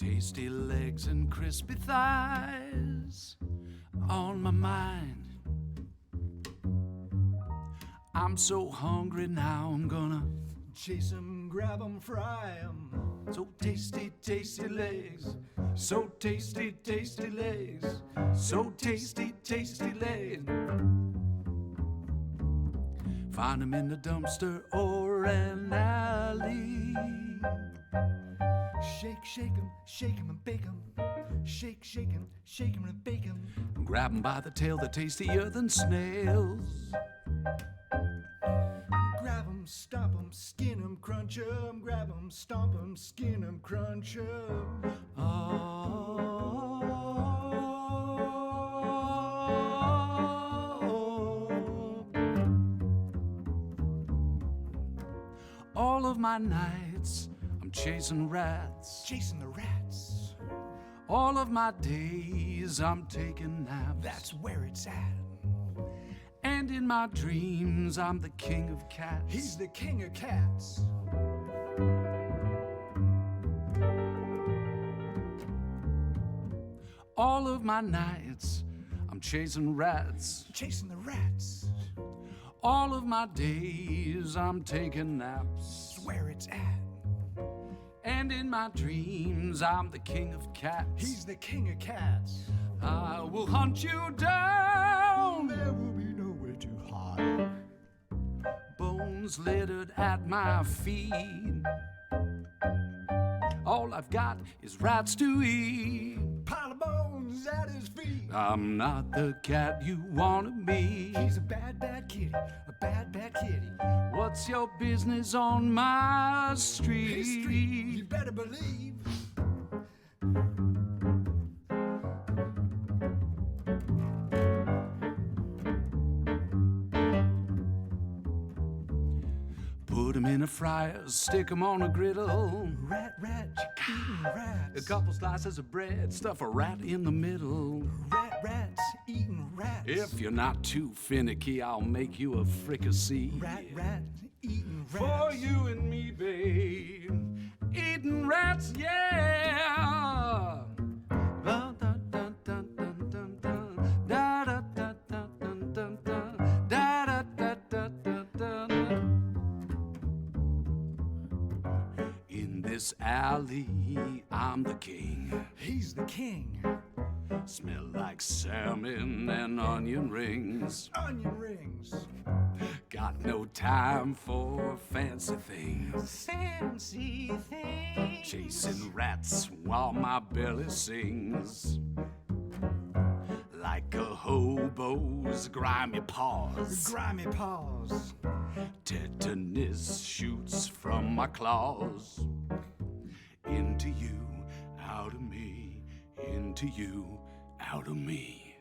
Tasty legs and crispy thighs on my mind. I'm so hungry now, I'm gonna chase 'em, grab 'em, fry 'em. So tasty, tasty legs. So tasty, tasty legs. So tasty, tasty legs. Find 'em in the dumpster or an alley. Shake, shake 'em and bake 'em. Shake, shake 'em and bake 'em. Grab 'em by the tail, they're tastier than snails. Grab 'em, stomp 'em, skin 'em, crunch 'em. Grab 'em, stomp 'em, skin 'em, crunch 'em. All of my nights I'm chasing rats. Chasing the rats. All of my days I'm taking naps. That's where it's at. And in my dreams I'm the king of cats. He's the king of cats. All of my nights I'm chasing rats. Chasing the rats. All of my days I'm taking naps. That's where it's at. And in my dreams I'm the king of cats. He's the king of cats. I will hunt you down. There will be nowhere to hide. Bones littered at my feet. All I've got is rats to eat. Pile of bones at his feet. I'm not the cat you want to be. He's a bad, bad kitty. A bad, bad kitty. What's your business on my street? His street, you better believe. Put 'em in a fryer, stick 'em on a griddle. Rat, rat, eating rats. A couple slices of bread, stuff a rat in the middle. Rat, rats, eating rats. If you're not too finicky, I'll make you a fricassee. Rat, rat, eating rats. For you and me, babe. Eating rats, yeah. Da, da, da, da, da, da, da. Da, da, da, da, da, da, da. Da, da, da, da, da, da. In this alley, I'm the king. He's the king. Smell like salmon and onion rings. Onion rings. Got no time for fancy things. Fancy things. Chasing rats while my belly sings. Like a hobo's grimy paws. Grimy paws. Tetanus shoots from my claws. Into you, out of me. Into you, out of me.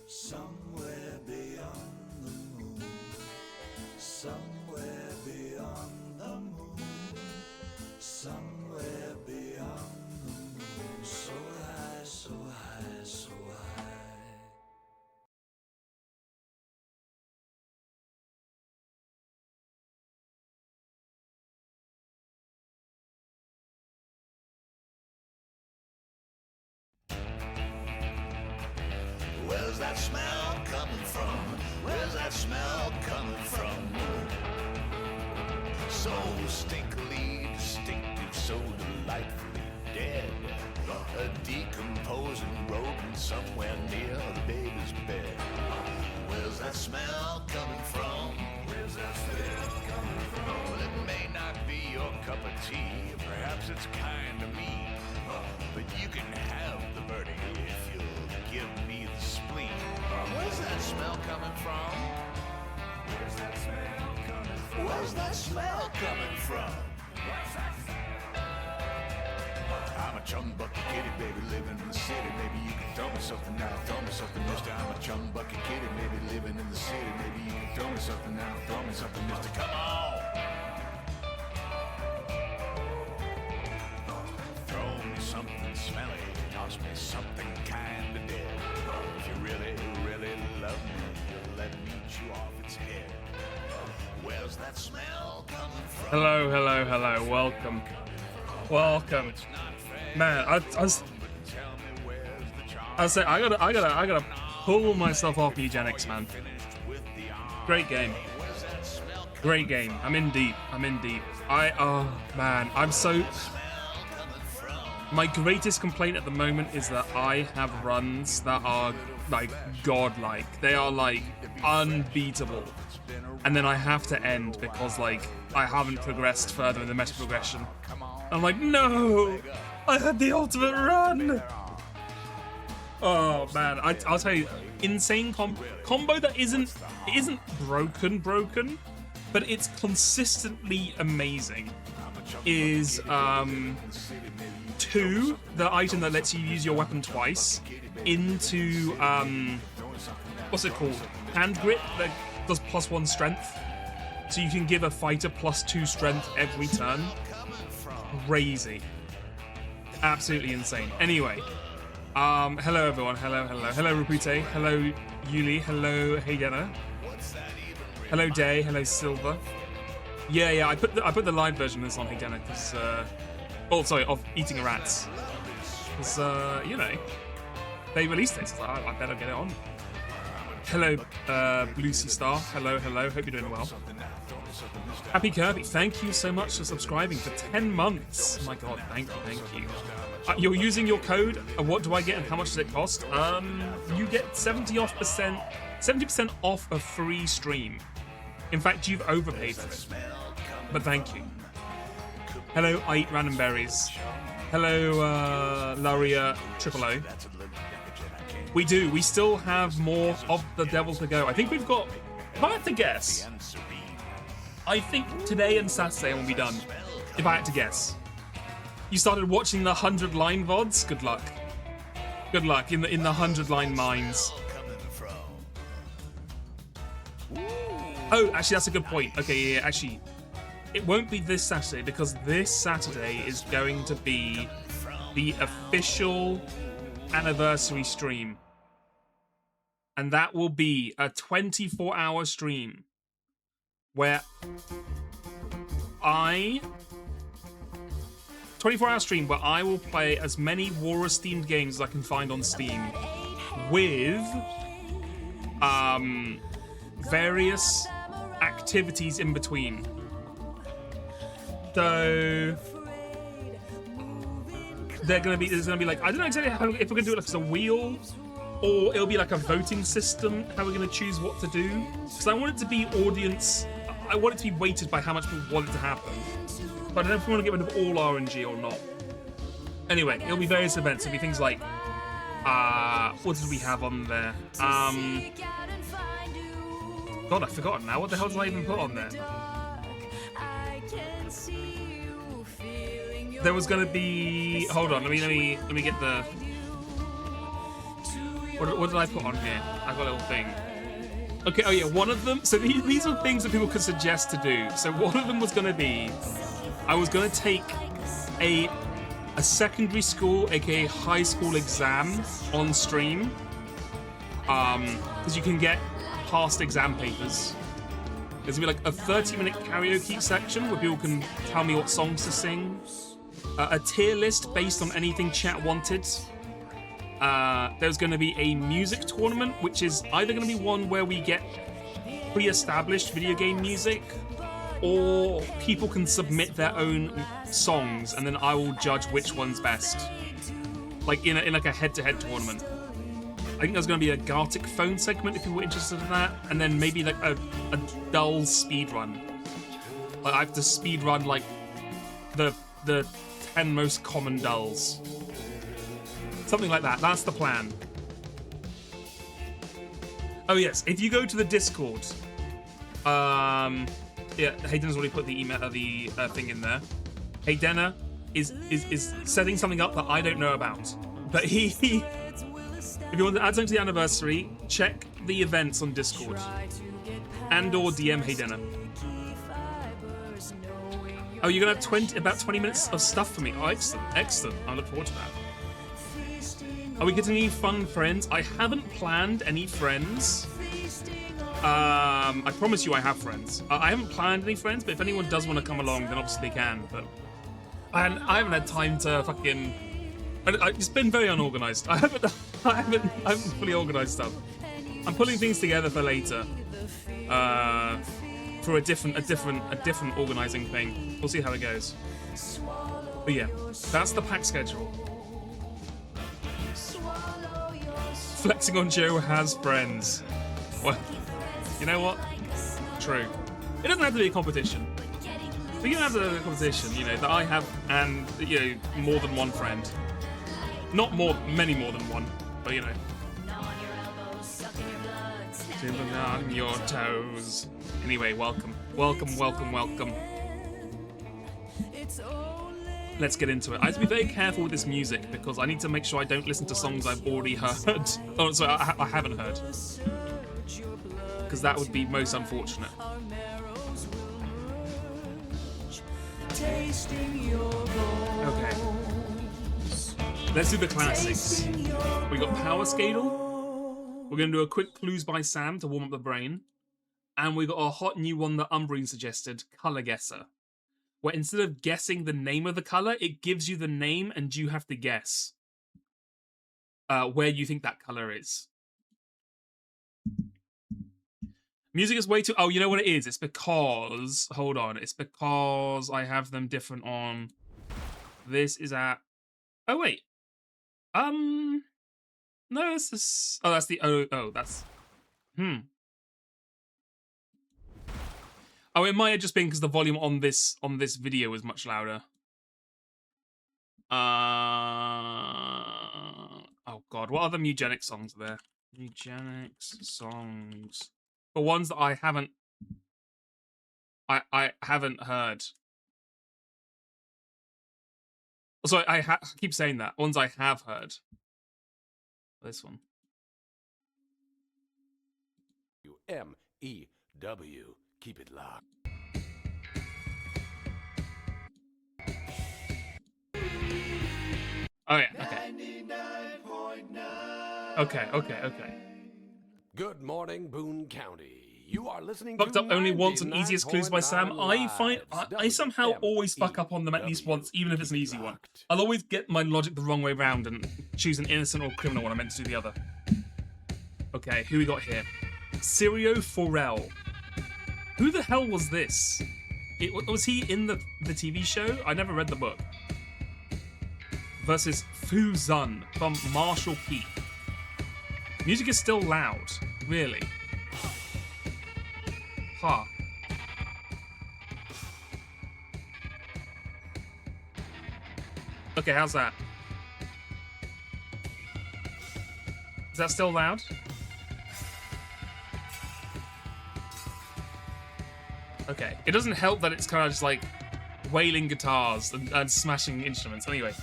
Somewhere beyond the moon, somewhere beyond the moon, somewhere beyond the moon, so high, so high, so high. Where's that smell coming from? Where's that smell coming from? So stinkily distinctive, so delightfully dead. A decomposing rodent somewhere near the baby's bed. Where's that smell coming from? Where's that smell coming from? Well, it may not be your cup of tea, perhaps it's kind of mean, but you can have the birdie if you'll give me the spleen. Where's that smell coming from? Where's that smell coming from? Where's that smell coming from? I'm a chum bucket kitty, baby, living in the city. Maybe you can throw me something now, throw me something, mister. I'm a chum bucket kitty, maybe living in the city. Maybe you can throw me something now, throw me something, mister. Come on! Throw me something smelly. cost me something kind of dead. If you really, really love me, you'll let me chew off its head. Where's that smell coming from? Hello, hello, hello. Welcome. Welcome. Man, I gotta pull myself off eugenics, man. Great game. Great game. I'm in deep. Oh man, I'm so... My greatest complaint at the moment is that I have runs that are like godlike. They are like unbeatable. And then I have to end because like I haven't progressed further in the meta progression. I'm like, no! I had the ultimate run! Oh man, I'll tell you, insane combo that isn't broken, but it's consistently amazing. Is 2, the item that lets you use your weapon twice, into what's it called? Hand grip that does +1 strength. So you can give a fighter +2 strength every turn. Crazy. Absolutely insane. Anyway. Hello everyone, hello Repute, hello Yuli, hello Haydena, hello Day, hello Silver. Yeah, I put the live version of this on Haydena because, of Eating Rats. Because, you know, they released it, so I better get it on. Hello, Blue Sea Star, hello, hope you're doing well. Happy Kirby, thank you so much for subscribing for 10 months. Oh my god, thank you. You're using your code. What do I get and how much does it cost? You get 70% off a free stream. In fact, you've overpaid for it. But thank you. Hello, I eat random berries. Hello, Laria Triple O. We do. We still have more of the devil to go. I think we've got, if I had to guess, I think today and Saturday will be done. If I had to guess. You started watching the 100 line VODs? Good luck. Good luck in the 100 line mines. Oh, actually, that's a good point. Okay, yeah, actually, it won't be this Saturday because this Saturday is going to be the official anniversary stream. And that will be a 24-hour stream where 24-hour stream where I will play as many Warus-themed games as I can find on Steam with various activities in between. So there's gonna be like, I don't know exactly how, if we're gonna do it like as a wheel or it'll be like a voting system, how we're gonna choose what to do. Because I want it to be I want it to be weighted by how much people want it to happen. But I don't know if we want to get rid of all RNG or not. Anyway, it'll be various events. It'll be things like, what did we have on there? God, I've forgotten now. What the hell did I even put on there? There was gonna be. Hold on. Let me get the. What did I put on here? I got a little thing. Okay. Oh yeah, one of them. So these are things that people could suggest to do. So one of them was gonna be. I was going to take a secondary school, aka high school exam on stream. Because you can get past exam papers. There's going to be like a 30-minute karaoke section where people can tell me what songs to sing. A tier list based on anything chat wanted. There's going to be a music tournament, which is either going to be one where we get pre-established video game music, or people can submit their own songs and then I will judge which one's best. Like in like a head-to-head tournament. I think there's going to be a Gartic phone segment if people were interested in that, and then maybe like a dull speed run. Like I have to speed run like the 10 most common dulls. Something like that. That's the plan. Oh yes, if you go to the Discord, yeah, Hayden's already put the email, the thing in there. Haydena is setting something up that I don't know about. But if you want to add something to the anniversary, check the events on Discord. And or DM Haydena. Oh, you're gonna have about 20 minutes of stuff for me. Oh, excellent. I look forward to that. Are we getting any fun friends? I haven't planned any friends. I promise you I have friends. I haven't planned any friends, but if anyone does want to come along, then obviously they can. But I haven't had time to fucking... It's been very unorganized. I haven't fully organized stuff. I'm putting things together for later. For a different organizing thing. We'll see how it goes. But yeah, that's the pack schedule. Flexing on Joe has friends. Well, you know what? True. It doesn't have to be a competition. But you don't have to have a competition, you know, that I have and, you know, more than one friend. Not many more than one, but you know. Tipping on your toes. Anyway, welcome. Let's get into it. I have to be very careful with this music because I need to make sure I don't listen to songs I've already heard. Oh, sorry, I haven't heard. Because that would be most unfortunate. Okay. Let's do the classics. We got Power Scale. We're going to do a quick Clues by Sam to warm up the brain. And we got a hot new one that Umbrine suggested, Colour Guesser. Where instead of guessing the name of the colour, it gives you the name and you have to guess where you think that colour is. Music is way too... Oh, you know what it is? It's because... Hold on. It's because I have them different on... This is at... Oh, wait. No, this is... Oh, that's the... Oh, that's... Oh, it might have just been because the volume on this video was much louder. Oh god, what other Mugenics songs are there? Mugenics songs. The ones that I haven't heard. Oh, sorry, I keep saying that. Ones I have heard. This one. MEW. Keep it locked. Oh yeah, okay. Okay. Good morning, Boone County. You are listening Fucked to up only once on Easiest Clues by Sam. I somehow always fuck up on them at least once, even if it's an easy one. I'll always get my logic the wrong way round and choose an innocent or criminal when I meant to do the other. Okay, who we got here? Sirio Forel. Who the hell was this? Was he in the TV show? I never read the book. Versus Fu Zun from Marshall Peak. Music is still loud. Really? Huh. Okay, how's that? Is that still loud? Okay. It doesn't help that it's kind of just like wailing guitars and smashing instruments. Anyway.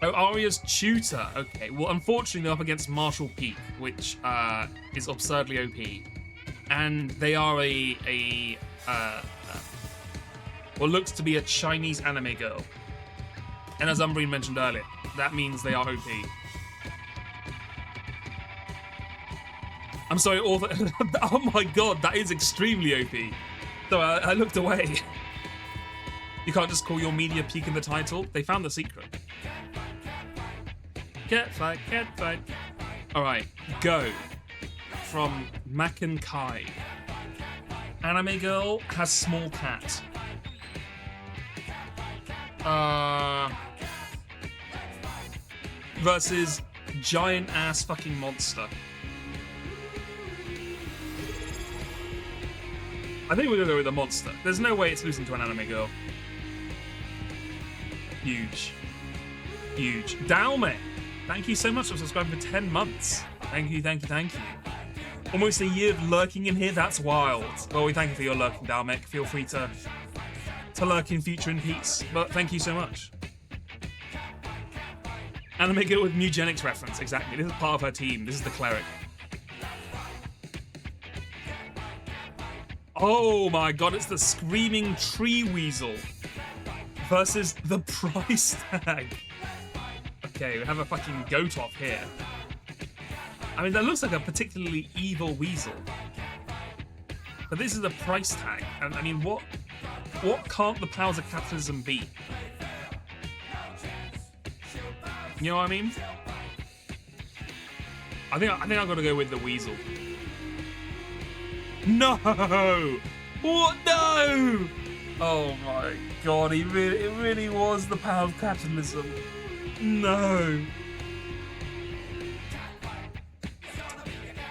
Oh, Aria's Tutor. Okay. Well, unfortunately, they're up against Marshall Peak, which is absurdly OP. And they are what looks to be a Chinese anime girl. And as Umbrine mentioned earlier, that means they are OP. I'm sorry, author. Oh my god, that is extremely OP. So I looked away. You can't just call your media peak in the title. They found the secret. Cat fight, cat fight. Alright, Go. From Makan Kai. Anime girl has small cat. Versus giant ass fucking monster. I think we're gonna go with a monster. There's no way it's losing to an anime girl. Huge. Huge. Dalme, thank you so much for subscribing for 10 months. Thank you. Almost a year of lurking in here, that's wild. Well, we thank you for your lurking, Dalmek. Feel free to lurk in future in peace. But thank you so much. Anime girl with Mugenics reference, exactly. This is part of her team. This is the cleric. Oh my god, it's the Screaming Tree Weasel versus the Price Tag. Okay, we have a fucking goat off here. I mean, that looks like a particularly evil weasel. But this is a price tag. And I mean, what can't the powers of capitalism be? You know what I mean? I think I've got to go with the weasel. No! What? No! Oh my god, it really was the power of capitalism. No.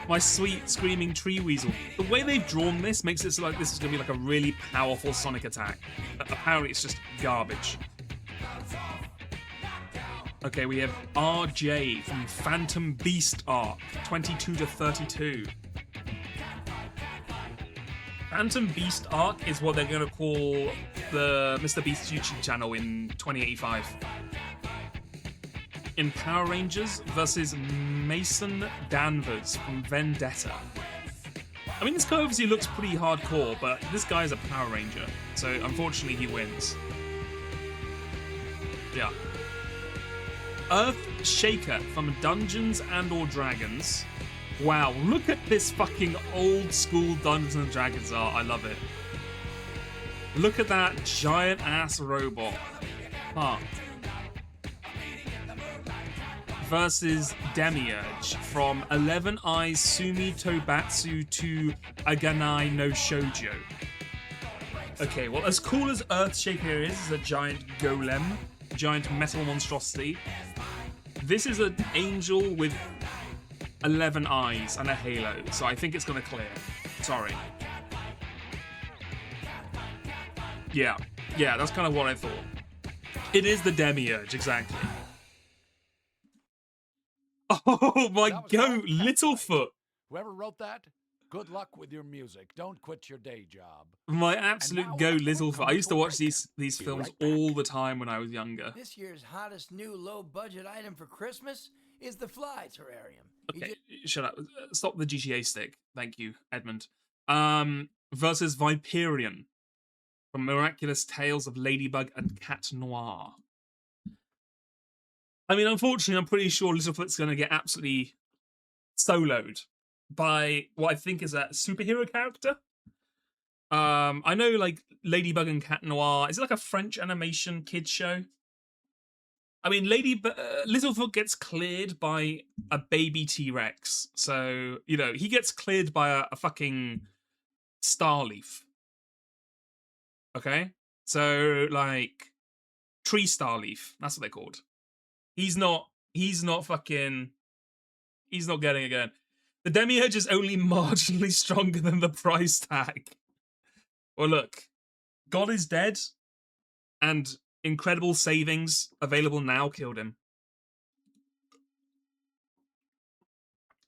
My sweet screaming tree weasel. The way they've drawn this makes it so like this is going to be like a really powerful sonic attack. But apparently it's just garbage. Okay, we have RJ from Phantom Beast Arc, 22 to 32. Phantom Beast Arc is what they're going to call the Mr. Beast YouTube channel in 2085. In Power Rangers versus Mason Danvers from Vendetta. I mean, this guy obviously looks pretty hardcore, but this guy's a Power Ranger, so unfortunately he wins. Yeah. Earth Shaker from Dungeons and or Dragons. Wow, look at this fucking old school Dungeons and Dragons art. I love it. Look at that giant ass robot. Huh. Versus Demiurge from 11 Eyes Sumi Tobatsu to Aganai no Shoujo. Okay, well, as cool as Earthshaker is a giant golem, giant metal monstrosity, this is an angel with 11 eyes and a halo, so I think it's gonna clear. Sorry. Yeah, that's kind of what I thought. It is the Demiurge, exactly. Oh my god, Littlefoot! Whoever wrote that, good luck with your music. Don't quit your day job. My absolute go, Littlefoot. I used to watch these films all the time when I was younger. This year's hottest new low-budget item for Christmas is the Fly Terrarium. Okay, shut up. Stop the GTA stick. Thank you, Edmund. Versus Viperion from Miraculous Tales of Ladybug and Cat Noir. I mean, unfortunately, I'm pretty sure Littlefoot's going to get absolutely soloed by what I think is a superhero character. I know, like, Ladybug and Cat Noir. Is it like a French animation kids show? I mean, Littlefoot gets cleared by a baby T-Rex. So, you know, he gets cleared by a fucking Starleaf. Okay? So, like, Tree Starleaf. That's what they're called. He's not getting again. The Demiurge is only marginally stronger than the price tag. Well, look, God is dead, and incredible savings available now killed him.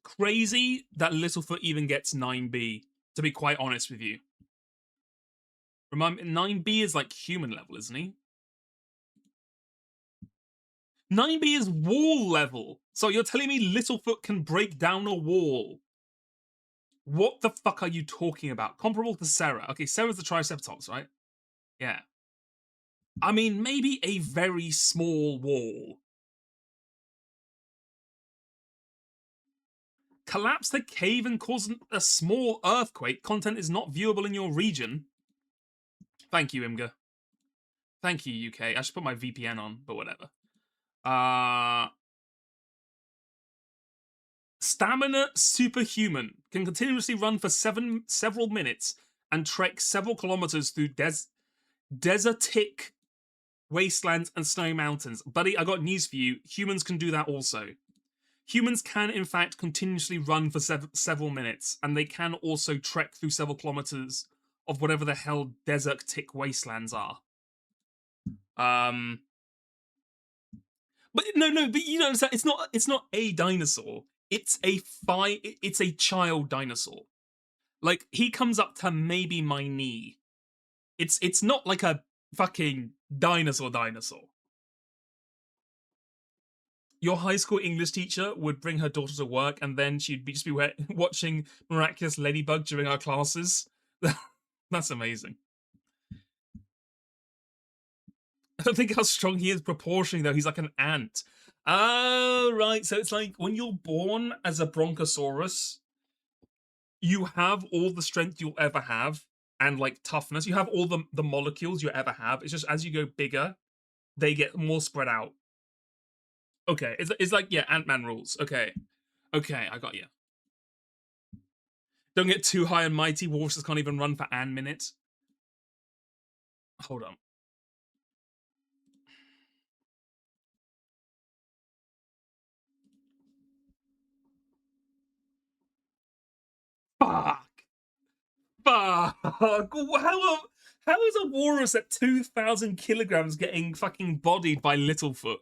Crazy that Littlefoot even gets 9B, to be quite honest with you. Remember, 9B is like human level, isn't he? 9B is wall level. So you're telling me Littlefoot can break down a wall? What the fuck are you talking about? Comparable to Sarah. Okay, Sarah's the Triceratops, right? Yeah. I mean, maybe a very small wall. Collapse the cave and cause a small earthquake. Content is not viewable in your region. Thank you, Imga. Thank you, UK. I should put my VPN on, but whatever. Stamina Superhuman can continuously run for several minutes and trek several kilometers through desertic wastelands and snowy mountains. Buddy, I got news for you. Humans can do that also. Humans can, in fact, continuously run for several minutes, and they can also trek through several kilometers of whatever the hell desertic wastelands are. But but you know, it's not a dinosaur. It's a child dinosaur. Like, he comes up to maybe my knee. It's not like a fucking dinosaur. Your high school English teacher would bring her daughter to work, and then she'd just be watching Miraculous Ladybug during our classes. That's amazing. I don't think how strong he is proportionally, though. He's like an ant. Oh, right. So it's like when you're born as a Bronchosaurus, you have all the strength you'll ever have and like toughness. You have all the molecules you ever have. It's just as you go bigger, they get more spread out. Okay, it's like, yeah, Ant-Man rules. Okay, I got you. Don't get too high and mighty. Walruses can't even run for an minute. Hold on. Fuck. How is a walrus at 2,000 kilograms getting fucking bodied by Littlefoot?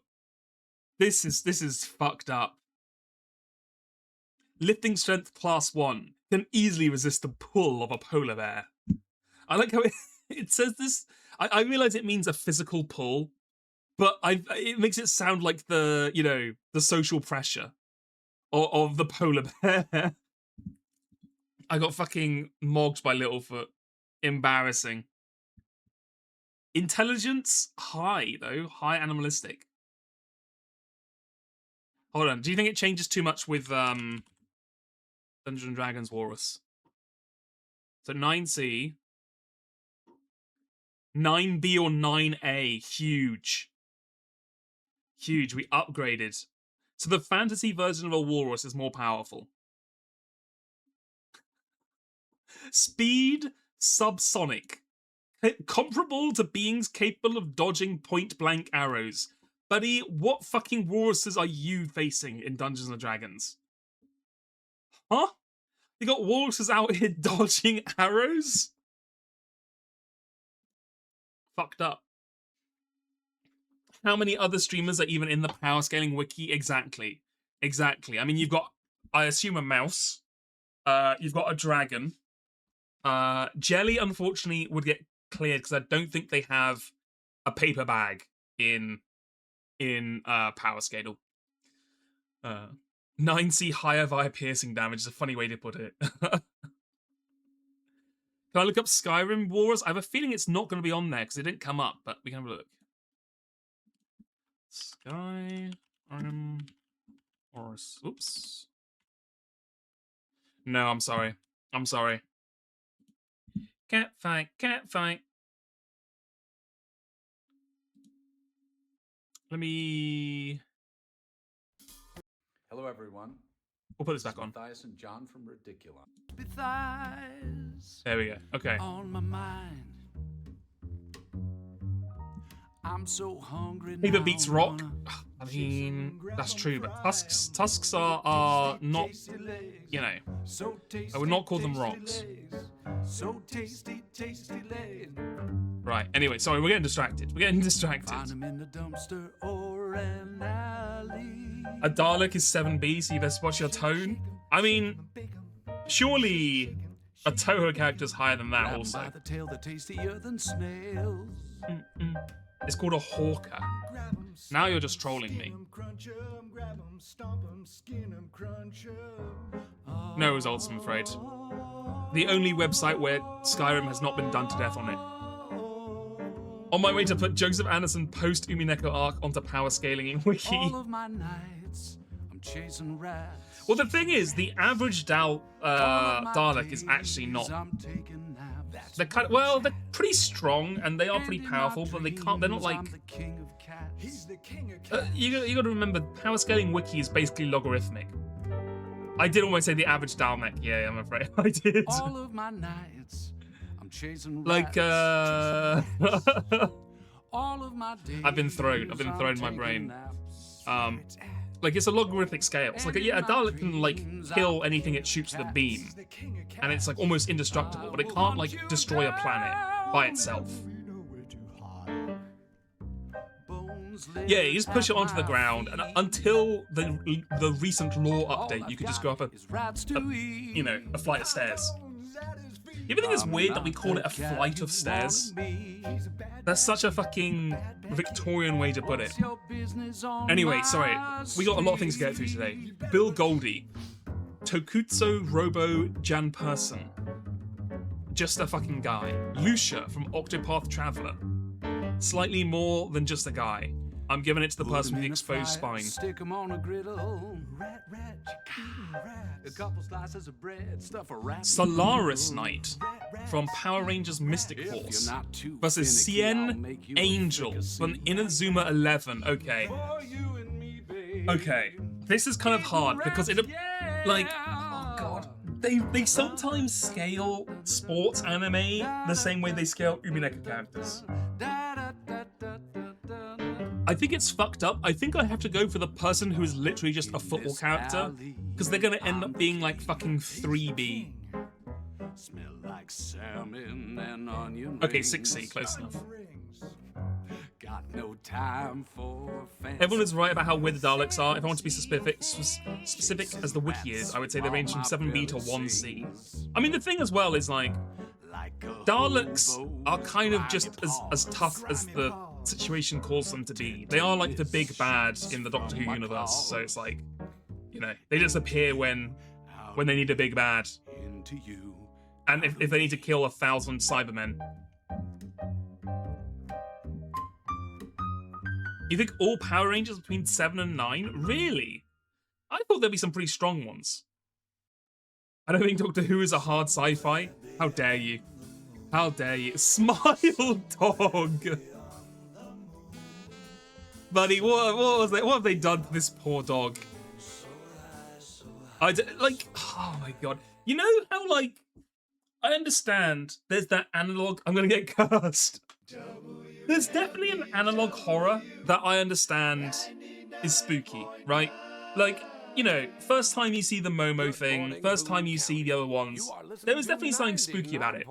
This is fucked up. Lifting strength class 1 can easily resist the pull of a polar bear. I like how it says this. I realize it means a physical pull, but it makes it sound like the social pressure of the polar bear. I got fucking mogged by Littlefoot. Embarrassing. Intelligence? High, though. High animalistic. Hold on. Do you think it changes too much with Dungeons & Dragons Walrus? So 9C. 9B or 9A. Huge. Huge. We upgraded. So the fantasy version of a walrus is more powerful. Speed subsonic. Comparable to beings capable of dodging point-blank arrows. Buddy, what fucking walruses are you facing in Dungeons & Dragons? Huh? You got walruses out here dodging arrows? Fucked up. How many other streamers are even in the power scaling wiki? Exactly. I mean, you've got, I assume, a mouse. You've got a dragon. Jelly, unfortunately, would get cleared because I don't think they have a paper bag in power scale. 9C higher via piercing damage is a funny way to put it. Can I look up Skyrim Wars? I have a feeling it's not going to be on there because it didn't come up, but we can have a look. Skyrim Wars. Oops. No, I'm sorry. Can't fight. Let me... Hello, everyone. We'll put this back on. Matthias and John from Ridiculum. There we go. Okay. On my mind. I'm so hungry. Paper beats rock. I mean, that's true, but tusks are not, you know, I would not call them rocks. So tasty lays. Right, anyway, sorry, we're getting distracted. Find 'em in the dumpster or an alley. A Dalek is 7B, so you best watch your tone. I mean, surely a Toho character's higher than that Grab 'em also. by the tail, they're tastier than snails. It's called a hawker. Now you're just trolling me. No results, I'm afraid. The only website where Skyrim has not been done to death on it. On my way to put Joseph Anderson post Umineko arc onto power scaling in Wiki. All of my nights, I'm chasing rats. Well, the thing is, the average Dalek is actually not. They're kind of, well, they're pretty strong and they are pretty powerful, but they can't. They're not like. He's the king of cats. You got to remember, power scaling Wiki is basically logarithmic. I did almost say the average Dalek. Yeah, I'm afraid I did. All of my nights, I'm chasing like All of my days, I've been thrown in my brain. Like it's a logarithmic scale. It's like a Dalek can like kill anything it shoots with a beam, and it's like almost indestructible, but it can't like destroy a planet by itself. Yeah, you just push it onto the ground, and until the recent lore update, you could just go up a flight of stairs. You ever think it's weird that we call it a flight of stairs? That's such a fucking Victorian way to put it. Anyway, sorry, we got a lot of things to get through today. Bill Goldie, Tokutsu Robo Jan Person, just a fucking guy. Lucia from Octopath Traveler, slightly more than just a guy. I'm giving it to the person with the exposed spine. Stick 'em on a griddle. Rat, rat, eating A rats. couple slices of bread, stuff a rat. Solaris Knight from Power Rangers Mystic If Force you're not too versus finicky, I'll Cien make you a Angel fricassee. from Inazuma 11. Okay. For you and me, babe. Okay. This is kind of hard because it, like, oh god. They sometimes scale sports anime the same way they scale Umineka characters. I think it's fucked up. I think I have to go for the person who is literally just a football character, because they're gonna end up being like fucking 3B. Smell like salmon and onion Okay, rings. 6C, close enough. Got no time for fancy. Everyone is right about how weird the Daleks are. If I want to be specific as the wiki is, I would say they range from 7B to 1C. I mean, the thing as well is like, Daleks are kind of just as tough as the situation calls them to be. They are like the big bad in the Doctor Who universe, so it's like, you know, they just appear when they need a big bad, Into you. and if they need to kill 1,000 Cybermen. You think all Power Rangers between 7 and 9? Really? I thought there'd be some pretty strong ones. I don't think Doctor Who is a hard sci-fi. How dare you? How dare you? Smile Dog! Buddy, what was that? What have they done to this poor dog? Oh my god. You know how, like, I understand there's that analog... I'm gonna get cursed. There's definitely an analog horror that I understand is spooky, right? Like, you know, first time you see the Momo thing, first time you see the other ones, there was definitely something spooky about it.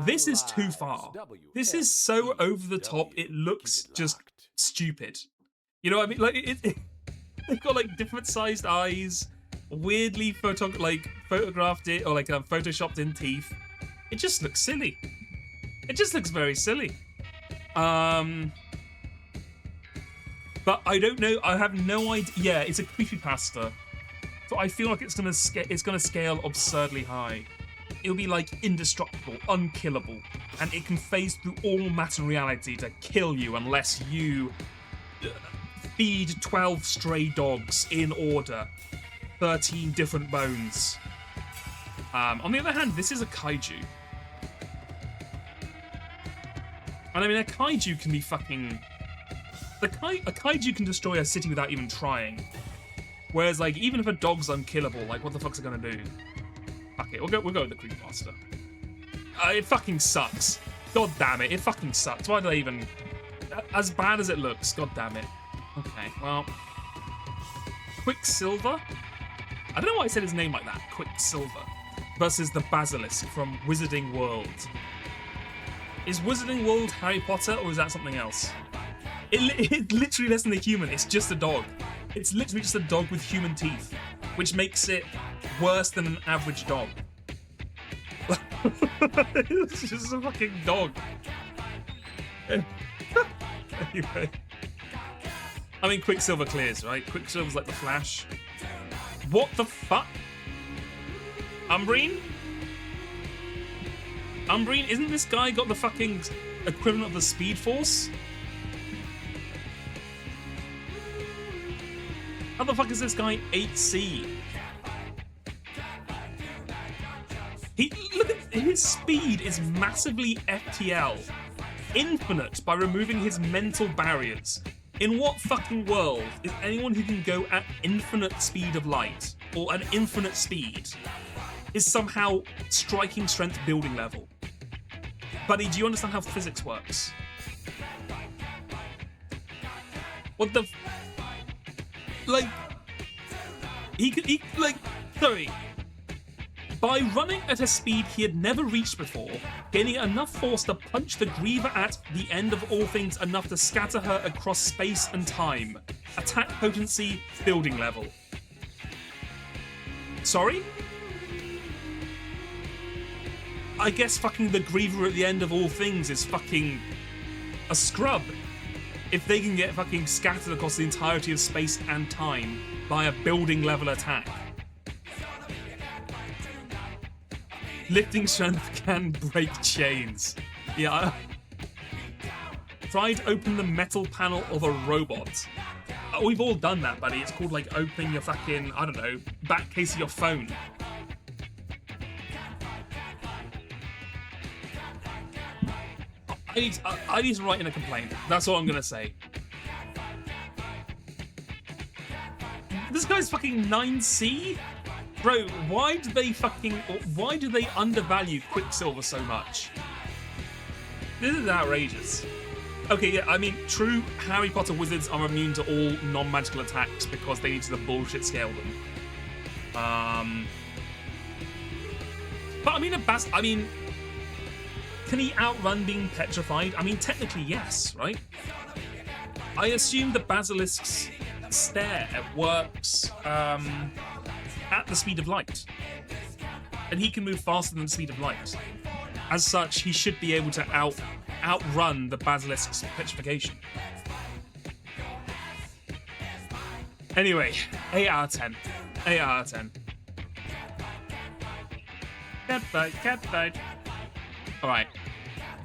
This is too far. This is so over the top, it looks just stupid. You know what I mean? Like, they've got like different sized eyes, weirdly photographed it, or like photoshopped in teeth. It just looks silly. It just looks very silly. But I don't know. I have no idea. Yeah, it's a creepypasta, so I feel like it's gonna scale absurdly high. It'll be like indestructible, unkillable, and it can phase through all materiality to kill you unless you feed 12 stray dogs in order, 13 different bones. On the other hand, this is a kaiju. And I mean, a kaiju can be fucking... A kaiju can destroy a city without even trying. Whereas, like, even if a dog's unkillable, like, what the fuck's it gonna do? Okay, we'll go with the creepypasta. It fucking sucks. God damn it, it fucking sucks. Why did I even... As bad as it looks, god damn it. Okay, well... Quicksilver? I don't know why I said his name like that. Quicksilver. Versus the Basilisk from Wizarding World. Is Wizarding World Harry Potter, or is that something else? It's literally less than a human. It's just a dog. It's literally just a dog with human teeth, which makes it worse than an average dog. It's just a fucking dog. Anyway. I mean, Quicksilver clears, right? Quicksilver's like the Flash. What the fuck? Umbrine? Umbrine, isn't this guy got the fucking equivalent of the Speed Force? How the fuck is this guy 8C? Look at his speed is massively FTL. Infinite by removing his mental barriers. In what fucking world is anyone who can go at infinite speed of light, or an infinite speed, is somehow striking strength building level? Buddy, do you understand how physics works? What the... Like... Sorry. By running at a speed he had never reached before, gaining enough force to punch the Griever at the end of all things enough to scatter her across space and time. Attack potency, building level. Sorry? I guess fucking the Griever at the end of all things is fucking a scrub. If they can get fucking scattered across the entirety of space and time by a building level attack. Lifting strength can break chains. Yeah. Try to open the metal panel of a robot. We've all done that, buddy. It's called like opening your fucking, I don't know, back case of your phone. I need to write in a complaint. That's all I'm gonna say. This guy's fucking 9C? Bro, why do they undervalue Quicksilver so much? This is outrageous. Okay, yeah, I mean, true, Harry Potter wizards are immune to all non-magical attacks because they need to bullshit scale them. But I mean, can he outrun being petrified? I mean, technically, yes, right? I assume the Basilisk's stare works at the speed of light. And he can move faster than the speed of light. As such, he should be able to outrun the Basilisk's petrification. Anyway, 8 out of 10. 8 out of 10. Cat fight. Alright.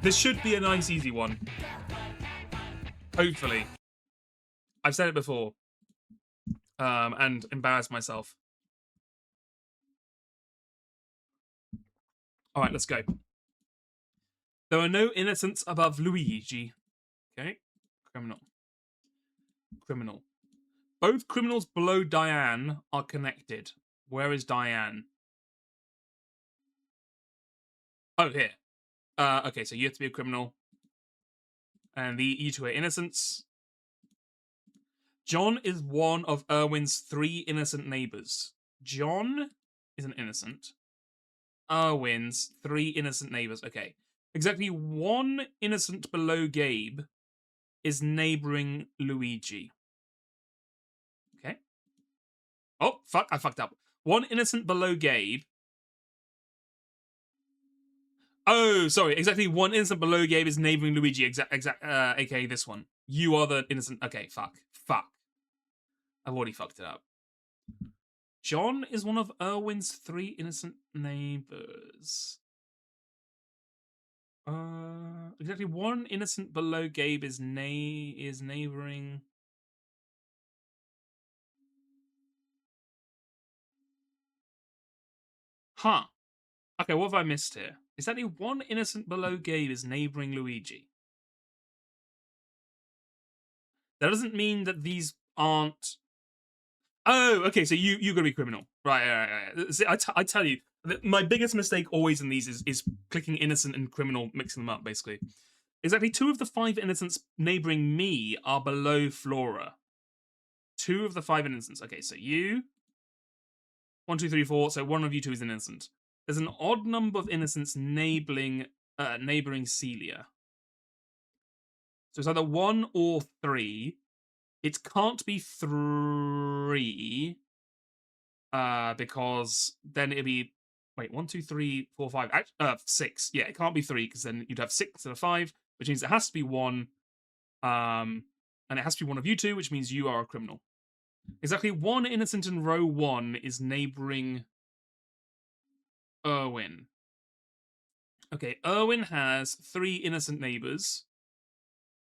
This should be a nice, easy one. Hopefully. I've said it before. And embarrassed myself. Alright, let's go. There are no innocents above Luigi. Okay. Criminal. Both criminals below Diane are connected. Where is Diane? Oh, here. Okay, so you have to be a criminal. And you two are innocents. John is one of Erwin's 3 innocent neighbors. John is an innocent. Erwin's 3 innocent neighbors. Okay. Exactly 1 innocent below Gabe is neighboring Luigi. Okay. Oh, fuck. I fucked up. 1 innocent below Gabe. Oh, sorry. Exactly 1 innocent below Gabe is neighboring Luigi. AKA this one. You are the innocent. Okay, fuck. I've already fucked it up. John is one of Erwin's 3 innocent neighbors. Exactly 1 innocent below Gabe is neighboring. Huh. Okay, what have I missed here? Exactly 1 innocent below Gabe is neighboring Luigi. That doesn't mean that these aren't. Oh, okay. So you gotta be criminal, right? See, I tell you, my biggest mistake always in these is clicking innocent and criminal, mixing them up. Basically, exactly 2 of the 5 innocents neighboring me are below Flora. 2 of the 5 innocents. Okay, so you. 1, 2, 3, 4. So 1 of you 2 is an innocent. There's an odd number of innocents neighboring Celia. So it's either 1 or 3. It can't be 3 because then it'd be 1, 2, 3, 4, 5, 6. Yeah, it can't be 3 because then you'd have 6 instead of 5, which means it has to be 1. And it has to be 1 of you 2, which means you are a criminal. Exactly 1 innocent in row 1 is neighboring Erwin. Okay, Erwin has 3 innocent neighbors.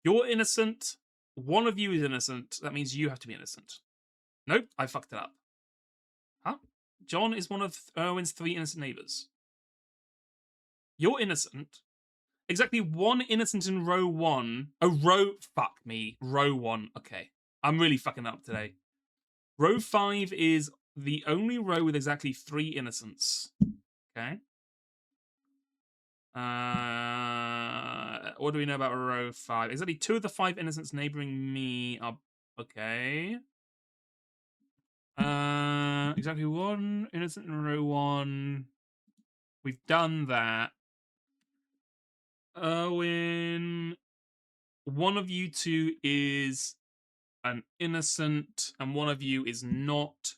You're innocent. 1 of you is innocent. That means you have to be innocent. Nope, I fucked it up. Huh? John is one of Erwin's 3 innocent neighbors. You're innocent. Exactly 1 innocent in row 1. Fuck me. Row 1. Okay. I'm really fucking up today. Row 5 is the only row with exactly 3 innocents. Okay. What do we know about row 5? Exactly 2 of the 5 innocents neighboring me are okay. Exactly 1 innocent in row 1. We've done that. Erwin, 1 of you 2 is an innocent, and 1 of you is not.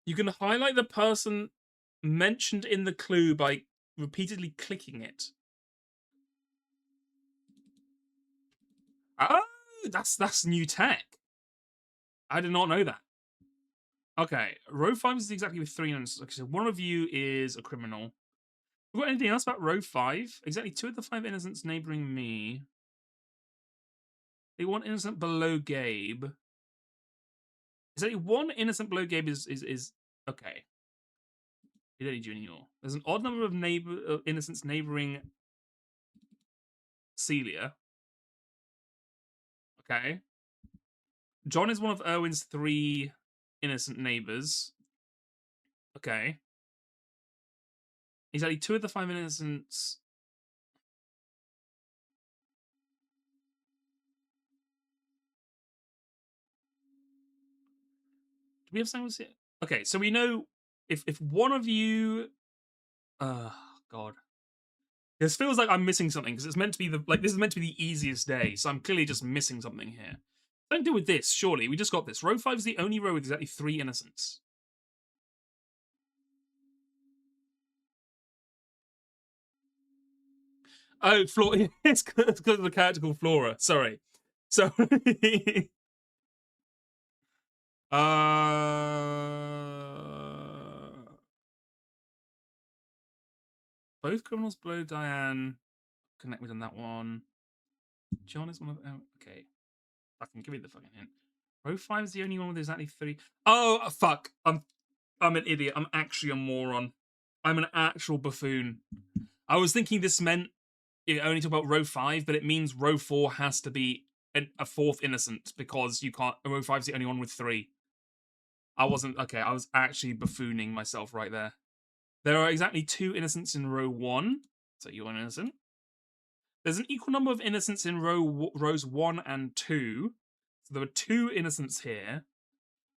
You can highlight the person mentioned in the clue by repeatedly clicking it. Oh, that's new tech. I did not know that. Okay, row 5 is exactly with 3 innocents. Okay, so one of you is a criminal. We got anything else about row 5? Exactly 2 of the 5 innocents neighboring me. They want innocent below Gabe. Exactly 1 innocent below Gabe is okay. We don't need you anymore. There's an odd number of innocents neighboring Celia. Okay. John is one of Erwin's 3 innocent neighbors. Okay. Exactly 2 of the 5 innocents. Do we have someone? Okay, so we know if one of you. God. This feels like I'm missing something because it's meant to be this is meant to be the easiest day, so I'm clearly just missing something here. Don't deal with this, surely. We just got this. Row 5 is the only row with exactly 3 innocents. Oh, Flora. It's because of the character called Flora. Sorry. Both criminals below Diane. Connect with on that one. John is one of. Oh, okay. I can give you the fucking hint. Row 5 is the only one with exactly 3. Oh, fuck. I'm an idiot. I'm actually a moron. I'm an actual buffoon. I was thinking this meant it only talk about row 5, but it means row 4 has to be a 4th innocent because you can't. Row 5 is the only one with 3. I wasn't. Okay, I was actually buffooning myself right there. There are exactly 2 innocents in row 1. So you're an innocent. There's an equal number of innocents in rows 1 and 2. So there are 2 innocents here.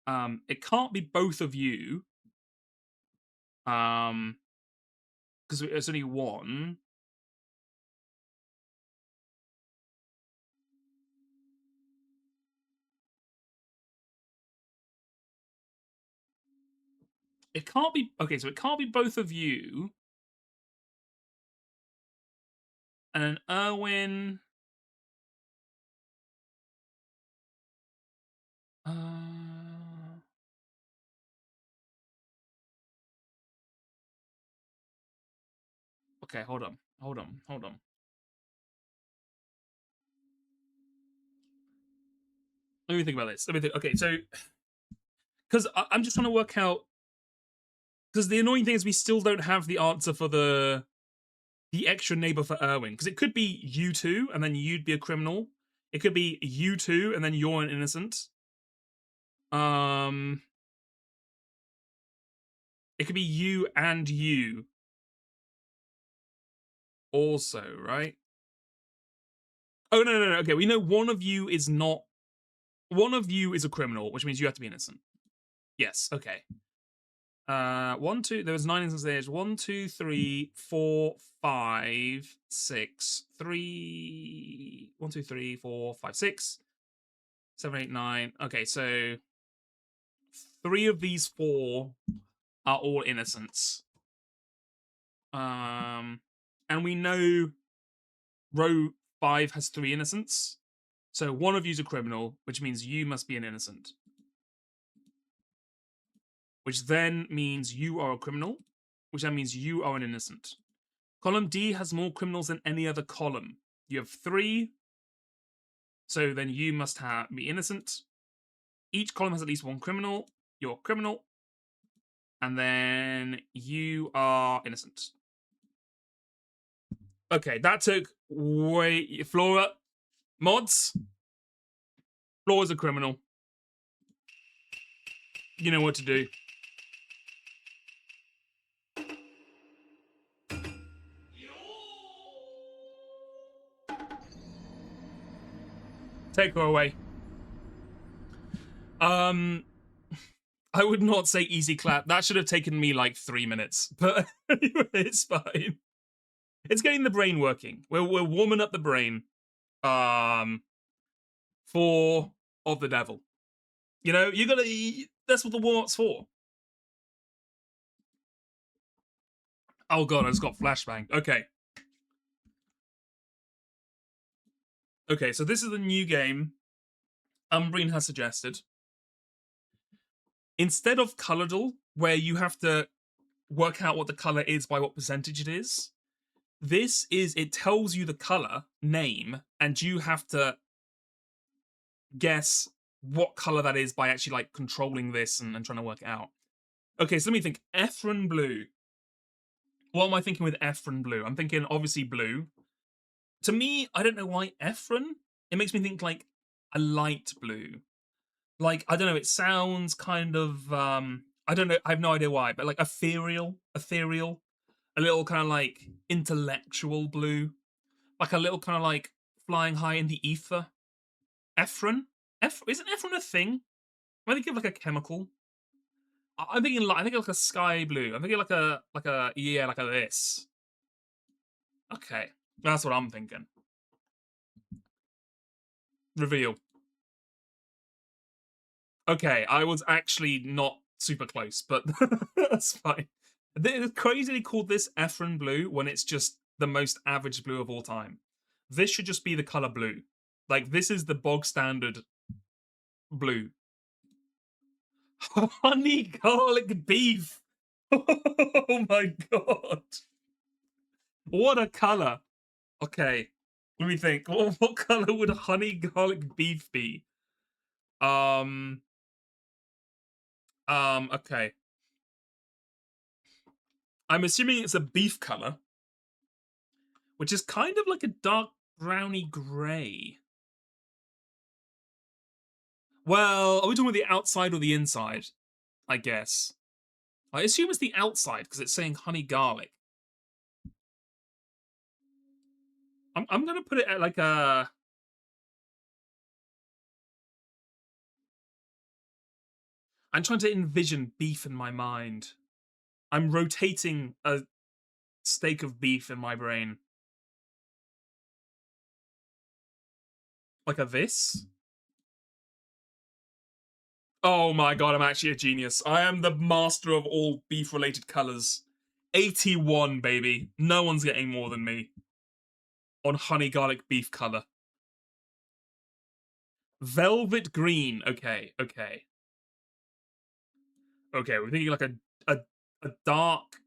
It can't be both of you. Because it's only 1. It can't be... Okay, so it can't be both of you. And then Erwin... Okay, hold on. Let me think about this. Okay, so... Because I'm just trying to work out... Because the annoying thing is we still don't have the answer for the extra neighbor for Erwin. Because it could be you two, and then you'd be a criminal. It could be you two, and then you're an innocent. It could be you and you. Also, right? Oh, no. Okay, we know one of you is not... One of you is a criminal, which means you have to be innocent. Yes, okay. 1, 2... There was 9 instances there. 1, 2, 3, 4, 5, 6, 3... 1, 2, 3, 4, 5, 6, 7, 8, 9. Okay, so 3 of these 4 are all innocents. And we know row 5 has 3 innocents. So one of you's a criminal, which means you must be an innocent. Which then means you are a criminal, which then means you are an innocent. Column D has more criminals than any other column. You have 3, so then you must be innocent. Each column has at least 1 criminal. You're a criminal. And then you are innocent. Okay, that took way... Flora, mods, Flora's a criminal. You know what to do. Take her away. I would not say easy clap. That should have taken me like 3 minutes. But anyway, it's fine. It's getting the brain working. We're warming up the brain. For of the devil. You know, you gotta... That's what the warm-up's for. Oh god, I just got flashbang. Okay. Okay, so this is the new game Umbreen has suggested. instead of Colordle, where you have to work out what the color is by what percentage it is, this is, it tells you the color name, and you have to guess what color that is by actually like controlling this and trying to work it out. Okay, so let me think. Ephron blue. What am I thinking with Ephron blue? I'm thinking obviously blue. To me, I don't know why Ephron. It makes me think like a light blue. Like, I don't know, it sounds kind of I don't know, I have no idea why, but like ethereal, a little kind of like intellectual blue, like a little kind of like flying high in the ether. Ephron? Isn't Ephron a thing? Am I thinking of like a chemical? I'm thinking like, I think like a sky blue. I'm thinking like a yeah, like a this. Okay, that's what I'm thinking. Reveal. Okay, I was actually not super close, but that's fine. It's crazily called this Ephron blue when it's just the most average blue of all time. This should just be the color blue. Like, this is the bog standard blue. Honey garlic beef. Oh my god. What a color. Okay, let me think. What color would honey garlic beef be? Okay. I'm assuming it's a beef color, which is kind of like a dark browny grey. Well, are we talking about the outside or the inside? I guess. I assume it's the outside because it's saying honey garlic. I'm gonna put it at like a. I'm trying to envision beef in my mind. I'm rotating a steak of beef in my brain. Like a this? Oh my god, I'm actually a genius. I am the master of all beef-related colors. 81, baby. No one's getting more than me. On honey garlic beef color. Velvet green. Okay, okay. Okay, we're thinking like a dark,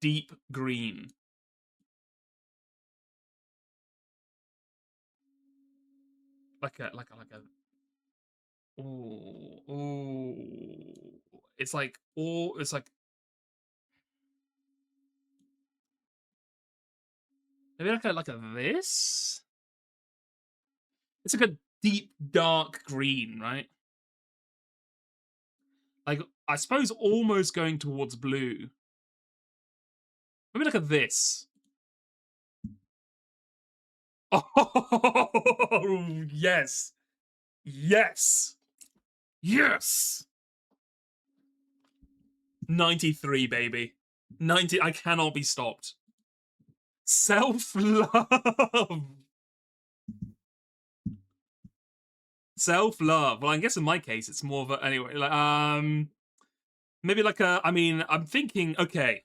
deep green. Like a ooh. It's like maybe like a this? It's like a deep dark green, right? Like, I suppose almost going towards blue. Maybe like a this. Oh, yes. Yes. Yes. 93, baby. 90. I cannot be stopped. Self-love. Self-love. Well, I guess in my case, it's more of a... Anyway, like, maybe like a... I mean, I'm thinking... Okay.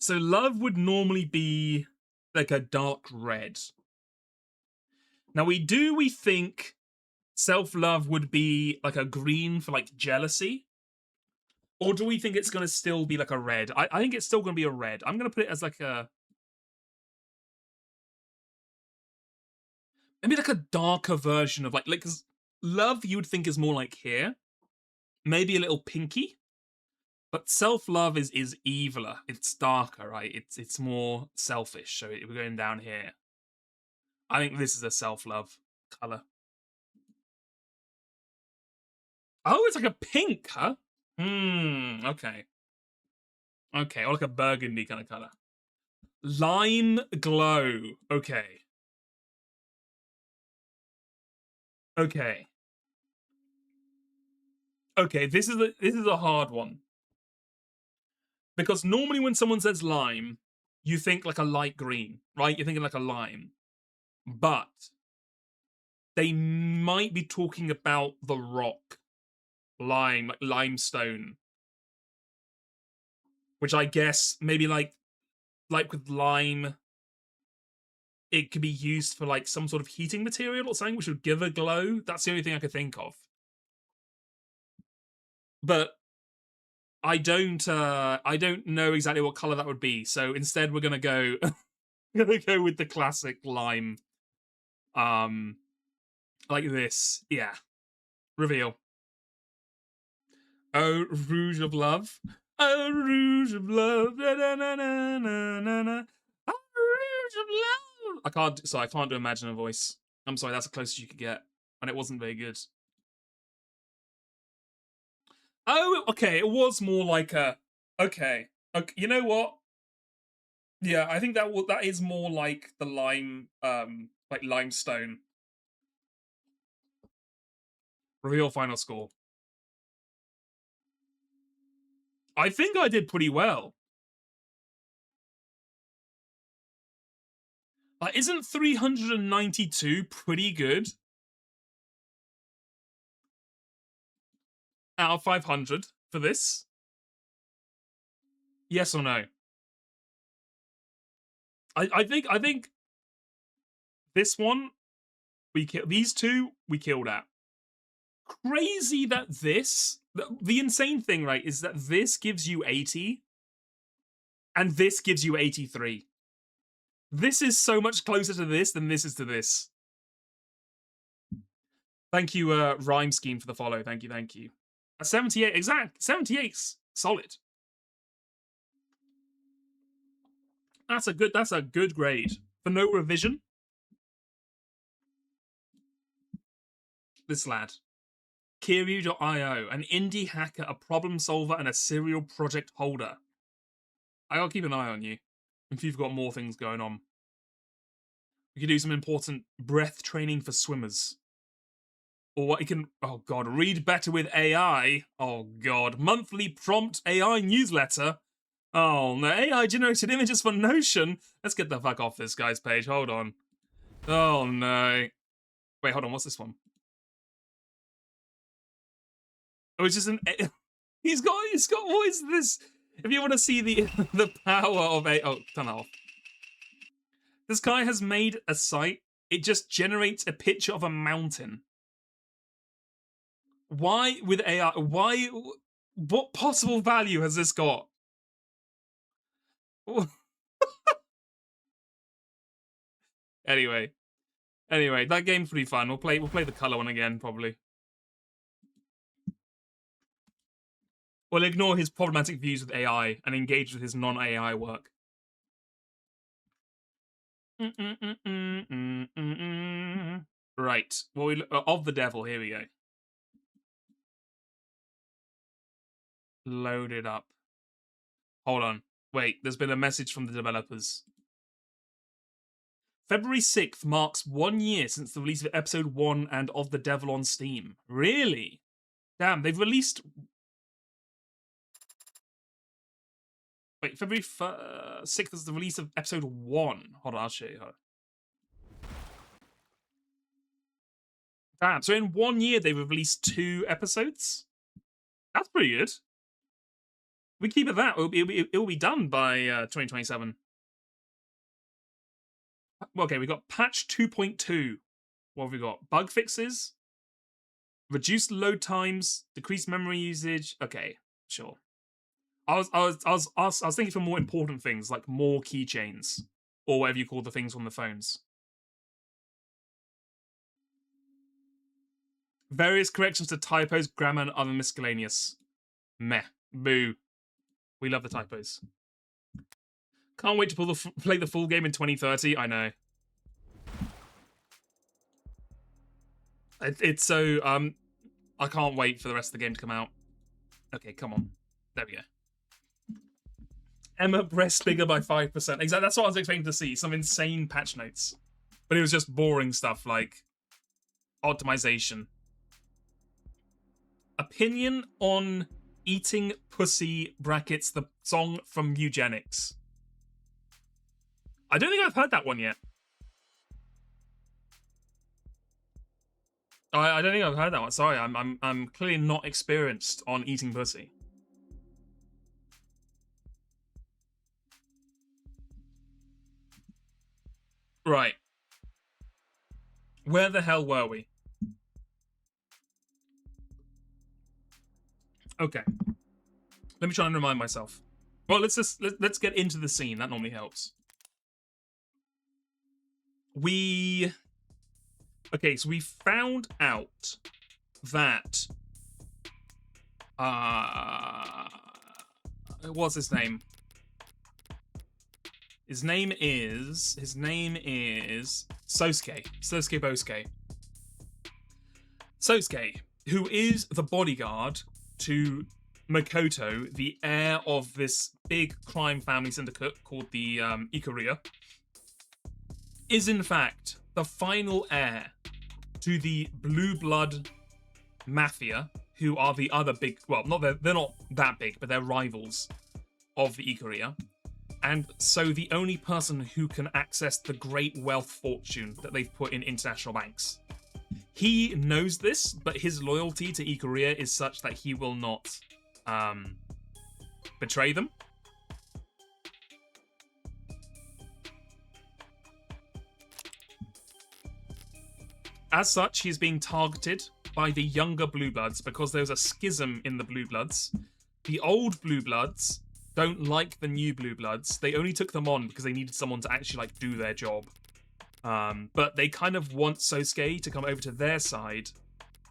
So love would normally be like a dark red. Now, we think self-love would be like a green for like jealousy? Or do we think it's going to still be like a red? I think it's still going to be a red. I'm going to put it as like a... Maybe like a darker version of like... Cause love you would think is more like here. Maybe a little pinky. But self-love is eviler. It's darker, right? It's more selfish. So we're going down here. I think this is a self-love color. Oh, it's like a pink, huh? Okay. Okay, or like a burgundy kind of color. Lime glow. Okay. Okay. Okay, this is a hard one. Because normally when someone says lime, you think like a light green, right? You're thinking like a lime. But they might be talking about the rock. Lime, like limestone. Which I guess maybe like with lime, it could be used for like some sort of heating material or something which would give a glow. That's the only thing I could think of. but I don't know exactly what color that would be. So instead, we're gonna go with the classic lime, like this. Yeah, reveal. Oh, Rouge of Love. Oh, Rouge of Love. Na, na, na, na, na, na, na. Oh, Rouge of Love. I can't do Imagine a voice. I'm sorry, that's the closest you could get, and it wasn't very good. Oh, okay, it was more like a. Okay, you know what? Yeah, I think that is more like the lime, like limestone. Reveal final score. I think I did pretty well. Isn't 392 pretty good? Out of 500 for this? Yes or no? I think this one these two we killed at. Crazy that the insane thing, right, is that this gives you 80 and this gives you 83. This is so much closer to this than this is to this. Thank you, Rhyme Scheme, for the follow. Thank you, thank you. 78, exact. 78's solid. That's a good grade. For no revision. This lad. Kiryu.io, an indie hacker, a problem solver, and a serial project holder. I'll keep an eye on you if you've got more things going on. We could do some important breath training for swimmers. Or what you can, oh god, read better with AI. Oh god, monthly prompt AI newsletter. Oh no, AI generated images for Notion. Let's get the fuck off this guy's page. Hold on. Oh no. Wait, hold on. What's this one? Oh, it's just an. He's got. What is this? If you want to see the power of AI, oh, turn that off. This guy has made a site. It just generates a picture of a mountain. Why with AI? Why? What possible value has this got? Anyway, that game's pretty fun. We'll play the color one again probably. We'll ignore his problematic views with AI and engage with his non-AI work. Right. Well, of the devil. Here we go. Load it up. Hold on. Wait, there's been a message from the developers. February 6th marks 1 year since the release of episode 1 and Of the Devil on Steam. Really? Damn, they've released... Wait, February 6th is the release of episode 1. Hold on, I'll show you. Damn, so in 1 year they've released 2 episodes? That's pretty good. We keep it that, it'll be done by 2027. Okay, we got patch 2.2. What have we got? Bug fixes, reduced load times, decreased memory usage. Okay, sure. I was thinking for more important things like more keychains or whatever you call the things on the phones. Various corrections to typos, grammar, and other miscellaneous. Meh. Boo. We love the typos. Can't wait to play the full game in 2030. I know. It's so I can't wait for the rest of the game to come out. Okay, come on. There we go. Emma breast bigger by 5%. Exactly. That's what I was expecting to see. Some insane patch notes, but it was just boring stuff like optimization. Opinion on Eating Pussy brackets the song from Eugenics. I don't think I've heard that one yet. I don't think I've heard that one. Sorry, I'm clearly not experienced on eating pussy. Right. Where the hell were we? Okay. Let me try and remind myself. Well, let's get into the scene. That normally helps. Okay, so we found out that what's his name? His name is Sosuke Bosuke. Sosuke, who is the bodyguard to Makoto, the heir of this big crime family syndicate called the Ikuria, is in fact the final heir to the Blue Blood Mafia, who are the other big, well, they're not that big, but they're rivals of the Ikuria. And so the only person who can access the great wealth fortune that they've put in international banks. He knows this, but his loyalty to Ikuria is such that he will not betray them. As such, he's being targeted by the younger Blue Bloods because there's a schism in the Blue Bloods. The old Blue Bloods don't like the new Blue Bloods. They only took them on because they needed someone to actually do their job. But they kind of want Sosuke to come over to their side,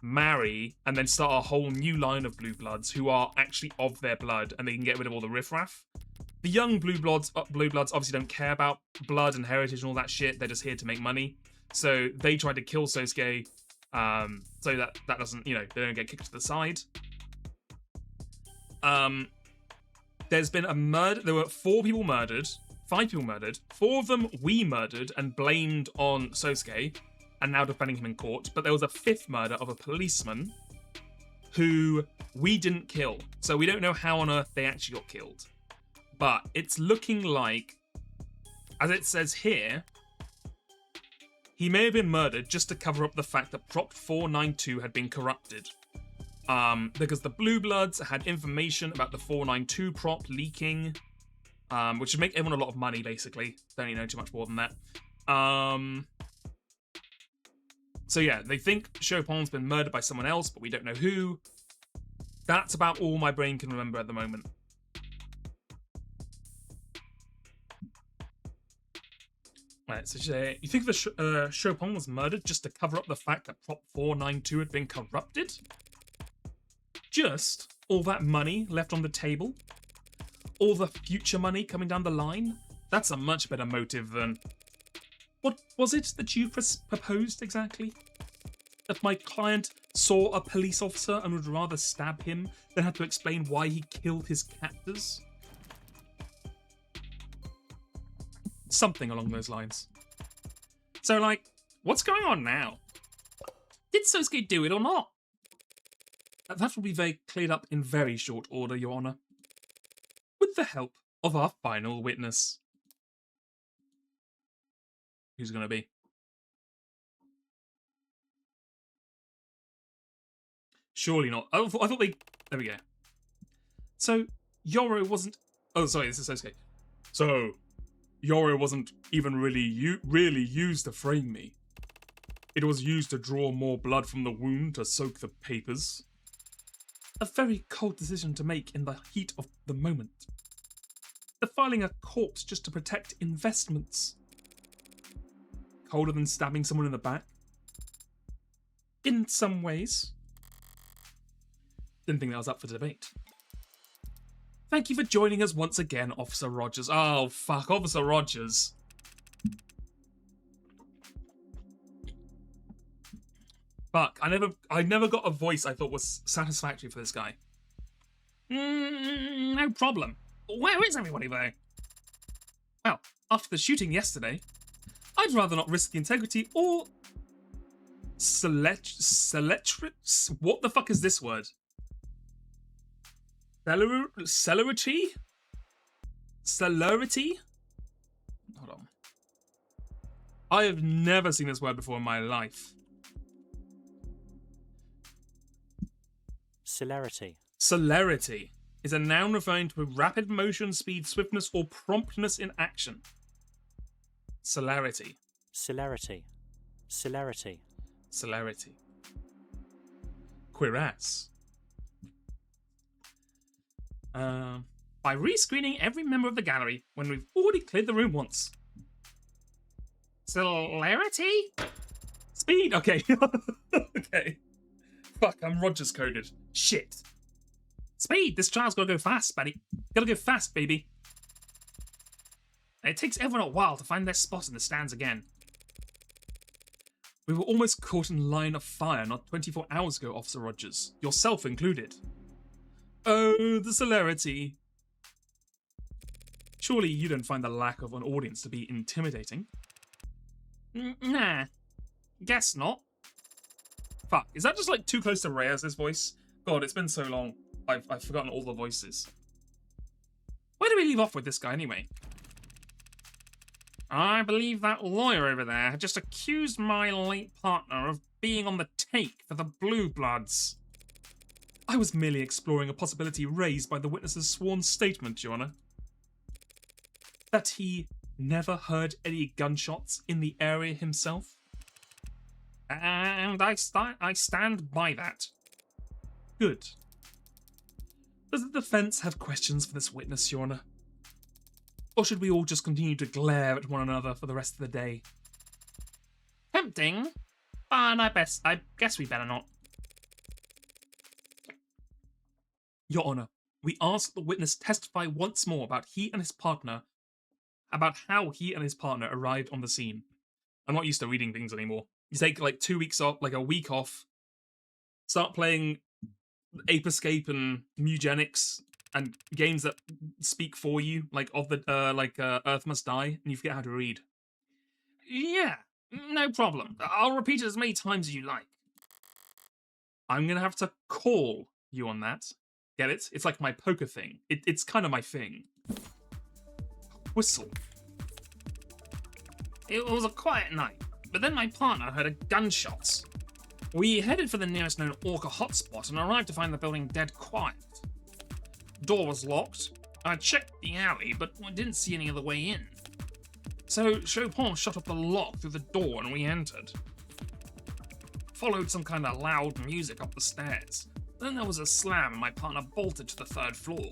marry, and then start a whole new line of Blue Bloods who are actually of their blood, and they can get rid of all the riffraff. The young Blue Bloods obviously don't care about blood and heritage and all that shit. They're just here to make money. So they tried to kill Sosuke, so that doesn't, they don't get kicked to the side. There's been a murder. There were 5 people murdered. 4 of them we murdered and blamed on Sosuke, and now defending him in court. But there was a 5th murder of a policeman who we didn't kill. So we don't know how on earth they actually got killed. But it's looking like, as it says here, he may have been murdered just to cover up the fact that Prop 492 had been corrupted. Because the Blue Bloods had information about the 492 prop leaking, which would make everyone a lot of money, basically. Don't really know too much more than that. So yeah, they think Chopin's been murdered by someone else, but we don't know who. That's about all my brain can remember at the moment. Right, so you think that Chopin was murdered just to cover up the fact that Prop 492 had been corrupted? Just all that money left on the table? All the future money coming down the line? That's a much better motive than... What was it that you proposed exactly? That my client saw a police officer and would rather stab him than have to explain why he killed his captors? Something along those lines. So, what's going on now? Did Sosuke do it or not? That will be very cleared up in very short order, Your Honor. With the help of our final witness. Who's it going to be? Surely not. I thought they... There we go. So, Yoro wasn't... Oh, sorry, this is Sosuke. So, Yoro wasn't even really used to frame me. It was used to draw more blood from the wound to soak the papers. A very cold decision to make in the heat of the moment. Defiling a corpse just to protect investments. Colder than stabbing someone in the back. In some ways. Didn't think that was up for debate. Thank you for joining us once again, Officer Rogers. Oh, fuck, Officer Rogers. Fuck, I never got a voice I thought was satisfactory for this guy. No problem. Where is everybody, though? Well, after the shooting yesterday, I'd rather not risk the integrity or... What the fuck is this word? Celerity? Celerity? Hold on. I have never seen this word before in my life. Celerity. Celerity is a noun referring to rapid motion, speed, swiftness, or promptness in action. Celerity. Celerity. Celerity. Celerity. Cuirass. By rescreening every member of the gallery when we've already cleared the room once. Celerity? Speed? Okay. Okay. Fuck, I'm Rogers coded. Shit. Speed! This trial's gotta go fast, buddy. Gotta go fast, baby. It takes everyone a while to find their spot in the stands again. We were almost caught in line of fire not 24 hours ago, Officer Rogers. Yourself included. Oh, the celerity. Surely you don't find the lack of an audience to be intimidating? Nah. Guess not. Fuck, is that just like too close to Reyes' voice? God, it's been so long. I've forgotten all the voices. Where do we leave off with this guy anyway? I believe that lawyer over there had just accused my late partner of being on the take for the Blue Bloods. I was merely exploring a possibility raised by the witness's sworn statement, Your Honor. That he never heard any gunshots in the area himself. And I stand by that. Good. Does the defense have questions for this witness, Your Honor? Or should we all just continue to glare at one another for the rest of the day? Tempting, but I guess we better not. Your Honor, we ask the witness testify once more about how he and his partner arrived on the scene. I'm not used to reading things anymore. You take like 2 weeks off, like a week off, start playing Ape Escape and Mugenics and games that speak for you, like Earth Must Die, and you forget how to read. Yeah, no problem. I'll repeat it as many times as you like. I'm gonna have to call you on that. Get it? It's like my poker thing. It's kind of my thing. Whistle. It was a quiet night, but then my partner heard a gunshots. We headed for the nearest known Orca hotspot and arrived to find the building dead quiet. Door was locked. I checked the alley, but I didn't see any other way in. So Chopin shot up the lock through the door and we entered. Followed some kind of loud music up the stairs. Then there was a slam and my partner bolted to the 3rd floor.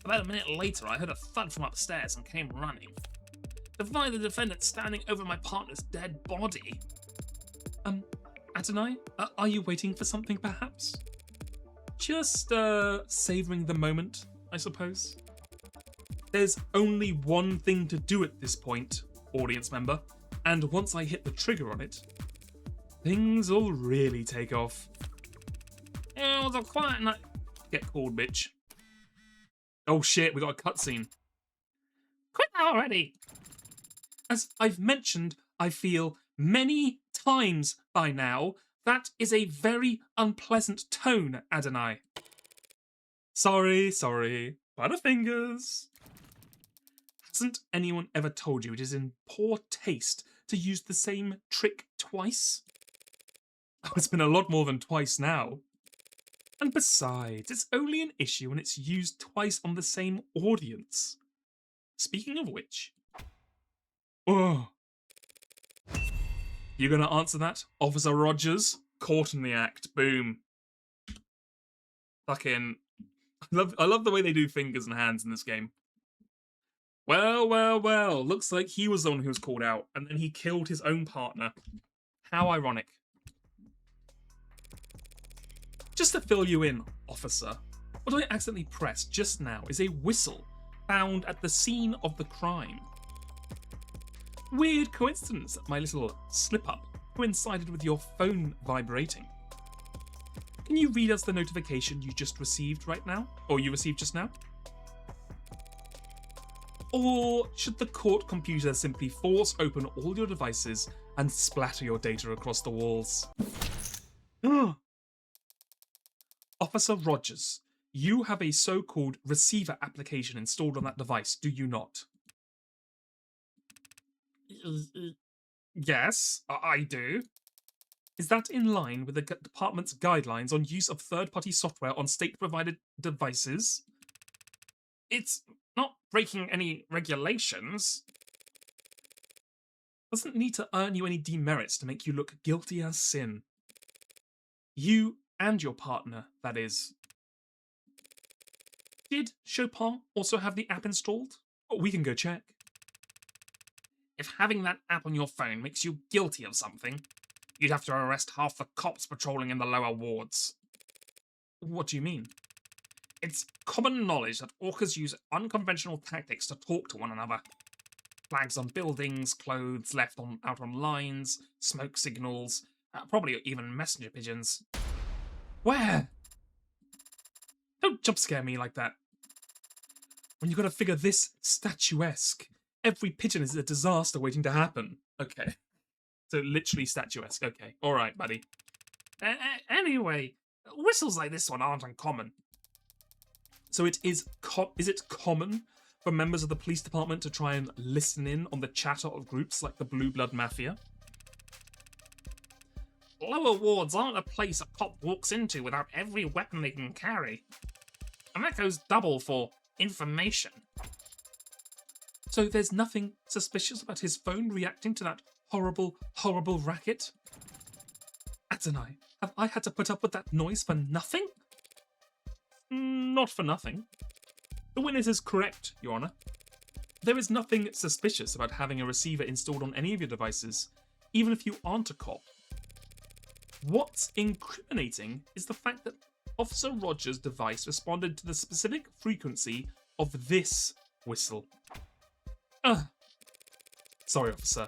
About a minute later, I heard a thud from upstairs and came running. To find the defendant standing over my partner's dead body. Adonai, are you waiting for something perhaps? Just, savouring the moment, I suppose. There's only one thing to do at this point, audience member, and once I hit the trigger on it, things'll really take off. It was a quiet night. Get called, bitch. Oh shit, we got a cutscene. Quit already! As I've mentioned, I feel many times by now, that is a very unpleasant tone, Adonai. Sorry. Butterfingers. Hasn't anyone ever told you it is in poor taste to use the same trick twice? Oh, it's been a lot more than twice now. And besides, it's only an issue when it's used twice on the same audience. Speaking of which... Oh. You gonna answer that, Officer Rogers? Caught in the act. Boom. Fucking... I love the way they do fingers and hands in this game. Well. Looks like he was the one who was called out, and then he killed his own partner. How ironic. Just to fill you in, officer, what I accidentally pressed just now is a whistle found at the scene of the crime. Weird coincidence that my little slip-up coincided with your phone vibrating. Can you read us the notification you just received right now? Or you received just now? Or should the court computer simply force open all your devices and splatter your data across the walls? Officer Rogers, you have a so-called receiver application installed on that device, do you not? Yes, I do. Is that in line with the department's guidelines on use of third-party software on state-provided devices? It's not breaking any regulations. Doesn't need to earn you any demerits to make you look guilty as sin. You and your partner, that is. Did Chopin also have the app installed? Oh, we can go check. If having that app on your phone makes you guilty of something, you'd have to arrest half the cops patrolling in the lower wards. What do you mean? It's common knowledge that orcas use unconventional tactics to talk to one another. Flags on buildings, clothes left out on lines, smoke signals, probably even messenger pigeons. Where? Don't jump scare me like that. When you gotta figure this statuesque, every pigeon is a disaster waiting to happen. Okay. So literally statuesque. Okay. Alright, buddy. Anyway, whistles like this one aren't uncommon. So it is it common for members of the police department to try and listen in on the chatter of groups like the Blue Blood Mafia? Lower wards aren't a place a cop walks into without every weapon they can carry. And that goes double for information. So there's nothing suspicious about his phone reacting to that horrible, horrible racket? Adonai, have I had to put up with that noise for nothing? Not for nothing. The witness is correct, Your Honor. There is nothing suspicious about having a receiver installed on any of your devices, even if you aren't a cop. What's incriminating is the fact that Officer Rogers' device responded to the specific frequency of this whistle. Sorry, officer.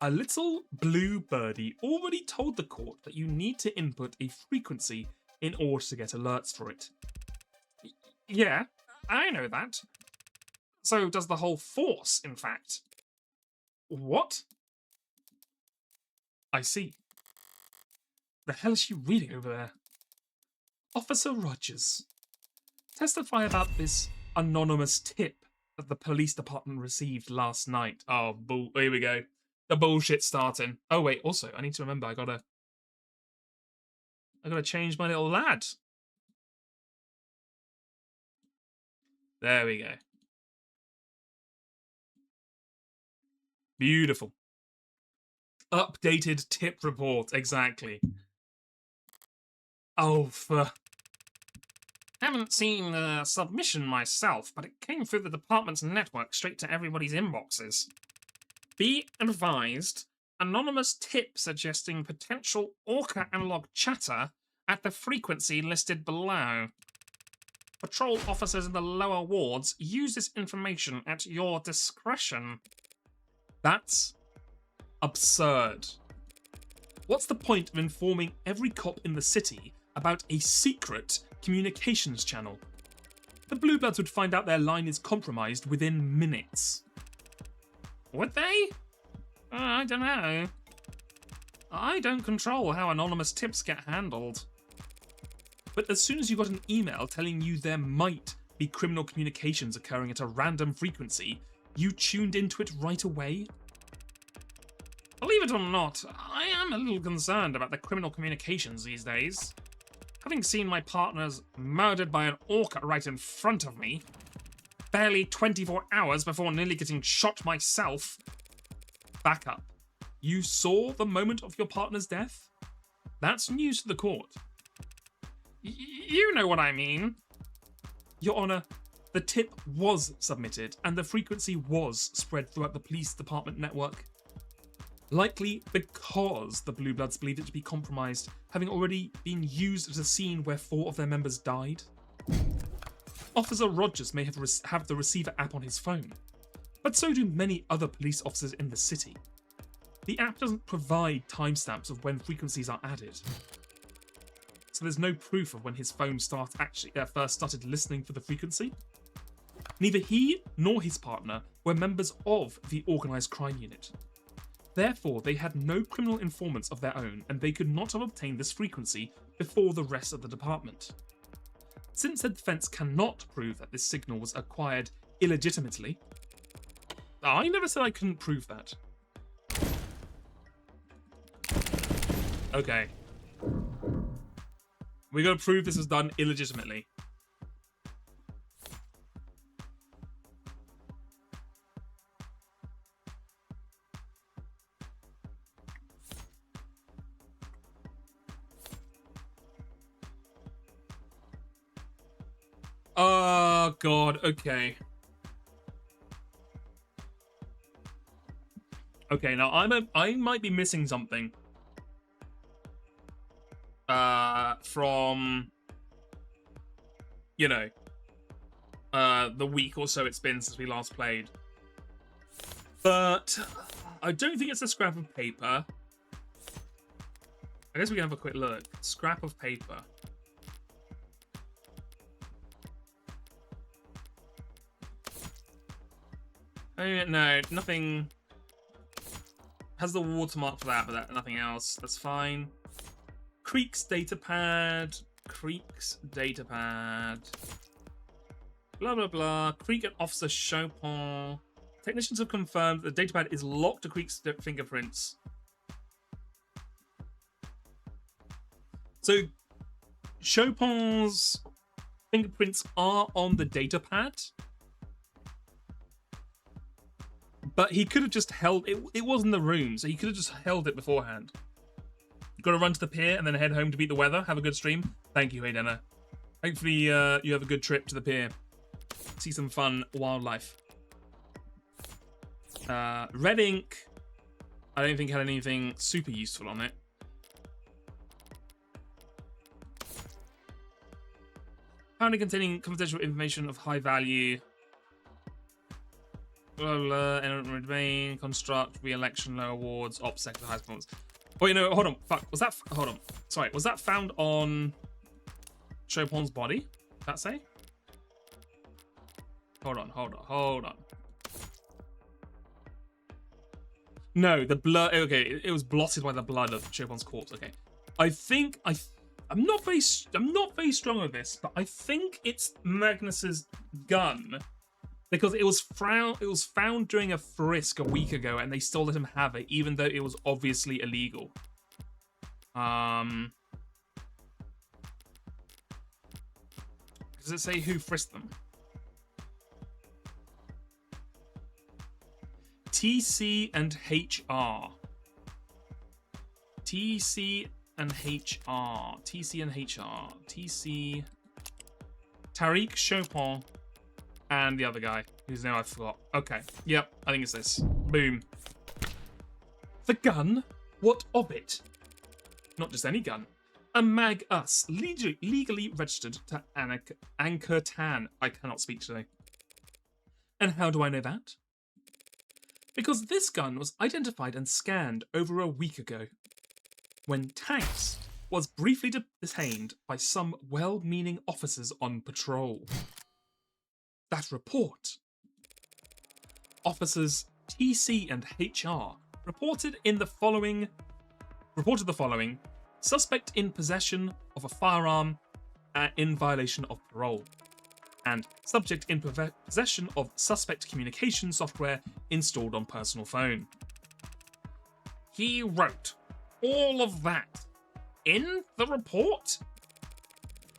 A little blue birdie already told the court that you need to input a frequency in order to get alerts for it. Yeah, I know that. So does the whole force, in fact. What? I see. The hell is she reading over there? Officer Rogers, testify about this anonymous tip that the police department received last night. Oh, here we go. The bullshit's starting. Oh wait, also, I need to remember, I gotta change my little lad. There we go. Beautiful. Updated tip report, exactly. Oh, haven't seen the submission myself, but it came through the department's network straight to everybody's inboxes. Be advised, anonymous tip suggesting potential orca analog chatter at the frequency listed below. Patrol officers in the lower wards use this information at your discretion. That's absurd. What's the point of informing every cop in the city about a secret communications channel? The Blue Bloods would find out their line is compromised within minutes. Would they? I don't know. I don't control how anonymous tips get handled. But as soon as you got an email telling you there might be criminal communications occurring at a random frequency, you tuned into it right away? Believe it or not, I am a little concerned about the criminal communications these days. Having seen my partners murdered by an orca right in front of me, barely 24 hours before nearly getting shot myself. Back up. You saw the moment of your partner's death? That's news to the court. You know what I mean. Your Honor, the tip was submitted and the frequency was spread throughout the police department network. Likely because the Blue Bloods believed it to be compromised, having already been used at a scene where 4 of their members died. Officer Rogers may have the receiver app on his phone, but so do many other police officers in the city. The app doesn't provide timestamps of when frequencies are added, so there's no proof of when his phone first started listening for the frequency. Neither he nor his partner were members of the organised crime unit. Therefore, they had no criminal informants of their own, and they could not have obtained this frequency before the rest of the department. Since the defence cannot prove that this signal was acquired illegitimately, I never said I couldn't prove that. Okay. We gotta prove this was done illegitimately. Oh god, okay. Okay, now I might be missing something. From, you know, the week or so it's been since we last played. But I don't think it's a scrap of paper. I guess we can have a quick look. Scrap of paper. Oh, no, nothing. Has the watermark for that, but nothing else. That's fine. Creek's datapad. Creek's datapad. Blah, blah, blah. Creek and Officer Chopin. Technicians have confirmed that the datapad is locked to Creek's fingerprints. So, Chopin's fingerprints are on the datapad. But he could have just held it. It was in the room, so he could have just held it beforehand. Got to run to the pier and then head home to beat the weather. Have a good stream. Thank you, Haydena. Hopefully you have a good trip to the pier. See some fun wildlife. Red ink. I don't think had anything super useful on it. Apparently containing confidential information of high value. Blah, blah, remain, construct, re-election, low awards, ops sector, high performance. Oh, you know, hold on. Fuck. Was that... Hold on. Sorry. Was that found on Chopin's body? Did that say? Hold on. No, the blood... Okay, it was blotted by the blood of Chopin's corpse. Okay. I think... I'm not very strong with this, but I think it's Magnus's gun... Because it was found during a frisk a week ago, and they still let him have it, even though it was obviously illegal. Does it say who frisked them? TC and HR. TC and HR. TC and HR. TC. Tariq Chopin. And the other guy, whose name I forgot. Okay, yep, I think it's this. Boom. The gun? What of it? Not just any gun. A Mag-Us, legally registered to Anchor Tan. I cannot speak today. And how do I know that? Because this gun was identified and scanned over a week ago, when Tanks was briefly detained by some well-meaning officers on patrol. That report. Officers TC and HR reported the following. Suspect in possession of a firearm in violation of parole. And subject in possession of suspect communication software installed on personal phone. He wrote all of that in the report?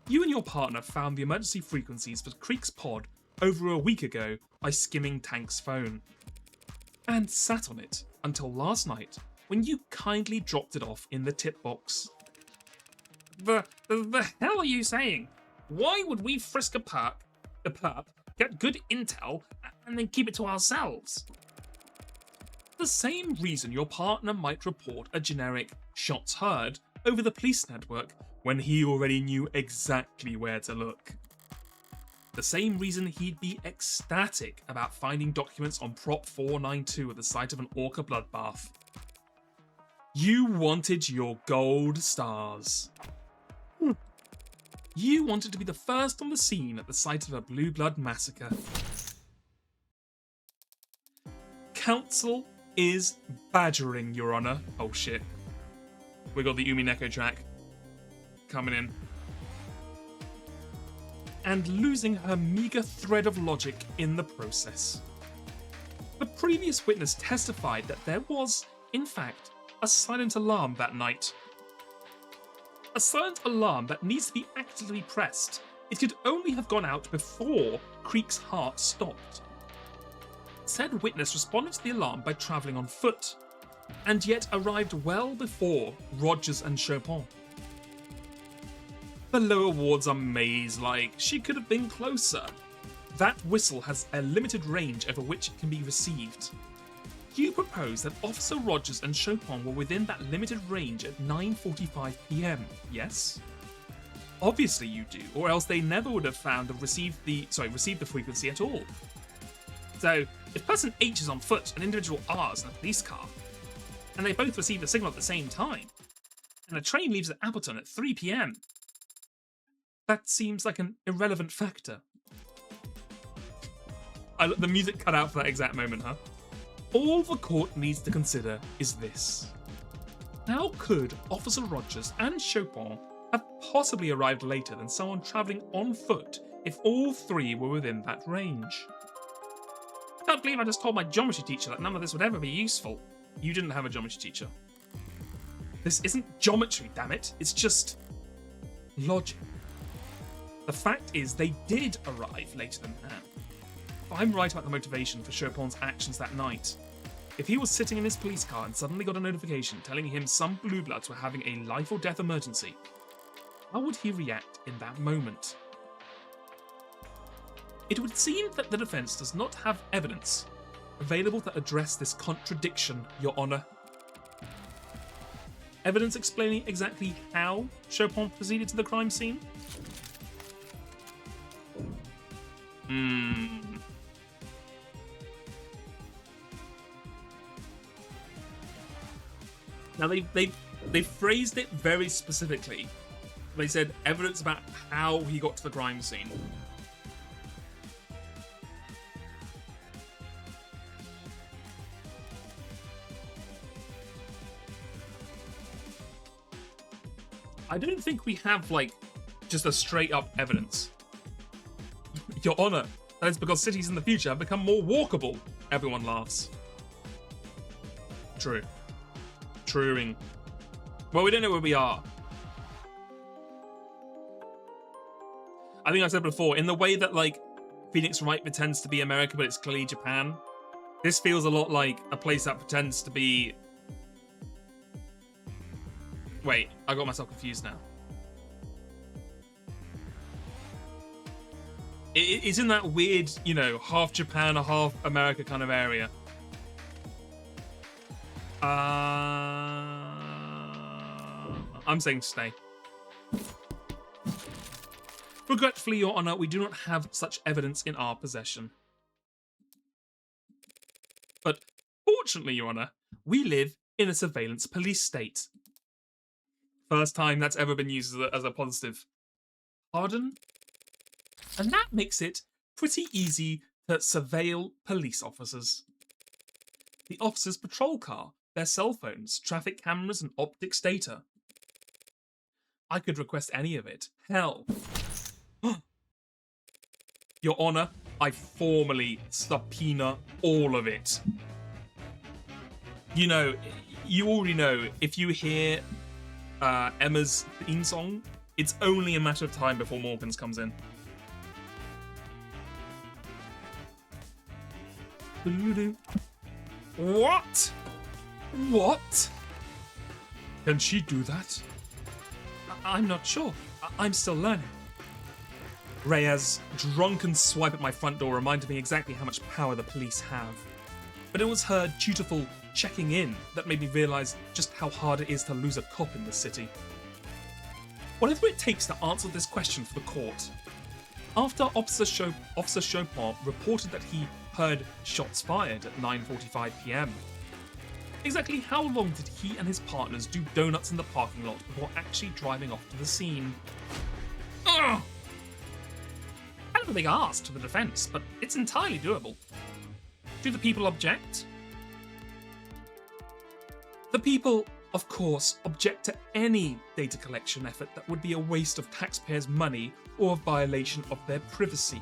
You and your partner found the emergency frequencies for Creek's pod over a week ago by skimming Tank's phone, and sat on it until last night when you kindly dropped it off in the tip box. The hell are you saying? Why would we frisk a perp, get good intel, and then keep it to ourselves? The same reason your partner might report a generic shots heard over the police network when he already knew exactly where to look. The same reason he'd be ecstatic about finding documents on Prop 492 at the site of an orca bloodbath. You wanted your gold stars. You wanted to be the first on the scene at the site of a blue blood massacre. Council is badgering, Your Honor. Oh shit. We got the Umineko track coming in. And losing her meager thread of logic in the process. The previous witness testified that there was, in fact, a silent alarm that night. A silent alarm that needs to be actively pressed. It could only have gone out before Creek's heart stopped. Said witness responded to the alarm by travelling on foot, and yet arrived well before Rogers and Chopin. The lower wards are maze-like. She could have been closer. that whistle has a limited range over which it can be received. You propose that Officer Rogers and Chopin were within that limited range at 9:45 p.m., yes? Obviously you do, or else they never would have received the frequency at all. So, if person H is on foot and individual R is in a police car, and they both receive the signal at the same time, and a train leaves at Appleton at 3 p.m., that seems like an irrelevant factor. The music cut out for that exact moment, huh? All the court needs to consider is this. How could Officer Rogers and Chopin have possibly arrived later than someone travelling on foot if all three were within that range? I can't believe I just told my geometry teacher that none of this would ever be useful. You didn't have a geometry teacher. This isn't geometry, damn it. It's just logic. The fact is, they did arrive later than Anne. If I'm right about the motivation for Chopin's actions that night, if he was sitting in his police car and suddenly got a notification telling him some blue bloods were having a life or death emergency, how would he react in that moment? It would seem that the defence does not have evidence available to address this contradiction, Your Honour. Evidence explaining exactly how Chopin proceeded to the crime scene? Now they phrased it very specifically. They said evidence about how he got to the crime scene. I don't think we have, like, just a straight up evidence. Your Honour, that is because cities in the future have become more walkable. Everyone laughs. True. Truing. Well, we don't know where we are. I think I said before, in the way that, like, Phoenix Wright pretends to be America, but it's clearly Japan, this feels a lot like a place that pretends to be... Wait, I got myself confused now. It's in that weird, you know, half Japan or half America kind of area. I'm saying stay. Regretfully, Your Honour, we do not have such evidence in our possession. But fortunately, Your Honour, we live in a surveillance police state. First time that's ever been used as a positive. Pardon? And that makes it pretty easy to surveil police officers. The officers' patrol car, their cell phones, traffic cameras, and optics data. I could request any of it. Hell. Your Honour, I formally subpoena all of it. You know, you already know, if you hear Emma's theme song, it's only a matter of time before Morgan's comes in. What? What? Can she do that? I'm not sure. I'm still learning. Reyes' drunken swipe at my front door reminded me exactly how much power the police have. But it was her dutiful checking in that made me realise just how hard it is to lose a cop in this city. Whatever it takes to answer this question for the court. After Officer Chopin reported that he heard shots fired at 9:45 p.m, exactly how long did he and his partners do donuts in the parking lot before actually driving off to the scene? Ugh! Kind of a big ask to the defence, but it's entirely doable. Do the people object? The people, of course, object to any data collection effort that would be a waste of taxpayers' money or a violation of their privacy.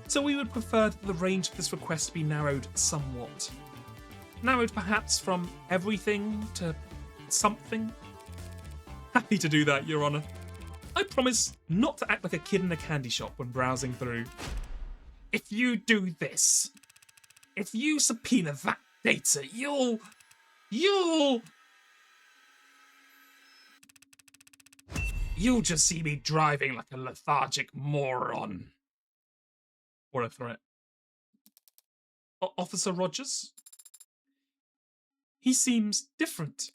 So we would prefer that the range of this request be narrowed somewhat. Narrowed perhaps from everything to something? Happy to do that, Your Honour. I promise not to act like a kid in a candy shop when browsing through. If you do this, if you subpoena that data, you'll just see me driving like a lethargic moron. or a threat. Officer Rogers? He seems different.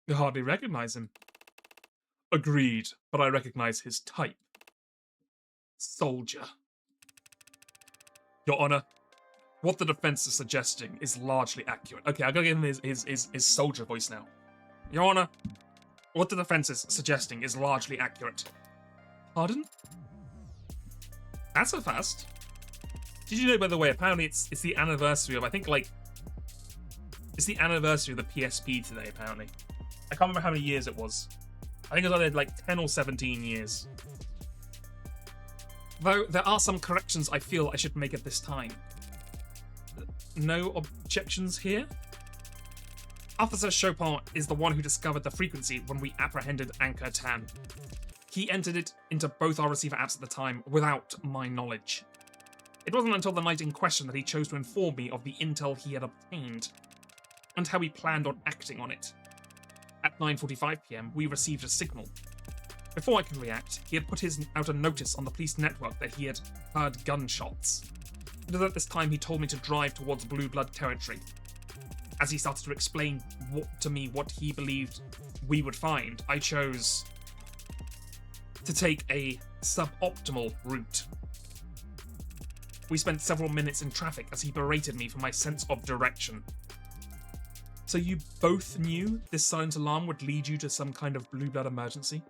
You hardly recognize him. Agreed, but I recognize his type. Soldier. Your Honor, what the defense is suggesting is largely accurate. Okay, I gotta give him his soldier voice now. Your Honor, what the defense is suggesting is largely accurate. Pardon? That's so fast. Did you know, by the way, apparently it's the anniversary of, I think, like, it's the anniversary of the PSP today, apparently. I can't remember how many years it was. I think it was either like 10 or 17 years. Though there are some corrections I feel I should make at this time. No objections here? Officer Chopin is the one who discovered the frequency when we apprehended Anchor Tan. He entered it into both our receiver apps at the time without my knowledge. It wasn't until the night in question that he chose to inform me of the intel he had obtained, and how he planned on acting on it. At 9:45 PM, we received a signal. Before I could react, he had put out a notice on the police network that he had heard gunshots. It was at this time he told me to drive towards Blue Blood territory. As he started to explain to me what he believed we would find, I chose to take a suboptimal route. We spent several minutes in traffic as he berated me for my sense of direction. So you both knew this silent alarm would lead you to some kind of Blue Blood emergency?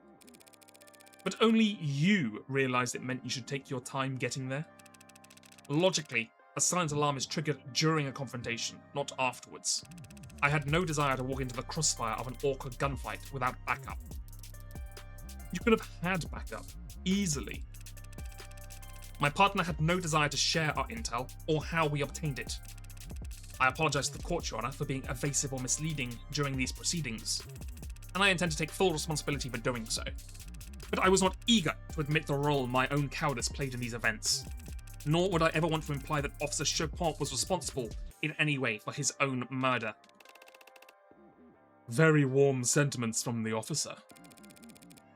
But only you realised it meant you should take your time getting there? Logically, a silent alarm is triggered during a confrontation, not afterwards. I had no desire to walk into the crossfire of an awkward gunfight without backup. You could have had backup, easily. My partner had no desire to share our intel, or how we obtained it. I apologise to the court, Your Honour, for being evasive or misleading during these proceedings, and I intend to take full responsibility for doing so. But I was not eager to admit the role my own cowardice played in these events, nor would I ever want to imply that Officer Chopin was responsible in any way for his own murder. Very warm sentiments from the officer,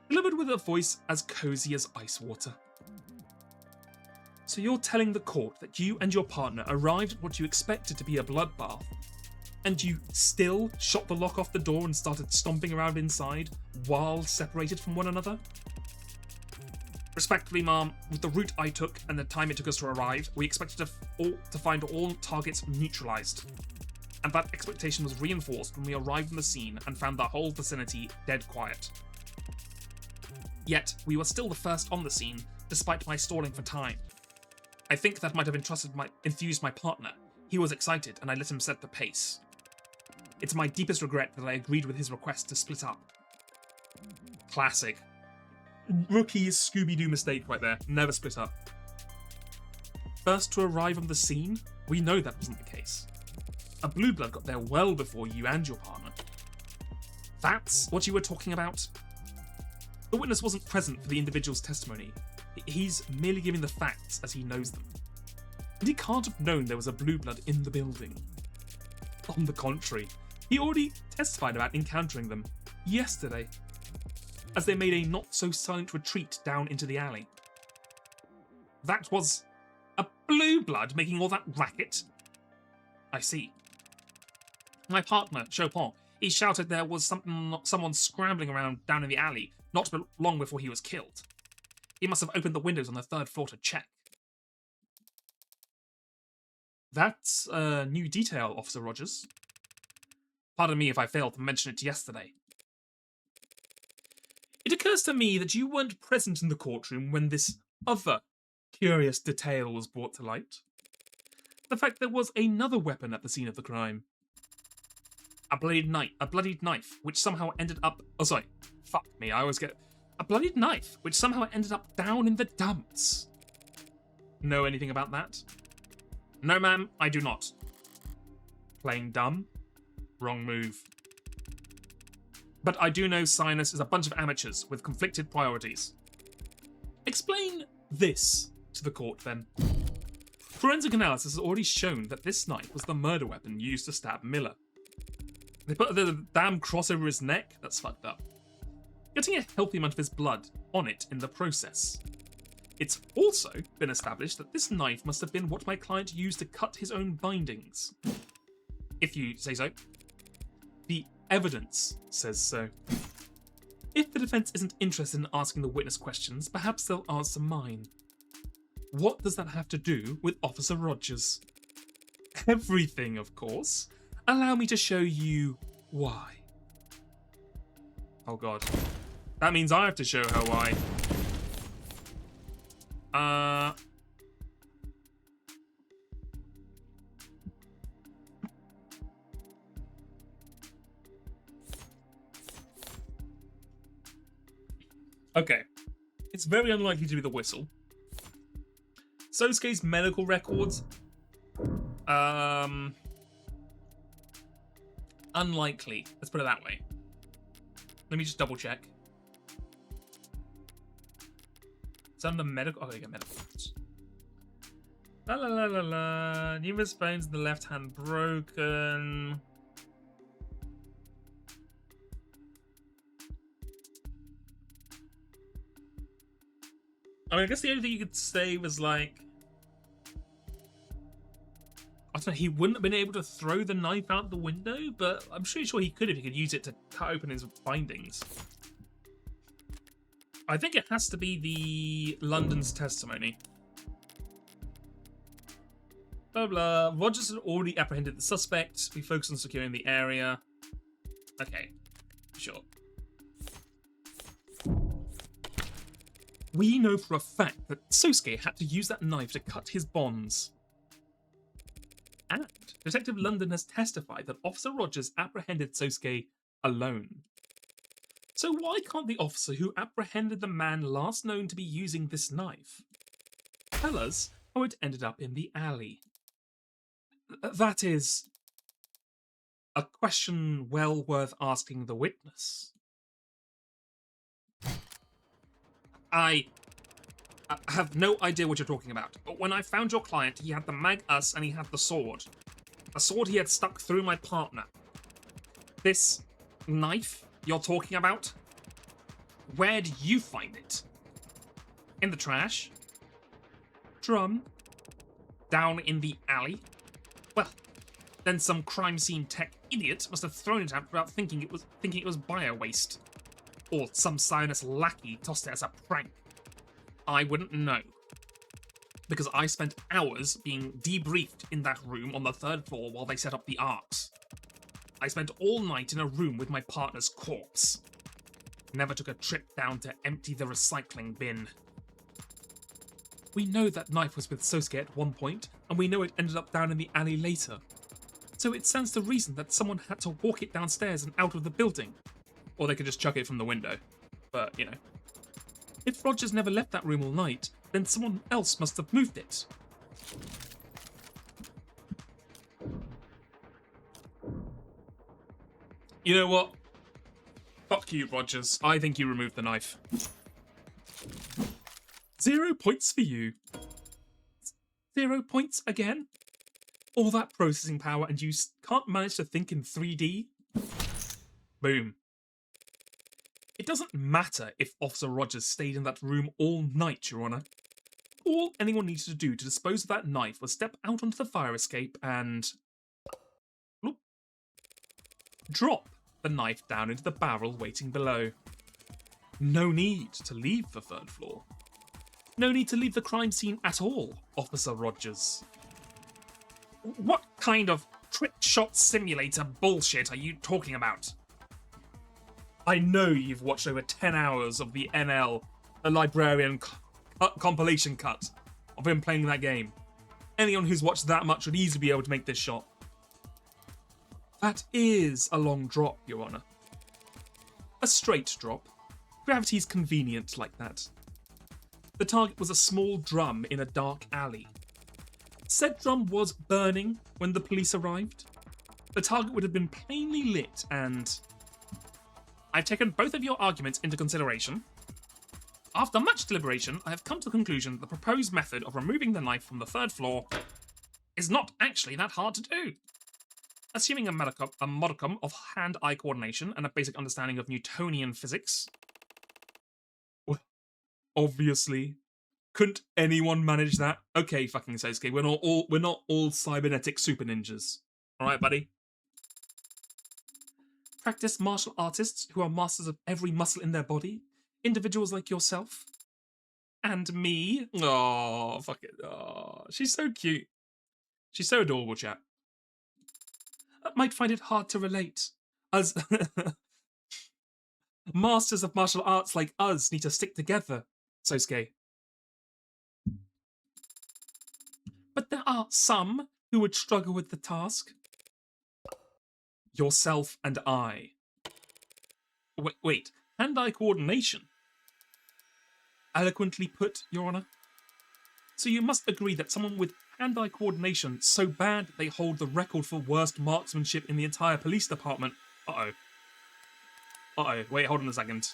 delivered with a voice as cosy as ice water. So you're telling the court that you and your partner arrived at what you expected to be a bloodbath, and you still shot the lock off the door and started stomping around inside while separated from one another? Respectfully, ma'am, with the route I took and the time it took us to arrive, we expected to find all targets neutralized. And that expectation was reinforced when we arrived on the scene and found the whole vicinity dead quiet. Yet, we were still the first on the scene, despite my stalling for time. I think that might have enthused my partner. He was excited, and I let him set the pace. It's my deepest regret that I agreed with his request to split up. Classic. Rookie Scooby-Doo mistake right there. Never split up. First to arrive on the scene? We know that wasn't the case. A Blue Blood got there well before you and your partner. That's what you were talking about? The witness wasn't present for the individual's testimony. He's merely giving the facts as he knows them. And he can't have known there was a Blue Blood in the building. On the contrary, he already testified about encountering them yesterday, as they made a not-so-silent retreat down into the alley. That was a Blue Blood making all that racket? I see. My partner, Chopin, he shouted there was someone scrambling around down in the alley not long before he was killed. He must have opened the windows on the third floor to check. That's a new detail, Officer Rogers. Pardon me if I failed to mention it yesterday. It occurs to me that you weren't present in the courtroom when this other curious detail was brought to light. The fact there was another weapon at the scene of the crime. A bloodied knife, which somehow ended up... Oh, sorry. Fuck me, I always get... A bloodied knife, which somehow ended up down in the dumps. Know anything about that? No, ma'am, I do not. Playing dumb? Wrong move. But I do know Sinus is a bunch of amateurs with conflicted priorities. Explain this to the court, then. Forensic analysis has already shown that this knife was the murder weapon used to stab Miller. They put the damn cross over his neck? That's fucked up. Getting a healthy amount of his blood on it in the process. It's also been established that this knife must have been what my client used to cut his own bindings. If you say so. The evidence says so. If the defense isn't interested in asking the witness questions, perhaps they'll answer mine. What does that have to do with Officer Rogers? Everything, of course. Allow me to show you why. Oh god. That means I have to show her why. Okay. It's very unlikely to be the whistle. Sosuke's medical records. Unlikely. Let's put it that way. Let me just double check. It's under medical. Oh, you get medical records. La la la la la. Numerous bones in the left hand broken. I mean, I guess the only thing you could say was like, I don't know, he wouldn't have been able to throw the knife out the window, but I'm pretty sure he could if he could use it to cut open his bindings. I think it has to be the London's testimony. Blah blah. Rogers had already apprehended the suspect. We focus on securing the area. Okay, sure. We know for a fact that Sosuke had to use that knife to cut his bonds. And Detective London has testified that Officer Rogers apprehended Sosuke alone. So why can't the officer who apprehended the man last known to be using this knife tell us how it ended up in the alley? That is a question well worth asking the witness. I have no idea what you're talking about, but when I found your client, he had the Mag-Us and he had the sword. A sword he had stuck through my partner. This knife you're talking about? Where did you find it? In the trash? Drum? Down in the alley? Well, then some crime scene tech idiot must have thrown it out without thinking it was bio-waste. Or some Zionist lackey tossed it as a prank. I wouldn't know. Because I spent hours being debriefed in that room on the 3rd floor while they set up the arcs. I spent all night in a room with my partner's corpse. Never took a trip down to empty the recycling bin. We know that knife was with Sosuke at one point, and we know it ended up down in the alley later. So it stands to reason that someone had to walk it downstairs and out of the building. Or they could just chuck it from the window. But, you know. If Rogers never left that room all night, then someone else must have moved it. You know what? Fuck you, Rogers. I think you removed the knife. 0 points for you. 0 points again? All that processing power and you can't manage to think in 3D? Boom. It doesn't matter if Officer Rogers stayed in that room all night, Your Honour. All anyone needed to do to dispose of that knife was step out onto the fire escape and drop the knife down into the barrel waiting below. No need to leave the 3rd floor. No need to leave the crime scene at all, Officer Rogers. What kind of trick shot simulator bullshit are you talking about? I know you've watched over 10 hours of the NL, the Librarian compilation cut of him playing that game. Anyone who's watched that much would easily be able to make this shot. That is a long drop, Your Honour. A straight drop. Gravity's convenient like that. The target was a small drum in a dark alley. Said drum was burning when the police arrived. The target would have been plainly lit and... I've taken both of your arguments into consideration. After much deliberation, I have come to the conclusion that the proposed method of removing the knife from the 3rd floor is not actually that hard to do. Assuming a modicum of hand-eye coordination and a basic understanding of Newtonian physics. Well, obviously, Couldn't anyone manage that? Okay, fucking Sosuke, we're not all cybernetic super ninjas. All right, buddy. Practice martial artists who are masters of every muscle in their body. Individuals like yourself. And me. Oh, fuck it. Oh, she's so cute. She's so adorable, chat. I might find it hard to relate. As masters of martial arts like us need to stick together, Sosuke. But there are some who would struggle with the task. Yourself and I. Wait, hand-eye coordination? Eloquently put, Your Honor. So you must agree that someone with hand-eye coordination so bad they hold the record for worst marksmanship in the entire police department. Wait, hold on a second.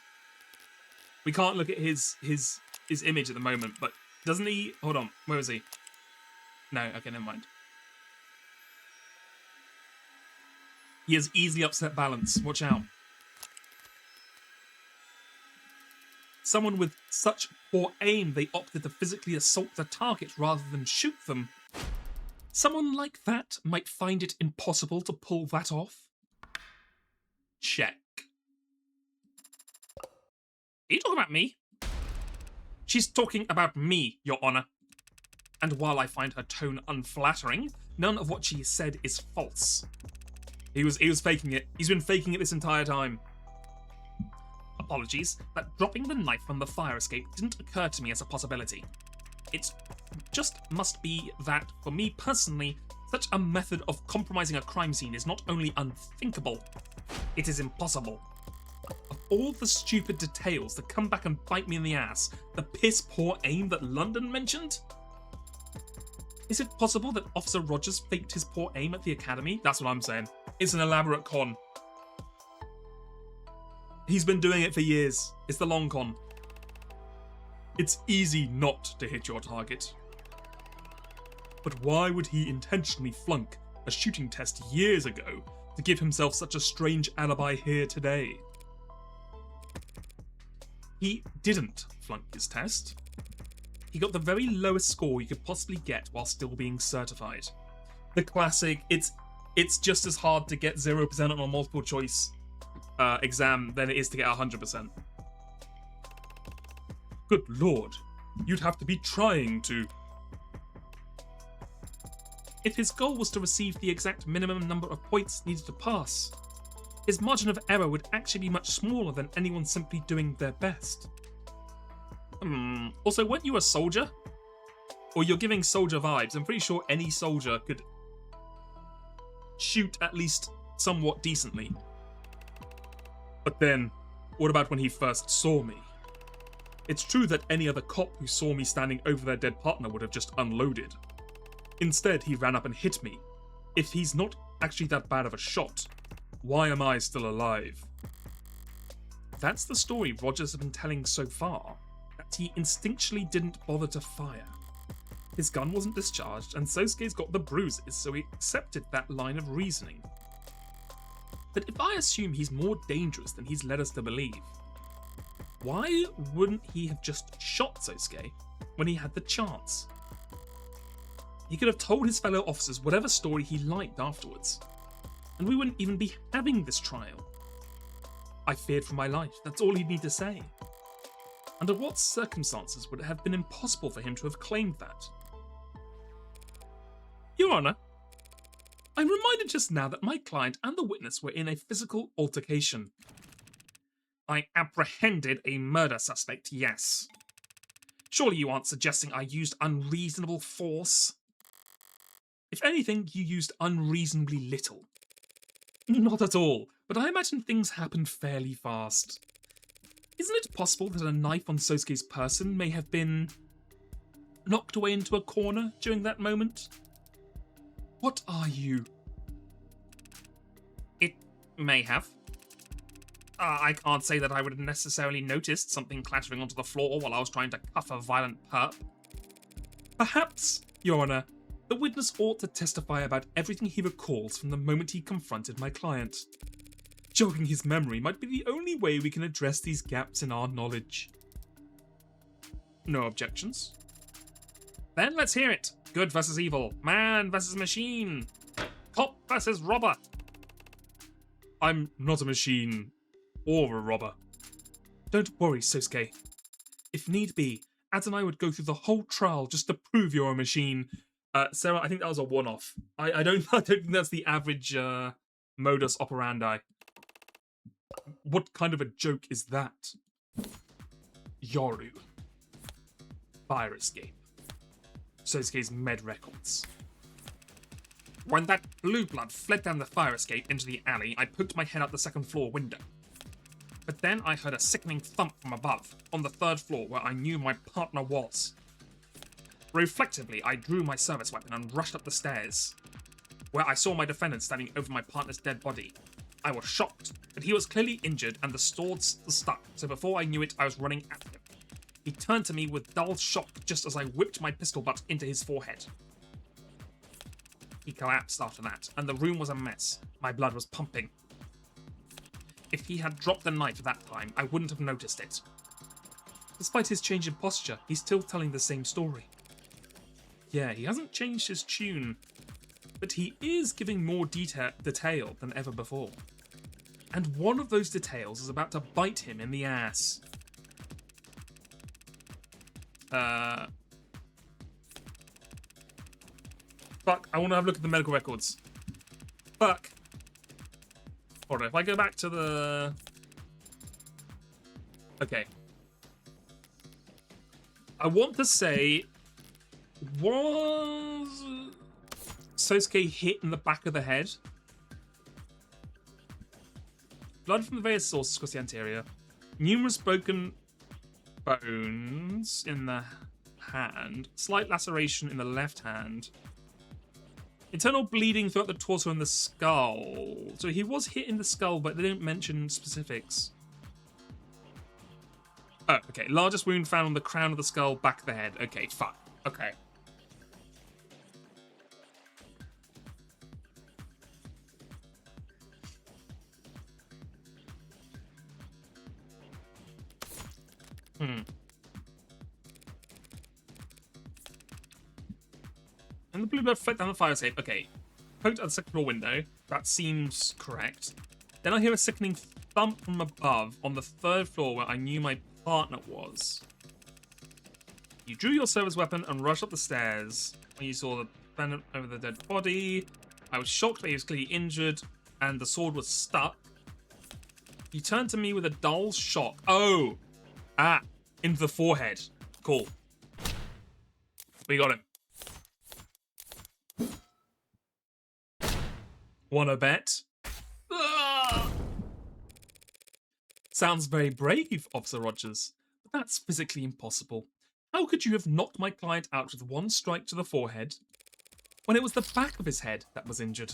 We can't look at his image at the moment, but doesn't he? Hold on, where is he? No, okay, never mind. He has easily upset balance. Watch out. Someone with such poor aim they opted to physically assault the target rather than shoot them. Someone like that might find it impossible to pull that off. Check. Are you talking about me? She's talking about me, Your Honor. And while I find her tone unflattering, none of what she said is false. He was faking it. He's been faking it this entire time. Apologies, that dropping the knife from the fire escape didn't occur to me as a possibility. It just must be that, for me personally, such a method of compromising a crime scene is not only unthinkable, it is impossible. Of all the stupid details that come back and bite me in the ass, the piss-poor aim that London mentioned? Is it possible that Officer Rogers faked his poor aim at the academy? That's what I'm saying. It's an elaborate con. He's been doing it for years. It's the long con. It's easy not to hit your target. But why would he intentionally flunk a shooting test years ago to give himself such a strange alibi here today? He didn't flunk his test. He got the very lowest score you could possibly get while still being certified. The classic, it's just as hard to get 0% on a multiple choice exam than it is to get 100%. Good lord, you'd have to be trying to... If his goal was to receive the exact minimum number of points needed to pass, his margin of error would actually be much smaller than anyone simply doing their best. Also, weren't you a soldier? Or you're giving soldier vibes. I'm pretty sure any soldier could shoot at least somewhat decently. But then, what about when he first saw me? It's true that any other cop who saw me standing over their dead partner would have just unloaded. Instead, he ran up and hit me. If he's not actually that bad of a shot, why am I still alive? That's the story Rogers has been telling so far. He instinctually didn't bother to fire. His gun wasn't discharged, and Sosuke's got the bruises, so he accepted that line of reasoning. But if I assume he's more dangerous than he's led us to believe, why wouldn't he have just shot Sosuke when he had the chance? He could have told his fellow officers whatever story he liked afterwards, and we wouldn't even be having this trial. I feared for my life, that's all he'd need to say. Under what circumstances would it have been impossible for him to have claimed that? Your Honor, I'm reminded just now that my client and the witness were in a physical altercation. I apprehended a murder suspect, yes. Surely you aren't suggesting I used unreasonable force? If anything, you used unreasonably little. Not at all, but I imagine things happened fairly fast. Isn't it possible that a knife on Sosuke's person may have been knocked away into a corner during that moment? What are you? It may have. I can't say that I would have necessarily noticed something clattering onto the floor while I was trying to cuff a violent perp. Perhaps, Your Honor, the witness ought to testify about everything he recalls from the moment he confronted my client. Jogging his memory might be the only way we can address these gaps in our knowledge. No objections. Then let's hear it. Good versus evil. Man versus machine. Cop versus robber. I'm not a machine or a robber. Don't worry, Sosuke. If need be, Ad and I would go through the whole trial just to prove you're a machine. Sarah, I think that was a one-off. I don't think that's the average modus operandi. What kind of a joke is that? Yoru. Fire escape. Sosuke's med records. When that blue blood fled down the fire escape into the alley, I poked my head out the second floor window. But then I heard a sickening thump from above, on the third floor where I knew my partner was. Reflectively, I drew my service weapon and rushed up the stairs, where I saw my defendant standing over my partner's dead body. I was shocked, but he was clearly injured and the swords stuck, so before I knew it, I was running at him. He turned to me with dull shock just as I whipped my pistol butt into his forehead. He collapsed after that, and the room was a mess. My blood was pumping. If he had dropped the knife at that time, I wouldn't have noticed it. Despite his change in posture, he's still telling the same story. Yeah, he hasn't changed his tune, but he is giving more detail than ever before. And one of those details is about to bite him in the ass. Fuck, I want to have a look at the medical records. Fuck. Hold on, if I go back to the... Okay. I want to say... Was Sosuke hit in the back of the head? Blood from the various sources across the anterior. Numerous broken bones in the hand. Slight laceration in the left hand. Internal bleeding throughout the torso and the skull. So he was hit in the skull, but they didn't mention specifics. Oh, okay. Largest wound found on the crown of the skull, back of the head. Okay, fine. Okay. And the blue blood fled down the fire escape. Okay. Poked at the second floor window. That seems correct. Then I hear a sickening thump from above on the third floor where I knew my partner was. You drew your service weapon and rushed up the stairs. When you saw the defendant over the dead body, I was shocked that he was clearly injured and the sword was stuck. You turned to me with a dull shock. Oh! Ah! Into the forehead. Cool. We got him. Wanna bet? Ah! Sounds very brave, Officer Rogers, but that's physically impossible. How could you have knocked my client out with one strike to the forehead when it was the back of his head that was injured?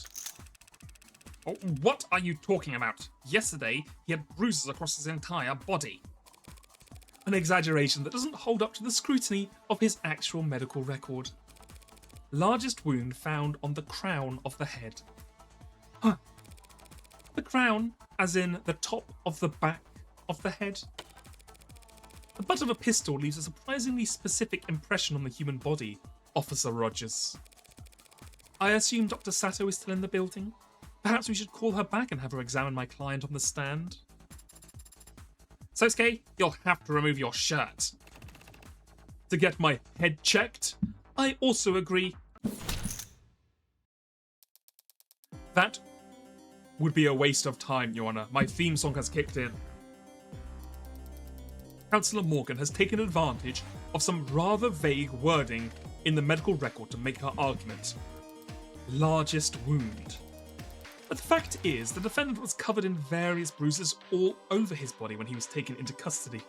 Oh, what are you talking about? Yesterday, he had bruises across his entire body. An exaggeration that doesn't hold up to the scrutiny of his actual medical record. Largest wound found on the crown of the head. Huh. The crown, as in the top of the back of the head. The butt of a pistol leaves a surprisingly specific impression on the human body, Officer Rogers. I assume Dr. Sato is still in the building. Perhaps we should call her back and have her examine my client on the stand. Sosuke, you'll have to remove your shirt. To get my head checked, I also agree. That would be a waste of time, Your Honor. My theme song has kicked in. Councillor Morgan has taken advantage of some rather vague wording in the medical record to make her argument. Largest wound. But the fact is, the defendant was covered in various bruises all over his body when he was taken into custody,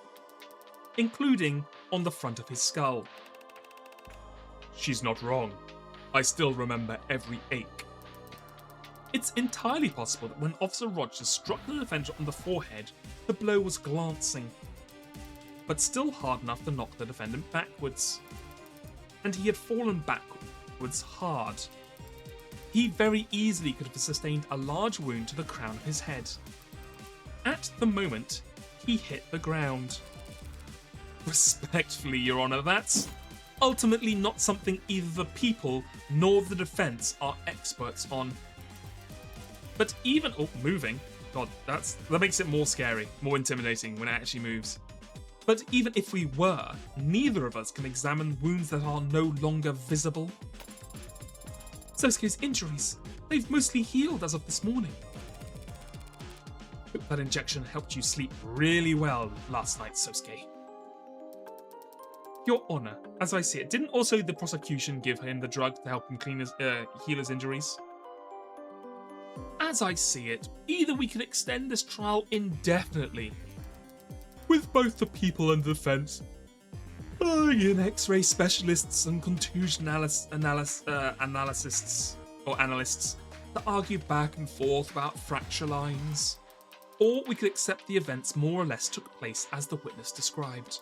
including on the front of his skull. She's not wrong. I still remember every ache. It's entirely possible that when Officer Rogers struck the defendant on the forehead, the blow was glancing, but still hard enough to knock the defendant backwards. And he had fallen backwards hard. He very easily could have sustained a large wound to the crown of his head. At the moment, he hit the ground. Respectfully, Your Honor, that's ultimately not something either the people nor the defense are experts on. But even... Oh, moving. God, that makes it more scary, more intimidating when it actually moves. But even if we were, neither of us can examine wounds that are no longer visible. Sosuke's injuries, they've mostly healed as of this morning. Hope that injection helped you sleep really well last night, Sosuke. Your Honor, as I see it, didn't also the prosecution give him the drug to help him heal his injuries? As I see it, either we can extend this trial indefinitely, with both the people and the defense buying in X-ray specialists and contusion analysts to argue back and forth about fracture lines, or we could accept the events more or less took place as the witness described.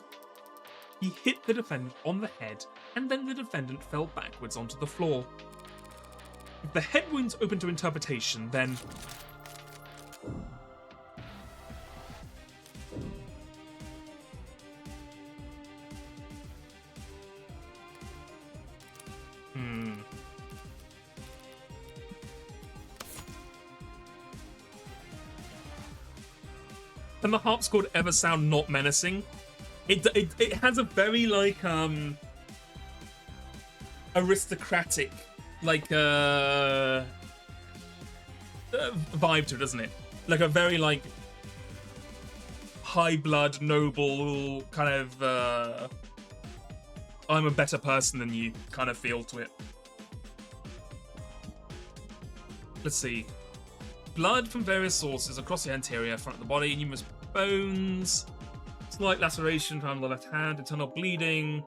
He hit the defendant on the head, and then the defendant fell backwards onto the floor. If the head wound's open to interpretation, then... Can the harpsichord ever sound not menacing? It has a very like aristocratic like vibe to it, doesn't it? Like a very like high blood, noble kind of I'm a better person than you kind of feel to it. Let's see. Blood from various sources across the anterior front of the body, numerous bones, slight laceration from the left hand, internal bleeding,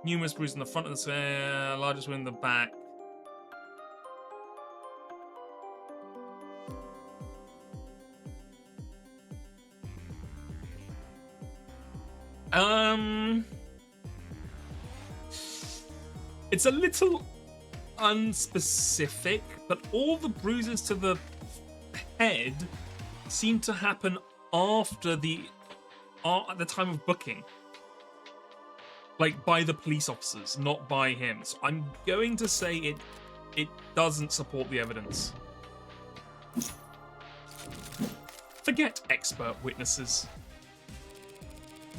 numerous bruises in the front of the sphere, largest wound in the back. It's a little unspecific, but all the bruises to the head seem to happen after at the time of booking, like by the police officers, not by him. So I'm going to say it doesn't support the evidence. Forget expert witnesses.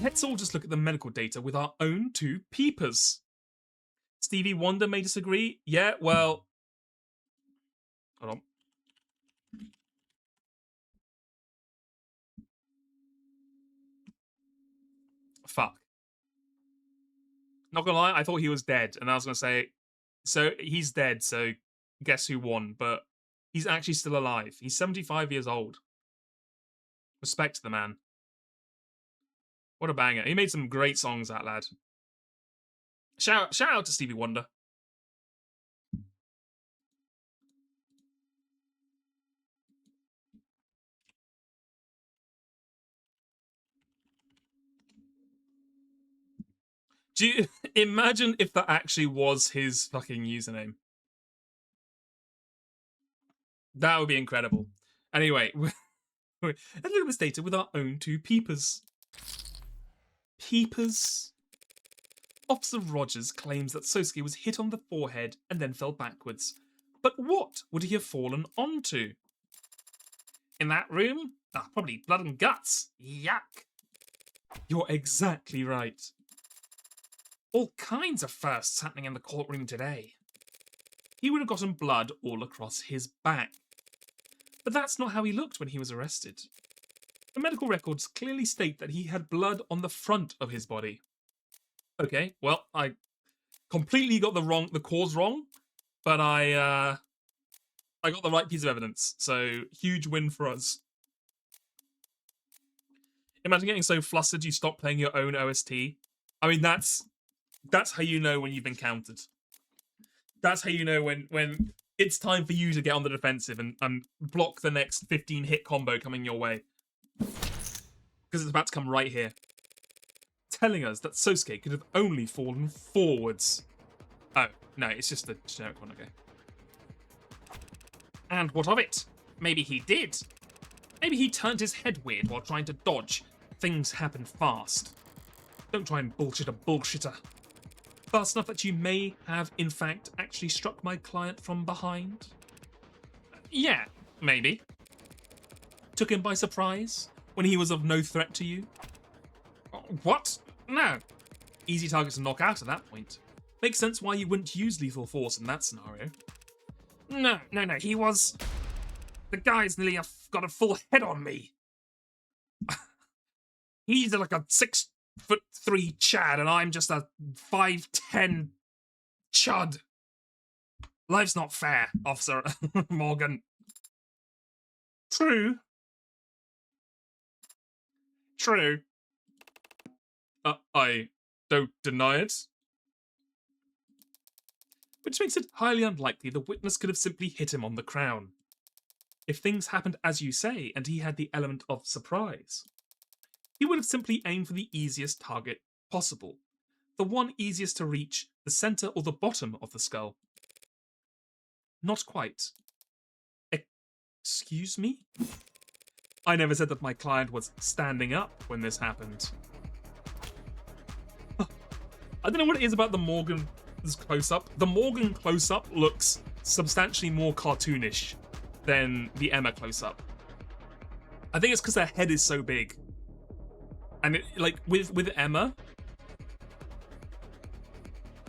Let's all just look at the medical data with our own two peepers. Stevie Wonder may disagree. Yeah, well, hold on. Fuck. Not gonna lie, I thought he was dead, and I was gonna say, so he's dead, so guess who won? But he's actually still alive. He's 75 years old. Respect to the man. What a banger. He made some great songs, that lad. Shout out to Stevie Wonder. Do you imagine if that actually was his fucking username? That would be incredible. Anyway, let's look at this data with our own two peepers. Peepers. Officer Rogers claims that Sosuke was hit on the forehead and then fell backwards. But what would he have fallen onto? In that room? Probably blood and guts. Yuck. You're exactly right. All kinds of firsts happening in the courtroom today. He would have gotten blood all across his back. But that's not how he looked when he was arrested. The medical records clearly state that he had blood on the front of his body. Okay, well, I completely got the cause wrong, but I got the right piece of evidence, so huge win for us. Imagine getting so flustered you stop playing your own OST. I mean, that's how you know when you've been countered. That's how you know when it's time for you to get on the defensive and block the next 15 hit combo coming your way. Because it's about to come right here. Telling us that Sosuke could have only fallen forwards. Oh, no, it's just the generic one, okay. And what of it? Maybe he did. Maybe he turned his head weird while trying to dodge. Things happen fast. Don't try and bullshit a bullshitter. Fast enough that you may have, in fact, actually struck my client from behind? Yeah, maybe. Took him by surprise when he was of no threat to you? What? No. Easy target to knock out at that point. Makes sense why you wouldn't use lethal force in that scenario. No, he was... The guy's nearly got a full head on me. He's like a 6'3" Chad, and I'm just a 5'10" chud. Life's not fair, Officer Morgan. True. I don't deny it. Which makes it highly unlikely the witness could have simply hit him on the crown. If things happened as you say, and he had the element of surprise, he would have simply aimed for the easiest target possible. The one easiest to reach, the centre or the bottom of the skull. Not quite. Excuse me? I never said that my client was standing up when this happened. I don't know what it is about the Morgan's close-up. The Morgan close-up looks substantially more cartoonish than the Emma close-up. I think it's because her head is so big. And it, like with Emma,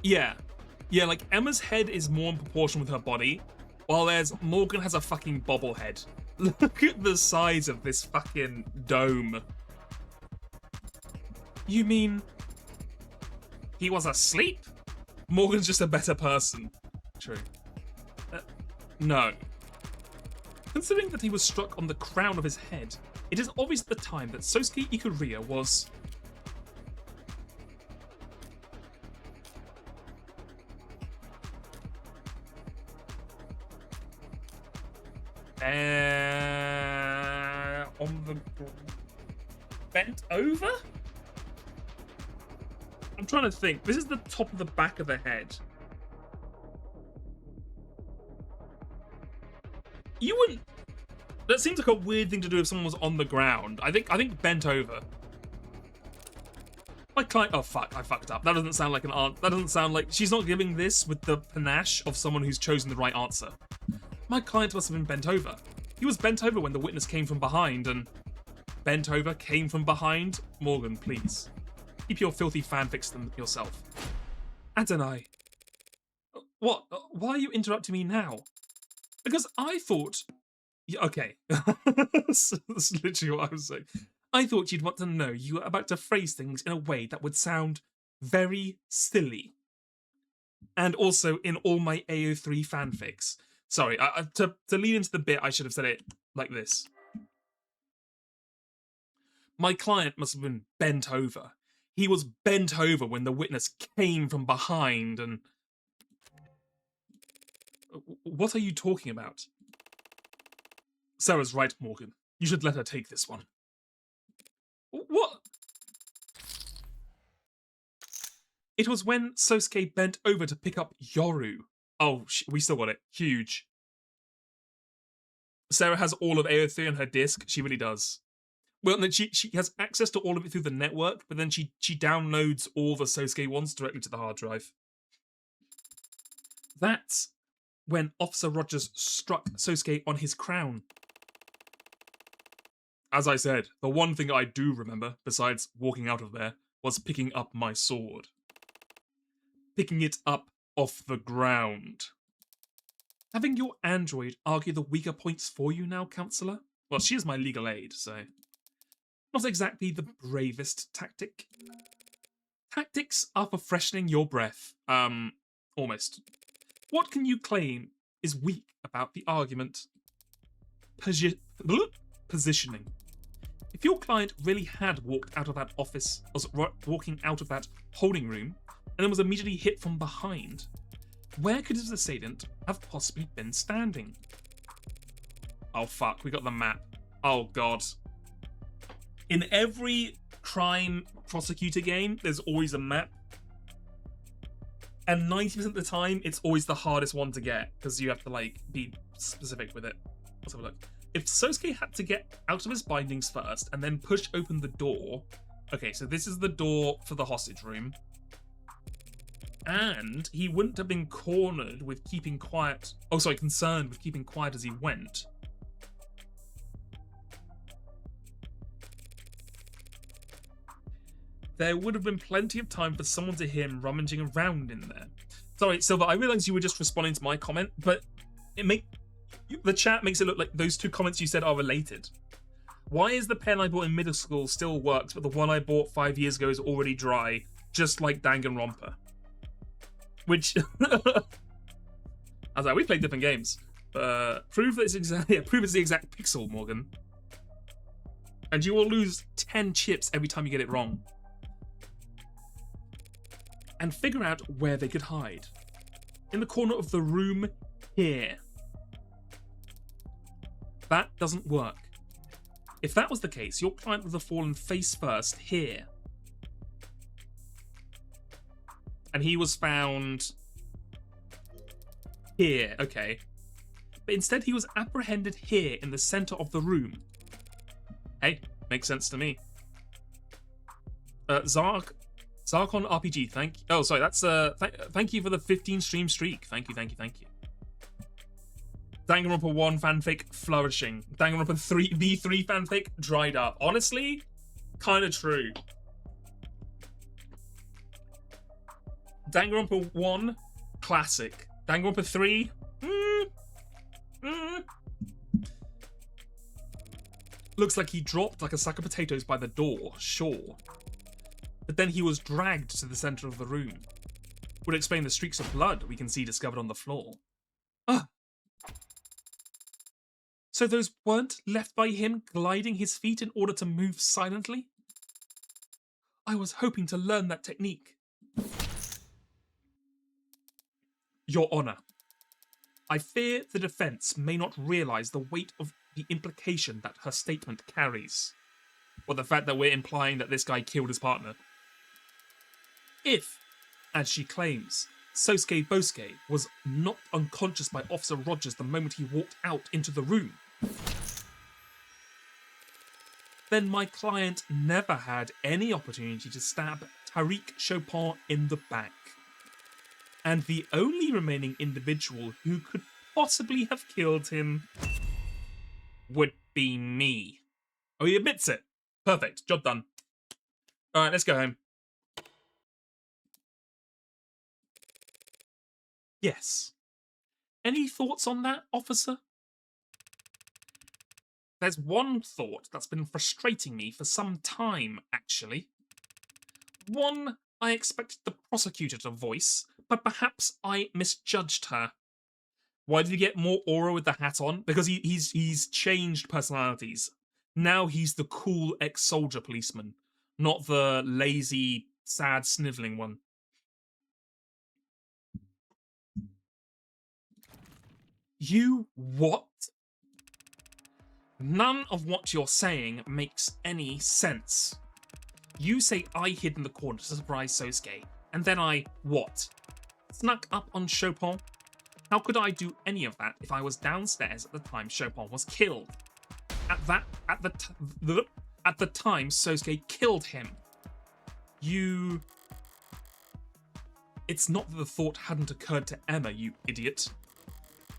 yeah, like Emma's head is more in proportion with her body, while Morgan has a fucking bobblehead. Look at the size of this fucking dome. You mean he was asleep? Morgan's just a better person. True. No. Considering that he was struck on the crown of his head, it is obvious at the time that Sosuke Ikuria was... on the... bent over? I'm trying to think. This is the top of the back of the head. You wouldn't... That seems like a weird thing to do if someone was on the ground. I think bent over. My client... Oh, fuck. I fucked up. That doesn't sound like an answer. That doesn't sound like... She's not giving this with the panache of someone who's chosen the right answer. My client must have been bent over. He was bent over when the witness came from behind and... Bent over, came from behind? Morgan, please. Keep your filthy fanfics to yourself. Adonai. What? Why are you interrupting me now? Because I thought... Yeah, okay. That's literally what I was saying. I thought you'd want to know you were about to phrase things in a way that would sound very silly. And also in all my AO3 fanfics. Sorry, to lead into the bit, I should have said it like this. My client must have been bent over. He was bent over when the witness came from behind and... What are you talking about? Sarah's right, Morgan. You should let her take this one. What? It was when Sosuke bent over to pick up Yoru. Oh, we still got it. Huge. Sarah has all of AO3 on her disc. She really does. Well, then she has access to all of it through the network, but then she downloads all the Sosuke ones directly to the hard drive. That's when Officer Rogers struck Sosuke on his crown. As I said, the one thing I do remember, besides walking out of there, was picking up my sword. Picking it up off the ground. Having your android argue the weaker points for you now, Counselor? Well, she is my legal aid, so... Not exactly the bravest tactic. Tactics are for freshening your breath. Almost. What can you claim is weak about the argument? Positioning. If your client really had walked out of that office, was walking out of that holding room, and then was immediately hit from behind, where could his assailant have possibly been standing? Oh fuck, we got the map. Oh god. In every crime prosecutor game, there's always a map. And 90% of the time, it's always the hardest one to get, because you have to, like, be specific with it. Let's have a look. If Sosuke had to get out of his bindings first, and then push open the door... Okay, so this is the door for the hostage room. And he wouldn't have been cornered with keeping quiet. Oh, sorry, concerned with keeping quiet as he went. There would have been plenty of time for someone to hear him rummaging around in there. Sorry, Silver, I realised you were just responding to my comment, but the chat makes it look like those two comments you said are related. Why is the pen I bought in middle school still works, but the one I bought 5 years ago is already dry, just like Danganronpa? Which, I was like, we played different games. Prove that it's prove it's the exact pixel, Morgan. And you will lose 10 chips every time you get it wrong. And figure out where they could hide. In the corner of the room here. That doesn't work. If that was the case, your client would have fallen face first here. And he was found here, okay. But instead he was apprehended here in the center of the room. Hey, makes sense to me. Zarkon RPG, thank you. Oh, sorry, that's thank you for the 15 stream streak. Thank you. Danganronpa 1 fanfic flourishing. Danganronpa 3 V3 fanfic dried up. Honestly, kind of true. Danganronpa 1 classic. Danganronpa 3 looks like he dropped like a sack of potatoes by the door, sure. But then he was dragged to the center of the room. Would explain the streaks of blood we can see discovered on the floor. So those weren't left by him gliding his feet in order to move silently? I was hoping to learn that technique. Your Honor, I fear the defense may not realize the weight of the implication that her statement carries, or the fact that we're implying that this guy killed his partner. If, as she claims, Sosuke Bosuke was knocked unconscious by Officer Rogers the moment he walked out into the room, then my client never had any opportunity to stab Tariq Chopin in the back. And the only remaining individual who could possibly have killed him would be me. Oh, he admits it. Perfect. Job done. All right, let's go home. Yes. Any thoughts on that, officer? There's one thought that's been frustrating me for some time, actually. One I expected the prosecutor to voice, but perhaps I misjudged her. Why did he get more aura with the hat on? Because he's changed personalities. Now he's the cool ex-soldier policeman, not the lazy, sad, sniveling one. You what? None of what you're saying makes any sense. You say I hid in the corner to surprise Sosuke, and then I, what? Snuck up on Chopin? How could I do any of that if I was downstairs at the time Chopin was killed? At the time Sosuke killed him. It's not that the thought hadn't occurred to Emma, you idiot.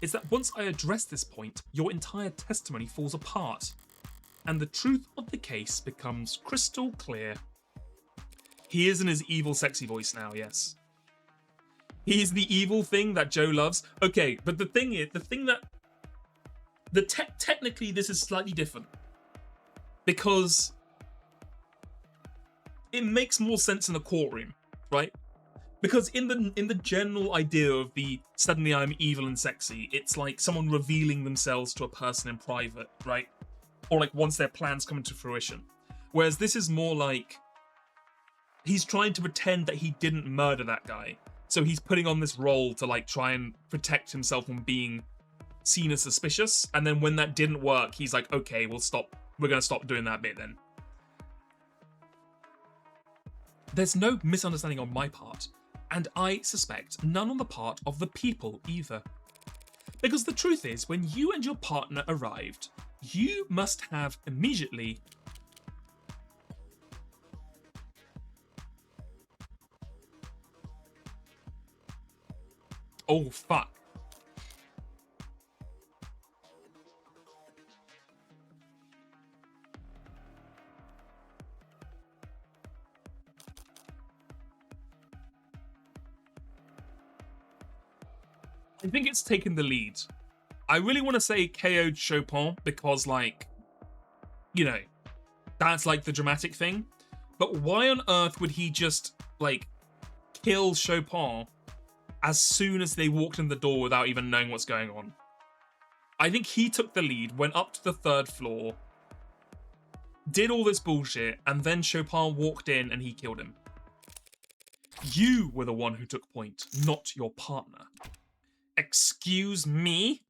It's that once I address this point, your entire testimony falls apart, and the truth of the case becomes crystal clear. He is in his evil, sexy voice now, yes. He's the evil thing that Joe loves. Okay, but the thing is, technically this is slightly different, because it makes more sense in the courtroom, right? Because in the general idea of the suddenly I'm evil and sexy, it's like someone revealing themselves to a person in private, right? Or like once their plans come into fruition. Whereas this is more like he's trying to pretend that he didn't murder that guy. So he's putting on this role to like try and protect himself from being seen as suspicious. And then when that didn't work, he's like, okay, we're gonna stop doing that bit then. There's no misunderstanding on my part. And I suspect none on the part of the people either. Because the truth is, when you and your partner arrived, you must have immediately Oh, fuck. I think it's taken the lead. I really want to say KO'd Chopin because, like, you know, that's like the dramatic thing. But why on earth would he just, like, kill Chopin as soon as they walked in the door without even knowing what's going on? I think he took the lead, went up to the 3rd floor, did all this bullshit, and then Chopin walked in and he killed him. You were the one who took point, not your partner. Excuse me?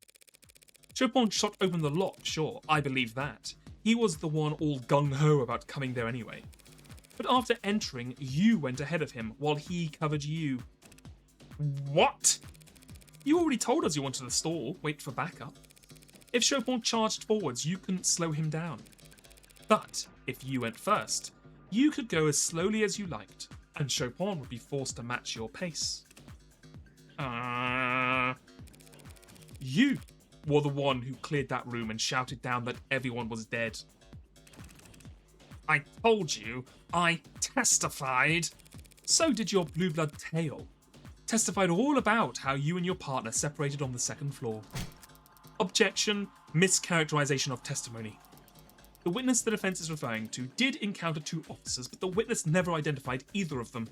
Chopin shot open the lock, sure, I believe that. He was the one all gung-ho about coming there anyway. But after entering, you went ahead of him while he covered you. What? You already told us you wanted to stall, wait for backup. If Chopin charged forwards, you couldn't slow him down. But if you went first, you could go as slowly as you liked, and Chopin would be forced to match your pace. You were the one who cleared that room and shouted down that everyone was dead. I told you, I testified. So did your blue blood tail. Testified all about how you and your partner separated on the 2nd floor. Objection, mischaracterization of testimony. The witness the defense is referring to did encounter 2 officers, but the witness never identified either of them.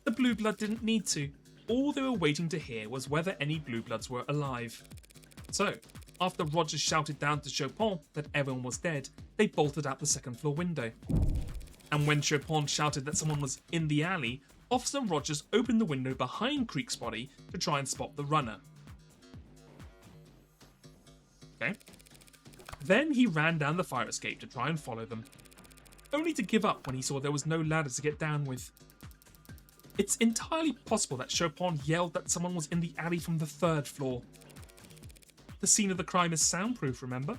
The blue blood didn't need to. All they were waiting to hear was whether any blue bloods were alive. So, after Rogers shouted down to Chopin that everyone was dead, they bolted out the 2nd floor window. And when Chopin shouted that someone was in the alley, Officer Rogers opened the window behind Creek's body to try and spot the runner. Okay. Then he ran down the fire escape to try and follow them, only to give up when he saw there was no ladder to get down with. It's entirely possible that Chopin yelled that someone was in the alley from the 3rd floor. The scene of the crime is soundproof, remember?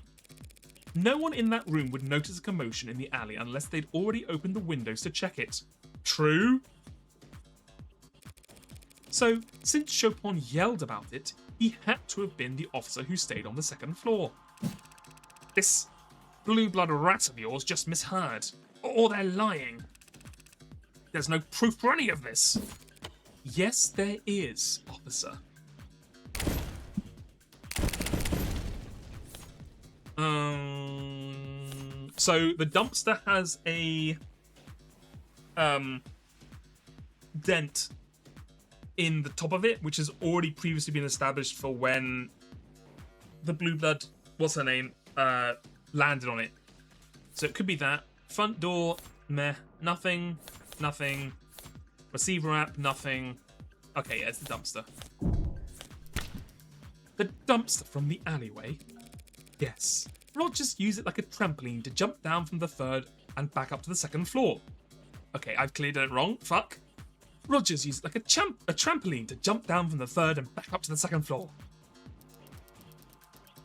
No one in that room would notice a commotion in the alley unless they'd already opened the windows to check it. True? So, since Chopin yelled about it, he had to have been the officer who stayed on the 2nd floor. This blue blood rat of yours just misheard. Or they're lying. There's no proof for any of this. Yes, there is, officer. So the dumpster has a dent in the top of it, which has already previously been established for when the blue blood, what's her name, landed on it. So it could be that. Front door, meh, nothing. Nothing. Receiver app, nothing. Okay, yeah, it's the dumpster. The dumpster from the alleyway? Yes. Rogers used it like a trampoline to jump down from the 3rd and back up to the 2nd floor. Okay, I've clearly done it wrong. Fuck. Rogers used it like a trampoline to jump down from the 3rd and back up to the 2nd floor.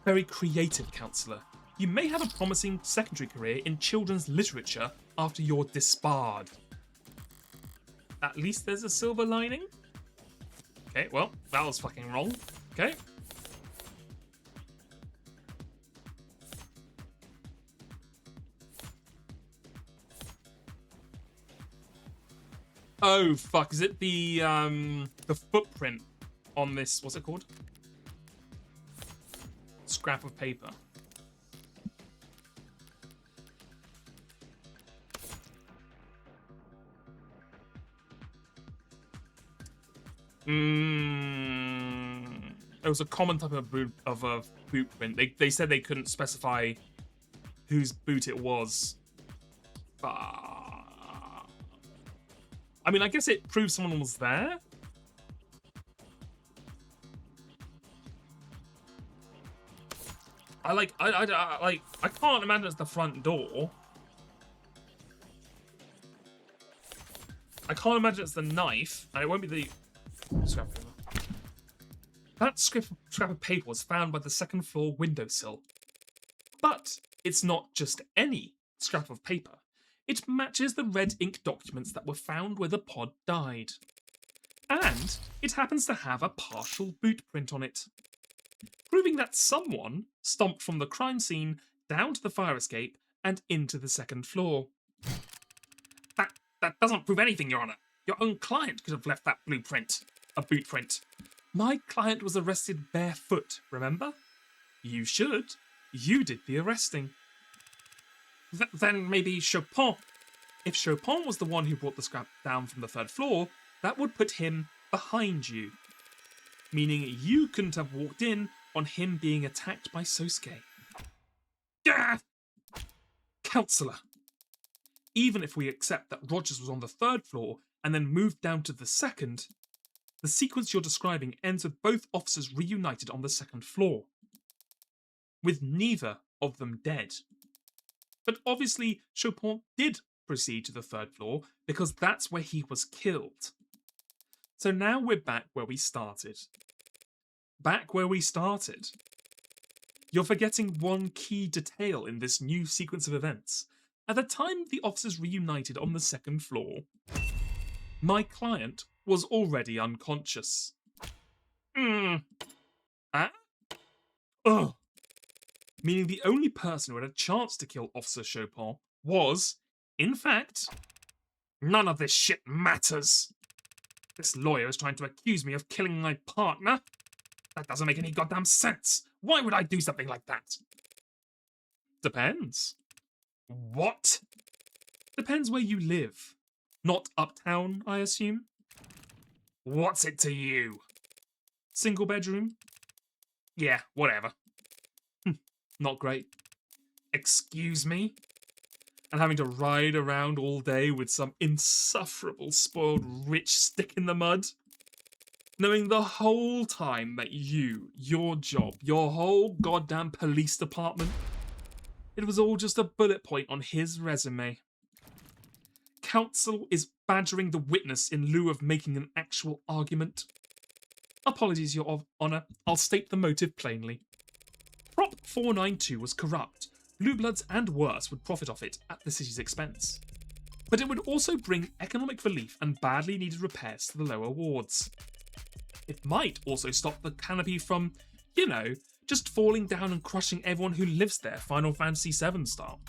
Very creative, counsellor. You may have a promising secondary career in children's literature after you're disbarred. At least there's a silver lining? Okay, well, that was fucking wrong. Okay. Oh, fuck. Is it the footprint on this, what's it called? Scrap of paper. It was a common type of boot print. They said they couldn't specify whose boot it was. I mean, I guess it proves someone was there. I can't imagine it's the front door. I can't imagine it's the knife, and it won't be the scrap of paper. That scrap of paper was found by the 2nd floor windowsill. But it's not just any scrap of paper. It matches the red ink documents that were found where the pod died. And it happens to have a partial boot print on it, proving that someone stomped from the crime scene down to the fire escape and into the second floor. That doesn't prove anything, Your Honor. Your own client could have left that boot print. My client was arrested barefoot, remember? You should. You did the arresting. Then maybe Chopin. If Chopin was the one who brought the scrap down from the third floor, that would put him behind you, meaning you couldn't have walked in on him being attacked by Sosuke. Gah! Counselor. Even if we accept that Rogers was on the third floor and then moved down to the second, the sequence you're describing ends with both officers reunited on the second floor, with neither of them dead. But obviously, Chopin did proceed to the third floor because that's where he was killed. So now we're back where we started. You're forgetting one key detail in this new sequence of events. At the time the officers reunited on the second floor, my client was already unconscious. Meaning the only person who had a chance to kill Officer Chopin was, in fact, none of this shit matters. This lawyer is trying to accuse me of killing my partner. That doesn't make any goddamn sense. Why would I do something like that? Depends. What? Depends where you live. Not uptown, I assume? What's it to you? Single bedroom? Yeah, whatever. Not great. Excuse me? And having to ride around all day with some insufferable spoiled rich stick in the mud? Knowing the whole time that your job, your whole goddamn police department, it was all just a bullet point on his resume. Counsel is badgering the witness in lieu of making an actual argument. Apologies, Your Honour. I'll state the motive plainly. Prop 492 was corrupt. Blue Bloods and worse would profit off it at the city's expense. But it would also bring economic relief and badly needed repairs to the lower wards. It might also stop the canopy from, just falling down and crushing everyone who lives there, Final Fantasy VII style.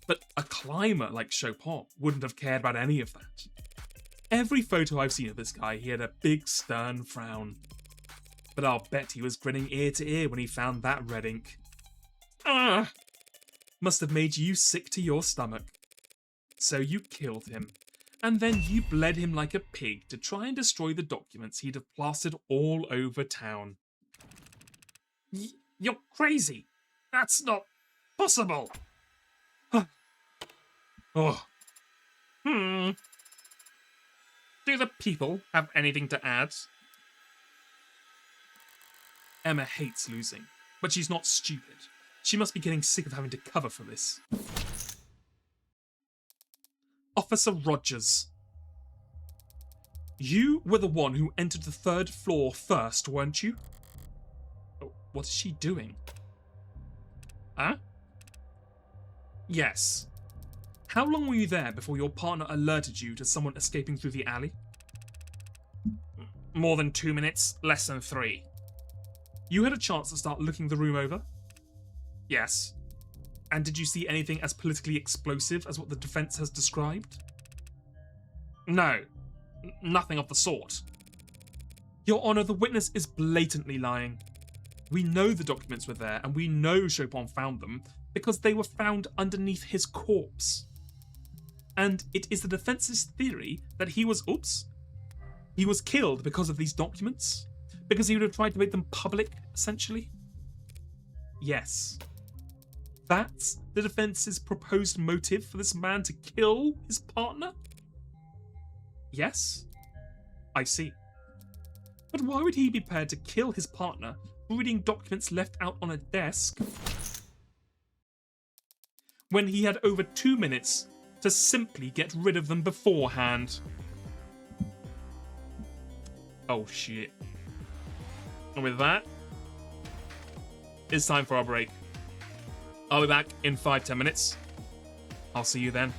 But a climber like Chopin wouldn't have cared about any of that. Every photo I've seen of this guy, he had a big stern frown. But I'll bet he was grinning ear to ear when he found that red ink. Must have made you sick to your stomach. So you killed him, and then you bled him like a pig to try and destroy the documents he'd have plastered all over town. You're crazy. That's not possible. Do the people have anything to add? Emma hates losing, but she's not stupid. She must be getting sick of having to cover for this. Officer Rogers. You were the one who entered the third floor first, weren't you? Oh, what is she doing? Huh? Yes. How long were you there before your partner alerted you to someone escaping through the alley? More than 2 minutes, less than 3. You had a chance to start looking the room over? Yes. And did you see anything as politically explosive as what the defense has described? No. Nothing of the sort. Your Honor, the witness is blatantly lying. We know the documents were there, and we know Chopin found them because they were found underneath his corpse. And it is the defense's theory that he was killed because of these documents? Because he would have tried to make them public, essentially? Yes. That's the defense's proposed motive for this man to kill his partner? Yes? I see. But why would he be prepared to kill his partner reading documents left out on a desk when he had over 2 minutes to simply get rid of them beforehand? Oh shit. And with that, it's time for our break. I'll be back in 5-10 minutes. I'll see you then.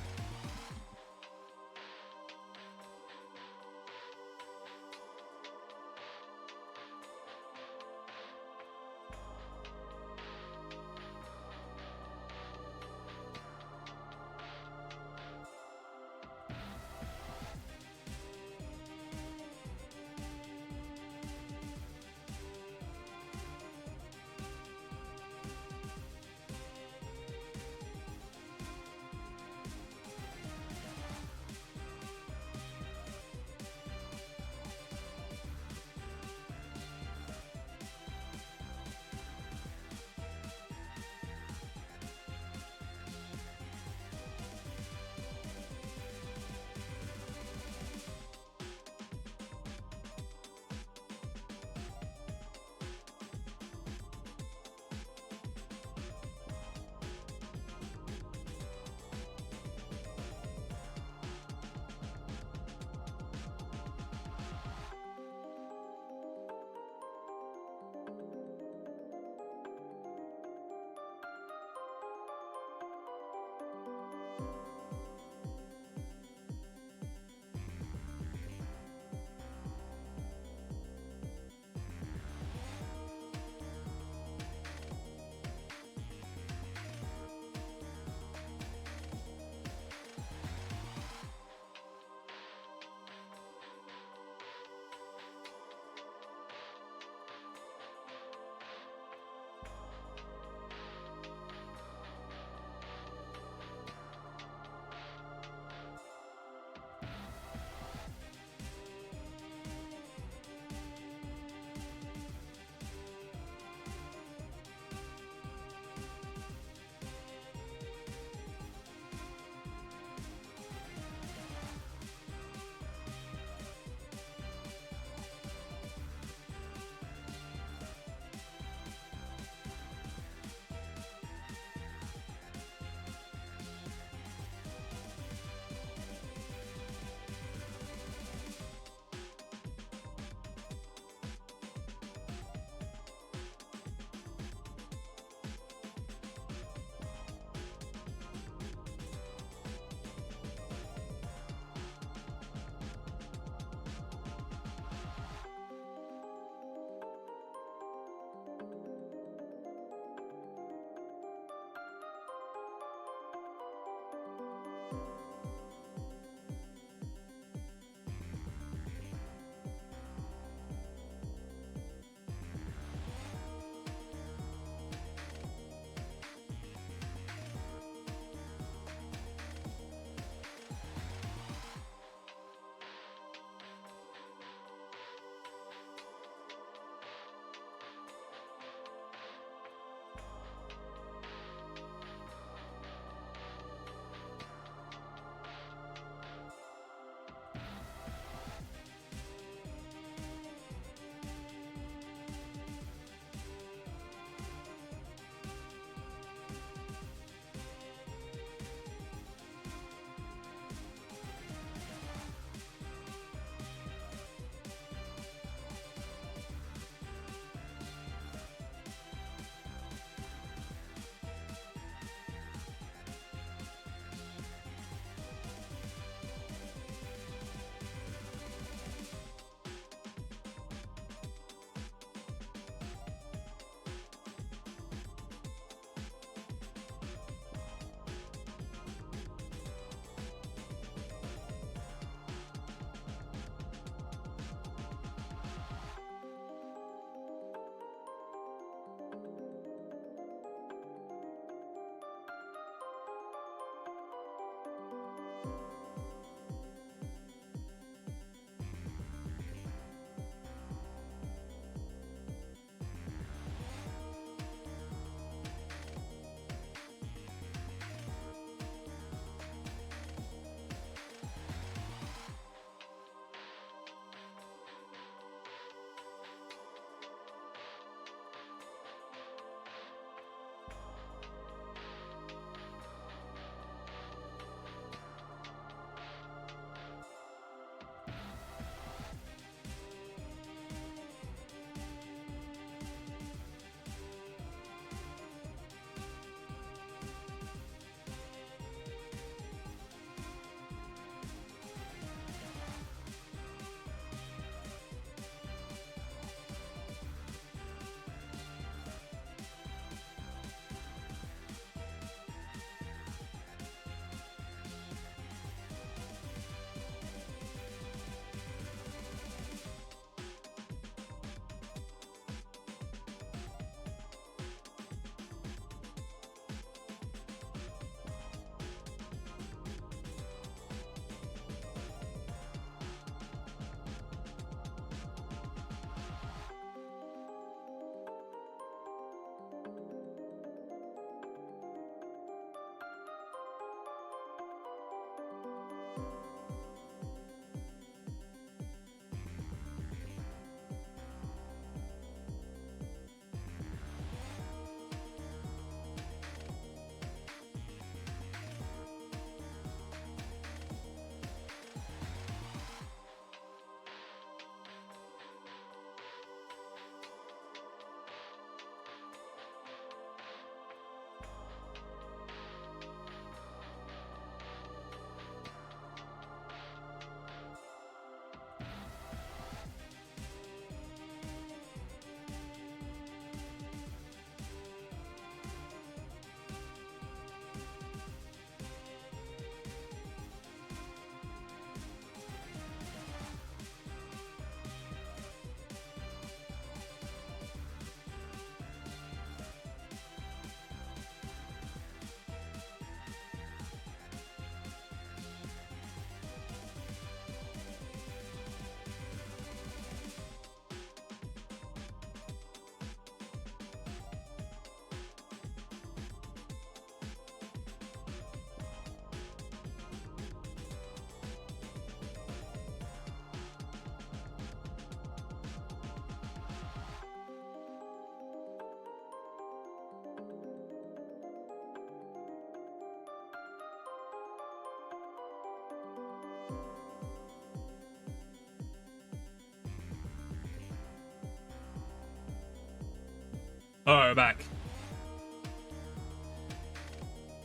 Alright, we're back.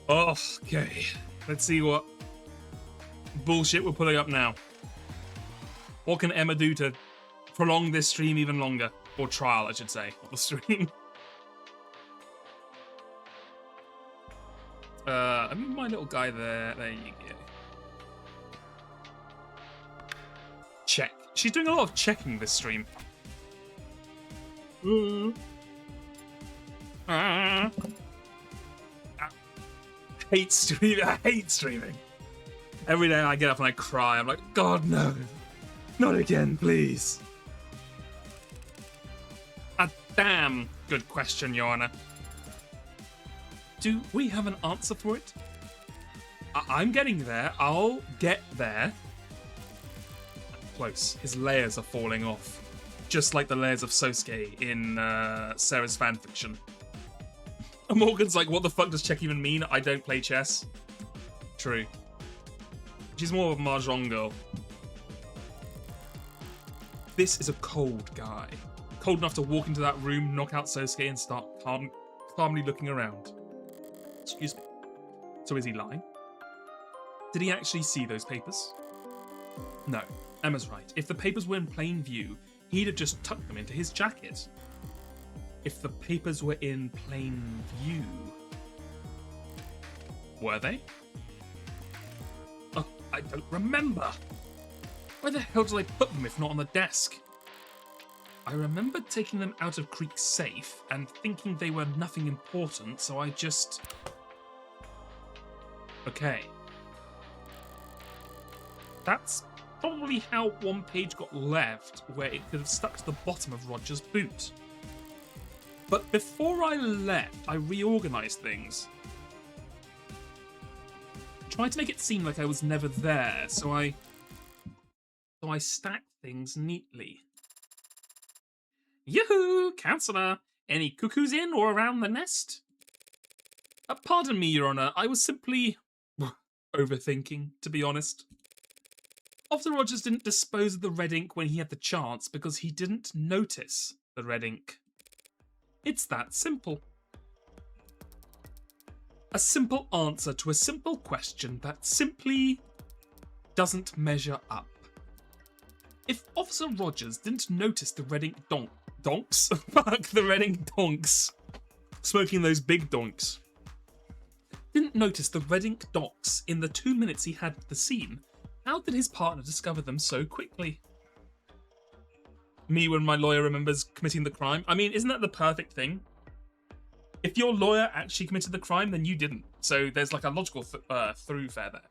Okay. Let's see what bullshit we're pulling up now. What can Emma do to prolong this stream even longer? Or trial, I should say, of the stream. I mean, my little guy there. There you go. Check. She's doing a lot of checking this stream. I hate streaming. I hate streaming. Every day I get up and I cry. I'm like, God, no. Not again, please. A damn good question, Your Honor. Do we have an answer for it? I'm getting there. I'll get there. Close. His layers are falling off. Just like the layers of Sosuke in Sarah's fanfiction. Morgan's like, what the fuck does check even mean? I don't play chess. True. She's more of a mahjong girl. This is a cold guy. Cold enough to walk into that room, knock out Sosuke, and start calmly looking around. Excuse me. So is he lying? Did he actually see those papers? No. Emma's right. If the papers were in plain view, he'd have just tucked them into his jacket. If the papers were in plain view... Were they? Oh, I don't remember. Where the hell did I put them if not on the desk? I remember taking them out of Creek's safe and thinking they were nothing important, so I just... Okay. That's probably how one page got left, where it could have stuck to the bottom of Roger's boot. But before I left, I reorganized things. Tried to make it seem like I was never there, so I stacked things neatly. Yoo-hoo, Counselor! Any cuckoos in or around the nest? Pardon me, Your Honor, I was simply overthinking, to be honest. Officer Rogers didn't dispose of the red ink when he had the chance because he didn't notice the red ink. It's that simple. A simple answer to a simple question that simply doesn't measure up. If Officer Rogers didn't notice the red ink donks, fuck, the red ink donks, smoking those big donks, didn't notice the red ink dots in the 2 minutes he had at the scene, how did his partner discover them so quickly? Me when my lawyer remembers committing the crime? I mean, isn't that the perfect thing? If your lawyer actually committed the crime, then you didn't. So there's like a logical throughfare there.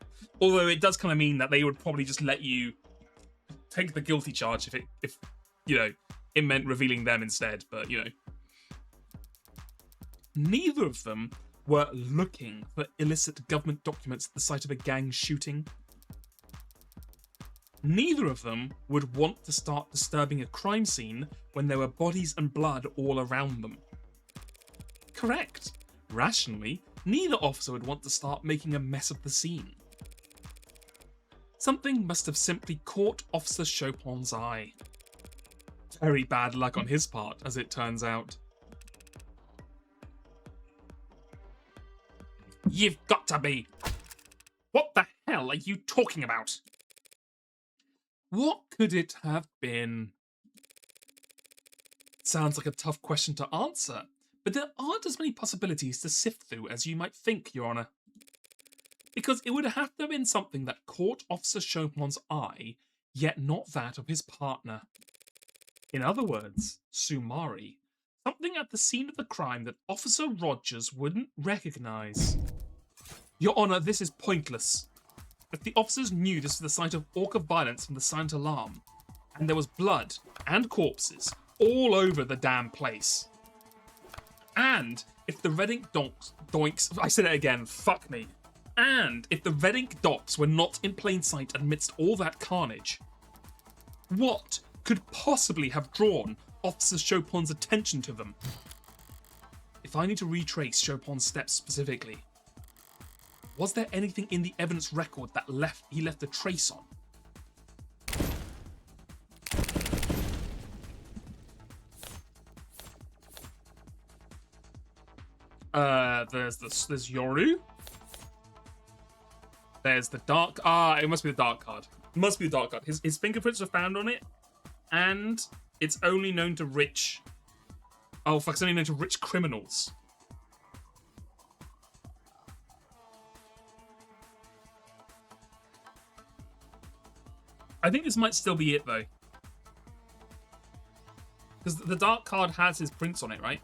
Although it does kind of mean that they would probably just let you take the guilty charge if you know, it meant revealing them instead. But, you know. Neither of them were looking for illicit government documents at the site of a gang shooting. Neither of them would want to start disturbing a crime scene when there were bodies and blood all around them. Correct. Rationally, neither officer would want to start making a mess of the scene. Something must have simply caught Officer Chopin's eye. Very bad luck on his part, as it turns out. You've got to be! What the hell are you talking about? What could it have been? Sounds like a tough question to answer, but there aren't as many possibilities to sift through as you might think, Your Honor. Because it would have to have been something that caught Officer Chopin's eye, yet not that of his partner. In other words, Sumari, something at the scene of the crime that Officer Rogers wouldn't recognize. Your Honor, this is pointless. If the officers knew this was the site of orca violence from the silent alarm, and there was blood and corpses all over the damn place, and if the red ink doinks, I said it again, fuck me, and if the red ink dots were not in plain sight amidst all that carnage, what could possibly have drawn Officer Chopin's attention to them? If I need to retrace Chopin's steps specifically, was there anything in the evidence record that he left a trace on? There's Yoru. There's the dark. It must be the dark card. It must be the dark card. His fingerprints were found on it, and it's only known to rich. Oh fuck! It's only known to rich criminals. I think this might still be it though, because the dark card has his prints on it, right?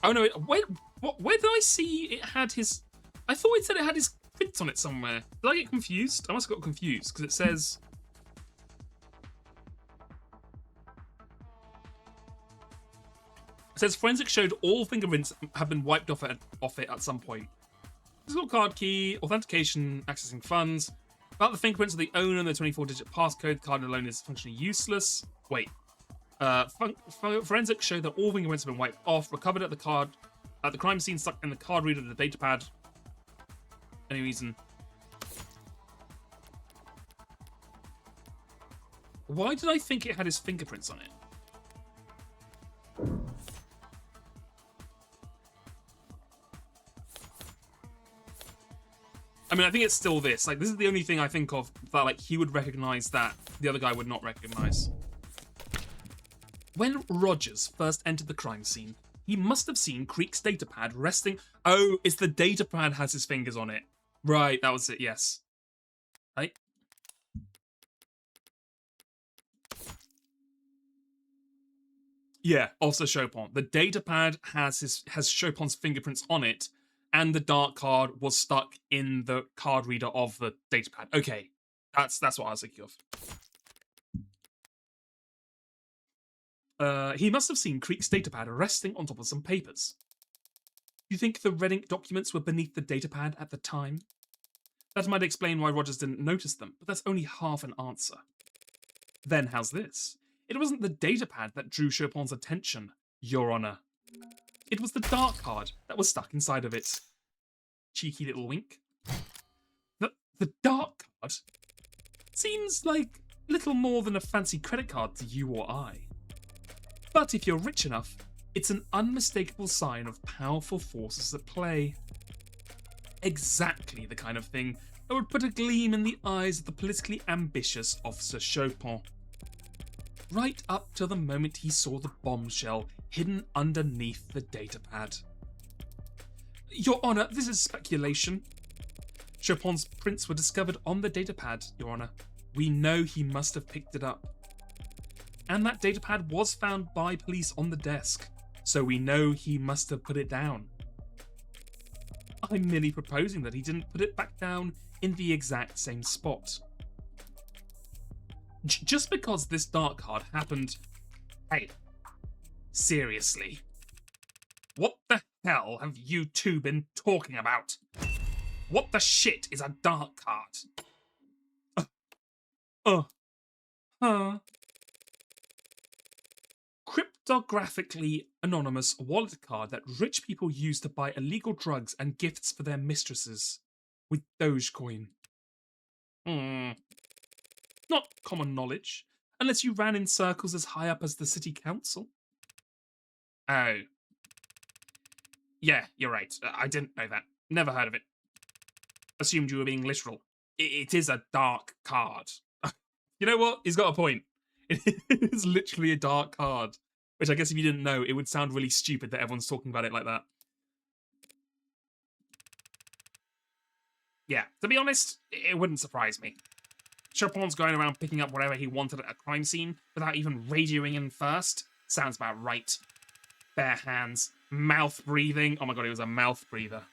Oh no! Wait, what? Where did I see it had his? I thought it said it had his prints on it somewhere. Did I get confused? I must have got confused because it says. It says forensics showed all fingerprints have been wiped off it at some point. Physical card key, authentication, accessing funds. Without the fingerprints of the owner and the 24-digit passcode, the card alone is functionally useless. Wait. Forensics show that all fingerprints have been wiped off, recovered at the crime scene, stuck in the card reader of the datapad. Any reason? Why did I think it had his fingerprints on it? I mean, I think it's still this. Like, this is the only thing I think of that, like, he would recognize that the other guy would not recognize. When Rogers first entered the crime scene, he must have seen Creek's datapad resting. Oh, it's the datapad has his fingers on it. Right, that was it, yes. Right? Yeah, also Chopin. The datapad has Chopin's fingerprints on it, and the dark card was stuck in the card reader of the datapad. Okay, that's what I was thinking of. He must have seen Creek's datapad resting on top of some papers. You think the red ink documents were beneath the datapad at the time? That might explain why Rogers didn't notice them, but that's only half an answer. Then how's this? It wasn't the datapad that drew Chopin's attention, Your Honor. It was the dark card that was stuck inside of it. Cheeky little wink. The dark card seems like little more than a fancy credit card to you or I. But if you're rich enough, it's an unmistakable sign of powerful forces at play. Exactly the kind of thing that would put a gleam in the eyes of the politically ambitious Officer Chopin. Right up to the moment he saw the bombshell hidden underneath the datapad. Your Honor, this is speculation. Chopin's prints were discovered on the datapad, Your Honor. We know he must have picked it up. And that datapad was found by police on the desk, so we know he must have put it down. I'm merely proposing that he didn't put it back down in the exact same spot. Just because this dark card happened... Hey, seriously. What the hell have you two been talking about? What the shit is a dark card? Cryptographically anonymous wallet card that rich people use to buy illegal drugs and gifts for their mistresses. With Dogecoin. Not common knowledge, unless you ran in circles as high up as the city council. Oh. Yeah, you're right. I didn't know that. Never heard of it. Assumed you were being literal. It is a dark card. You know what? He's got a point. It is literally a dark card. Which I guess if you didn't know, it would sound really stupid that everyone's talking about it like that. Yeah, to be honest, it wouldn't surprise me. Chopin's going around picking up whatever he wanted at a crime scene without even radioing in first. Sounds about right. Bare hands, mouth breathing. Oh my god, he was a mouth breather.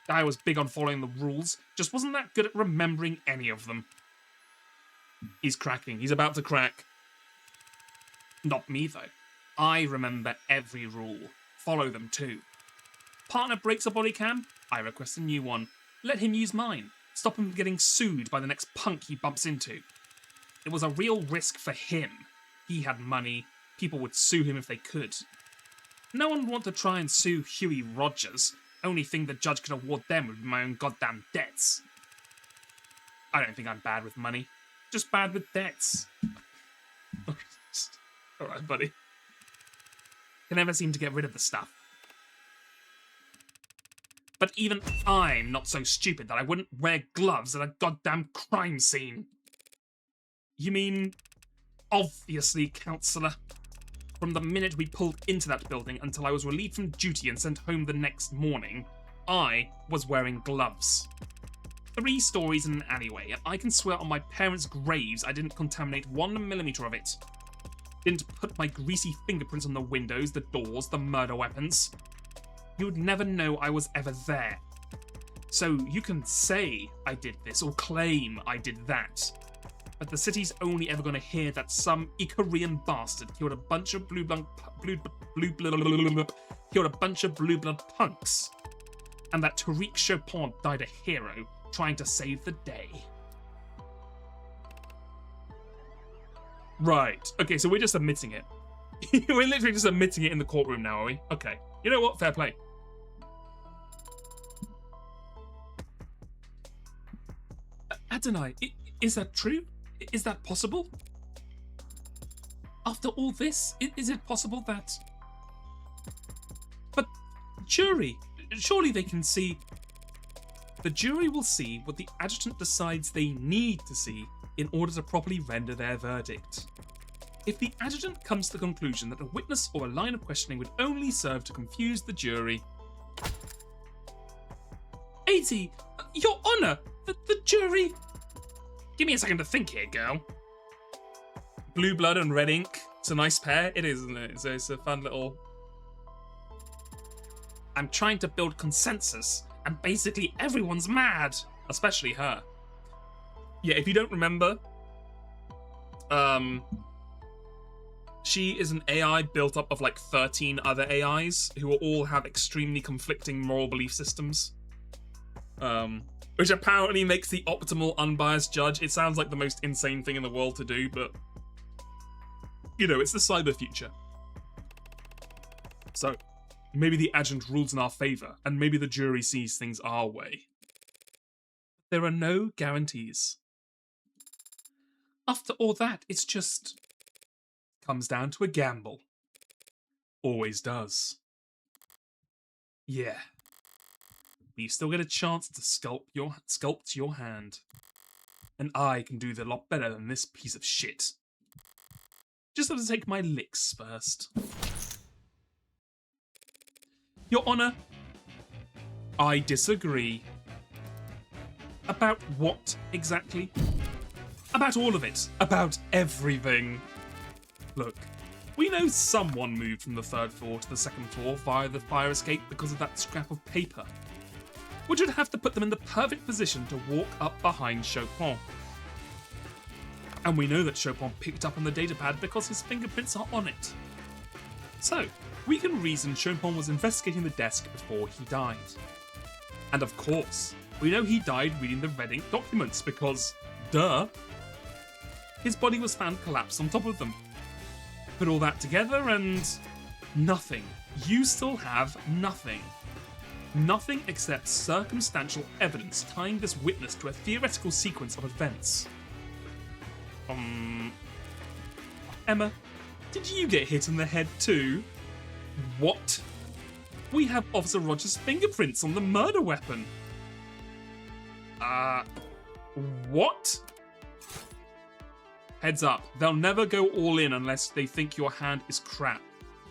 Guy was big on following the rules, just wasn't that good at remembering any of them. He's cracking. He's about to crack. Not me, though. I remember every rule. Follow them, too. Partner breaks a body cam? I request a new one. Let him use mine. Stop him getting sued by the next punk he bumps into. It was a real risk for him. He had money. People would sue him if they could. No one would want to try and sue Huey Rogers, only thing the judge could award them would be my own goddamn debts. I don't think I'm bad with money. Just bad with debts. Alright, buddy. Can never seem to get rid of the stuff. But even I'm not so stupid that I wouldn't wear gloves at a goddamn crime scene. You mean, obviously, Counselor. From the minute we pulled into that building until I was relieved from duty and sent home the next morning, I was wearing gloves. 3 stories in an alleyway, and I can swear on my parents' graves I didn't contaminate 1 millimeter of it. Didn't put my greasy fingerprints on the windows, the doors, the murder weapons. You would never know I was ever there. So you can say I did this or claim I did that. But the city's only ever going to hear that some Icarian bastard killed a bunch of blue blood punks, and that Tariq Chopin died a hero trying to save the day. Right. Okay, so we're just admitting it. We're literally just admitting it in the courtroom now, are we? Okay. You know what? Fair play. Adonai, is that true? Is that possible? After all this, is it possible that... But, jury, surely they can see... The jury will see what the adjutant decides they need to see in order to properly render their verdict. If the adjutant comes to the conclusion that a witness or a line of questioning would only serve to confuse the jury... 80! Your Honour! The jury... Give me a second to think here, girl. Blue blood and red ink. It's a nice pair. It is, isn't it? It's a fun little... I'm trying to build consensus, and basically everyone's mad. Especially her. Yeah, if you don't remember... She is an AI built up of like 13 other AIs who all have extremely conflicting moral belief systems. Which apparently makes the optimal unbiased judge. It sounds like the most insane thing in the world to do, but... You know, it's the cyber future. So, maybe the adjutant rules in our favour, and maybe the jury sees things our way. There are no guarantees. After all that, it's just... comes down to a gamble. Always does. Yeah. But you still get a chance to sculpt your hand. And I can do that a lot better than this piece of shit. Just have to take my licks first. Your Honour, I disagree. About what, exactly? About all of it. About everything. Look, we know someone moved from the 3rd floor to the 2nd floor via the fire escape because of that scrap of paper. Which would have to put them in the perfect position to walk up behind Chopin. And we know that Chopin picked up on the datapad because his fingerprints are on it. So, we can reason Chopin was investigating the desk before he died. And of course, we know he died reading the red ink documents because, duh, his body was found collapsed on top of them. Put all that together and... nothing. You still have nothing. Nothing except circumstantial evidence tying this witness to a theoretical sequence of events. Emma, did you get hit in the head too? What? We have Officer Rogers' fingerprints on the murder weapon. What? Heads up, they'll never go all in unless they think your hand is crap.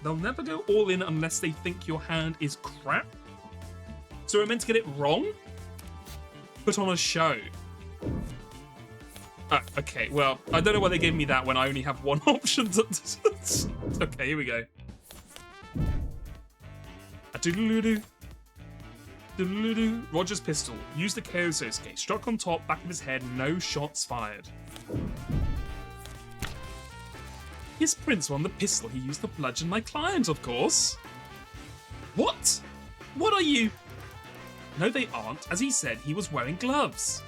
They'll never go all in unless they think your hand is crap? So we're meant to get it wrong? Put on a show. Okay, well, I don't know why they gave me that when I only have one option. Okay, here we go. A doodle-doo. Doodle-doo. Roger's pistol. Used the KO Sosuke. Struck on top, back of his head, no shots fired. His prints were on the pistol he used to bludgeon my client, of course. What? What are you? No, they aren't. As he said, he was wearing gloves.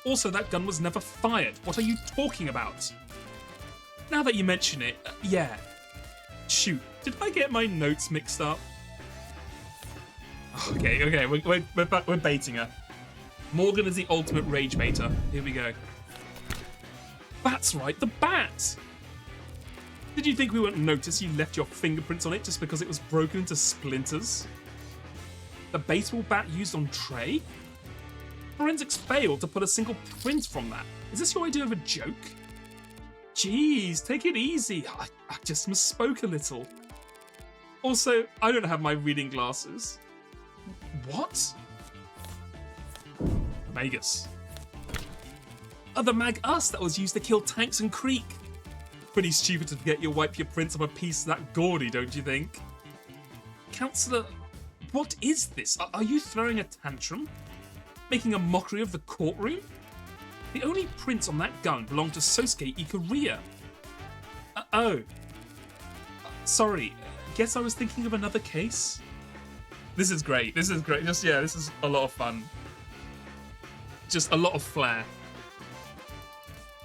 Also, that gun was never fired. What are you talking about? Now that you mention it, yeah. Shoot, did I get my notes mixed up? Okay, we're baiting her. Morgan is the ultimate rage baiter. Here we go. That's right, the bat! Did you think we wouldn't notice you left your fingerprints on it just because it was broken into splinters? The baseball bat used on Trey? Forensics failed to put a single print from that. Is this your idea of a joke? Jeez, take it easy. I just misspoke a little. Also, I don't have my reading glasses. What? Magus. The Mag Us that was used to kill tanks and Creek. Pretty stupid to forget you wipe your prints off a piece that gaudy, don't you think? Counselor, what is this? Are you throwing a tantrum? Making a mockery of the courtroom? The only prints on that gun belong to Sosuke Ikaria. Oh. Sorry, guess I was thinking of another case? This is great. This is a lot of fun. Just a lot of flair.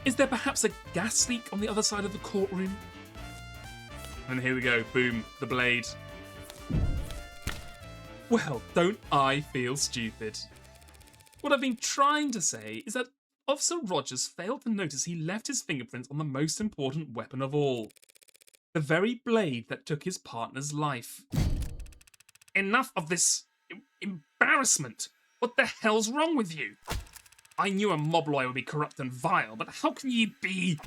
Is there perhaps a gas leak on the other side of the courtroom? And here we go. Boom. The blade. Well, don't I feel stupid? What I've been trying to say is that Officer Rogers failed to notice he left his fingerprints on the most important weapon of all. The very blade that took his partner's life. Enough of this embarrassment. What the hell's wrong with you? I knew a mob lawyer would be corrupt and vile, but how can you be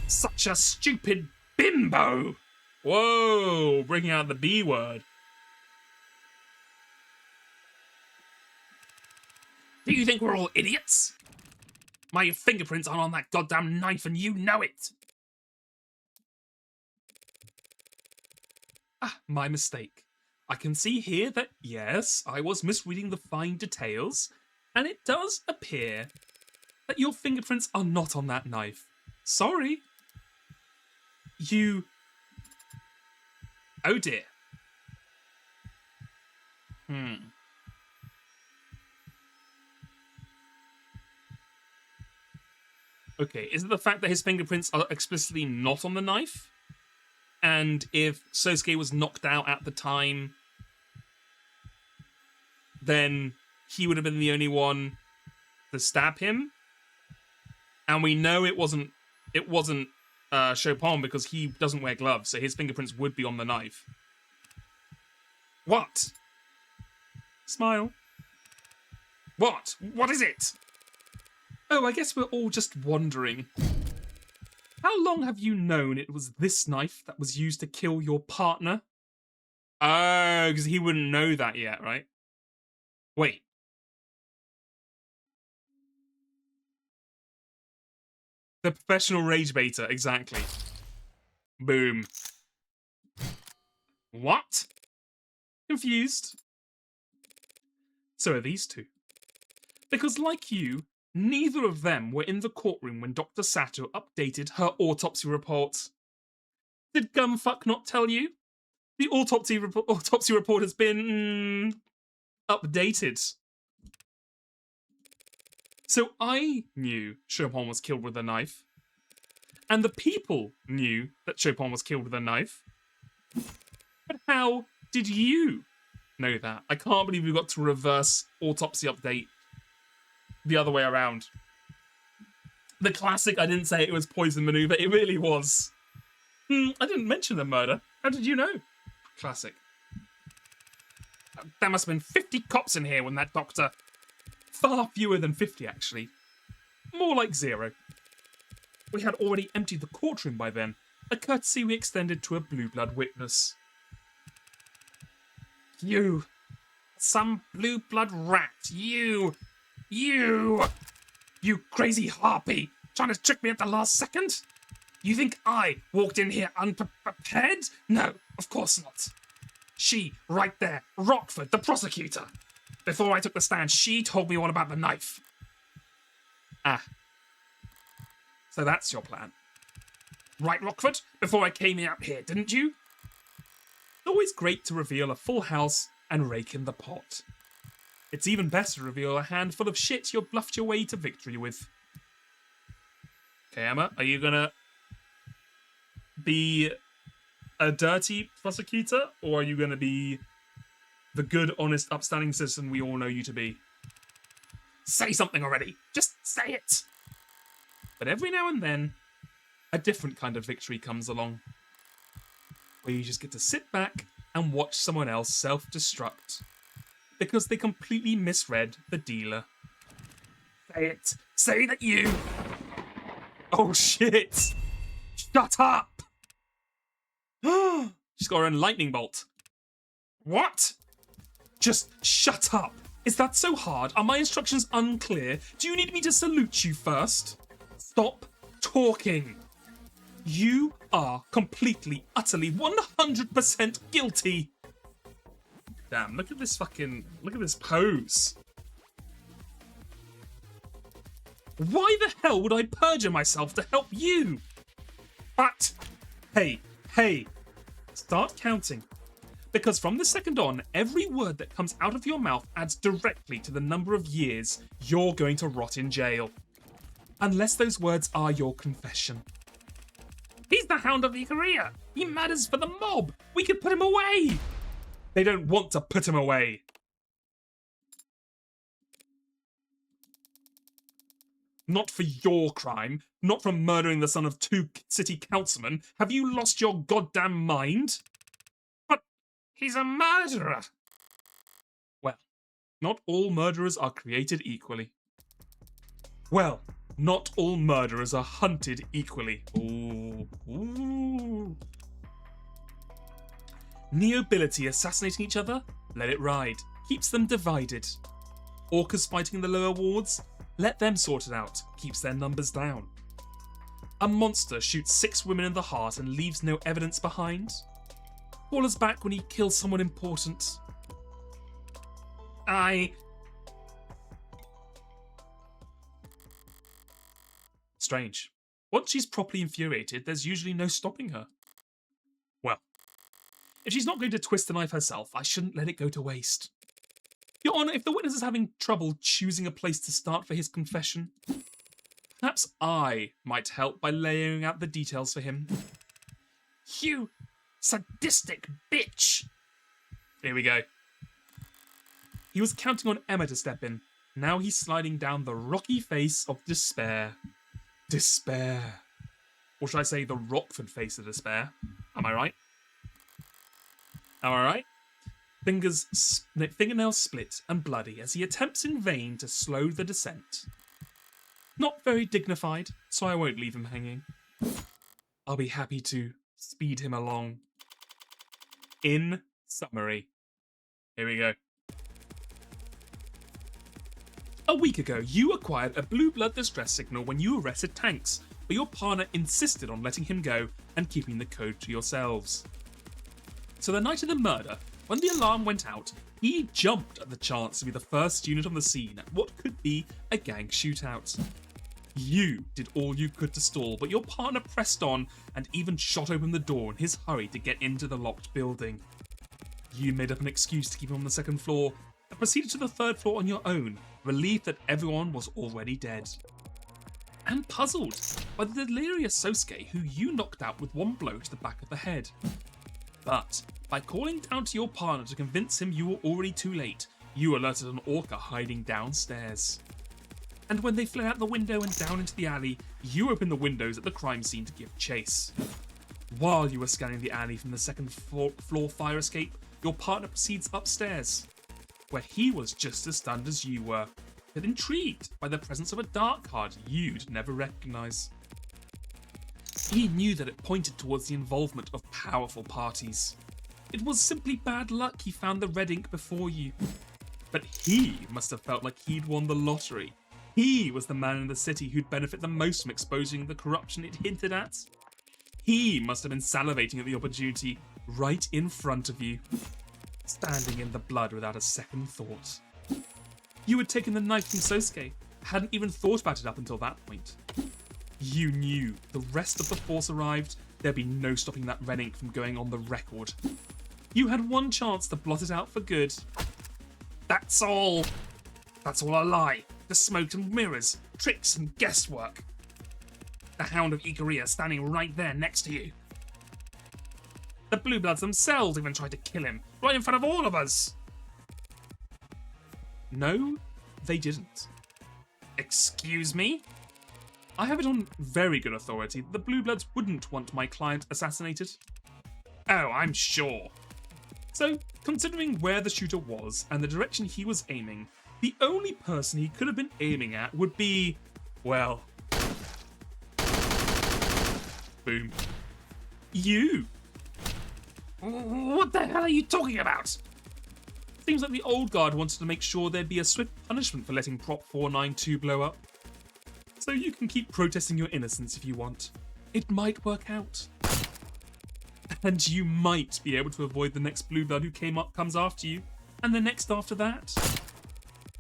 such a stupid bimbo? Whoa, bringing out the B word. Do you think we're all idiots? My fingerprints aren't on that goddamn knife and you know it. My mistake. I can see here that, yes, I was misreading the fine details, and it does appear that your fingerprints are not on that knife. Sorry. You... Oh dear. Okay, is it the fact that his fingerprints are explicitly not on the knife? And if Sosuke was knocked out at the time, then he would have been the only one to stab him? And we know it wasn't Chopin because he doesn't wear gloves, so his fingerprints would be on the knife. What? Smile. What? What is it? Oh, I guess we're all just wondering. How long have you known it was this knife that was used to kill your partner? Oh, because he wouldn't know that yet, right? Wait. The professional rage baiter, exactly. Boom. What? Confused. So are these two. Because like you, neither of them were in the courtroom when Dr. Sato updated her autopsy report. Did Gumfuck not tell you? The autopsy report has been... updated. So I knew Chopin was killed with a knife. And the people knew that Chopin was killed with a knife. But how did you know that? I can't believe we got to reverse autopsy update the other way around. The classic, I didn't say it was poison maneuver. It really was. I didn't mention the murder. How did you know? Classic. There must have been 50 cops in here when that doctor... Far fewer than 50, actually. More like 0. We had already emptied the courtroom by then, a courtesy we extended to a blue blood witness. You... some blue blood rat. You crazy harpy, trying to trick me at the last second? You think I walked in here unprepared? No, of course not. She, right there, Rockford, the prosecutor. Before I took the stand, she told me all about the knife. Ah. So that's your plan. Right, Rockford? Before I came out here, didn't you? Always great to reveal a full house and rake in the pot. It's even better to reveal a handful of shit you bluffed your way to victory with. Okay, Emma, are you gonna be a dirty prosecutor, or are you gonna be The good, honest, upstanding citizen we all know you to be. Say something already! Just say it! But every now and then, a different kind of victory comes along, where you just get to sit back and watch someone else self-destruct because they completely misread the dealer. Say it! Say that you... Oh shit! Shut up! She's got her own lightning bolt. What? Just shut up! Is that so hard? Are my instructions unclear? Do you need me to salute you first? Stop talking. You are completely, utterly, 100% guilty. Damn, look at this pose. Why the hell would I perjure myself to help you? But, hey, start counting. Because from this second on, every word that comes out of your mouth adds directly to the number of years you're going to rot in jail. Unless those words are your confession. He's the Hound of Ikaria. He matters for the mob. We could put him away. They don't want to put him away. Not for your crime. Not for murdering the son of 2 city councilmen. Have you lost your goddamn mind? But he's a murderer. Well, not all murderers are created equally. Well, not all murderers are hunted equally. Ooh. Neobility assassinating each other? Let it ride. Keeps them divided. Orcas fighting in the lower wards? Let them sort it out. Keeps their numbers down. A monster shoots 6 women in the heart and leaves no evidence behind? Call us back when he kills someone important. Strange. Once she's properly infuriated, there's usually no stopping her. Well, if she's not going to twist the knife herself, I shouldn't let it go to waste. Your Honour, if the witness is having trouble choosing a place to start for his confession, perhaps I might help by laying out the details for him. You sadistic bitch! Here we go. He was counting on Emma to step in. Now he's sliding down the rocky face of despair. Despair. Or should I say the Rockford face of despair? Am I right? Am I right? Fingernails split and bloody as he attempts in vain to slow the descent. Not very dignified, so I won't leave him hanging. I'll be happy to speed him along. In summary, here we go. A week ago, you acquired a blue blood distress signal when you arrested Tanks, but your partner insisted on letting him go and keeping the code to yourselves. So the night of the murder, when the alarm went out, he jumped at the chance to be the first unit on the scene at what could be a gang shootout. You did all you could to stall, but your partner pressed on and even shot open the door in his hurry to get into the locked building. You made up an excuse to keep him on the second floor and proceeded to the third floor on your own, relieved that everyone was already dead. And puzzled by the delirious Sosuke who you knocked out with one blow to the back of the head. But by calling down to your partner to convince him you were already too late, you alerted an orca hiding downstairs. And when they fled out the window and down into the alley, you opened the windows at the crime scene to give chase. While you were scanning the alley from the second floor fire escape, your partner proceeds upstairs, where he was just as stunned as you were, but intrigued by the presence of a dark card you'd never recognise. He knew that it pointed towards the involvement of powerful parties. It was simply bad luck he found the red ink before you. But he must have felt like he'd won the lottery. He was the man in the city who'd benefit the most from exposing the corruption it hinted at. He must have been salivating at the opportunity right in front of you, standing in the blood without a second thought. You had taken the knife from Sosuke, hadn't even thought about it up until that point. You knew the rest of the force arrived, there'd be no stopping that red ink from going on the record. You had one chance to blot it out for good. That's all. That's all a lie. The smoke and mirrors, tricks and guesswork. The Hound of Ikaria standing right there next to you. The Blue Bloods themselves even tried to kill him, right in front of all of us. No, they didn't. Excuse me? I have it on very good authority that the Blue Bloods wouldn't want my client assassinated. Oh, I'm sure. So, considering where the shooter was and the direction he was aiming, the only person he could have been aiming at would be, well... boom. You! What the hell are you talking about? Seems like the old guard wanted to make sure there'd be a swift punishment for letting Prop 492 blow up. So you can keep protesting your innocence if you want. It might work out. And you might be able to avoid the next Blue Blood who comes after you, and the next after that.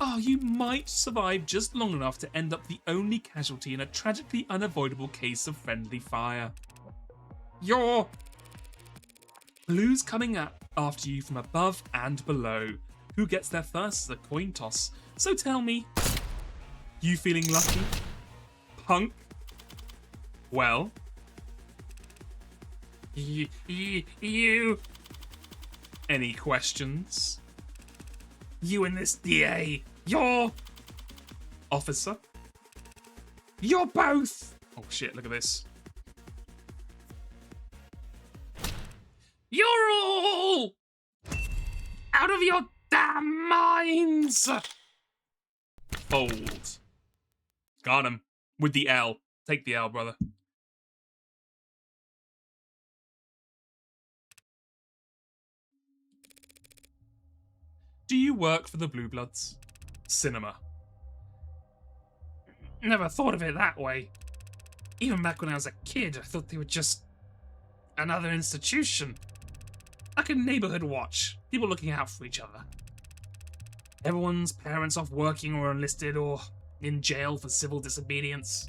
Oh, you might survive just long enough to end up the only casualty in a tragically unavoidable case of friendly fire. You're... Blues coming up after you from above and below. Who gets there first is a coin toss. So tell me, you feeling lucky? Punk? Well... You... Any questions? You and this DA, you're... Officer? You're both... Oh shit, look at this. You're all... out of your damn minds! Fold. Got him. With the L. Take the L, brother. Do you work for the Blue Bloods? Cinema. Never thought of it that way. Even back when I was a kid, I thought they were just another institution. Like a neighborhood watch. People looking out for each other. Everyone's parents off working or enlisted or in jail for civil disobedience.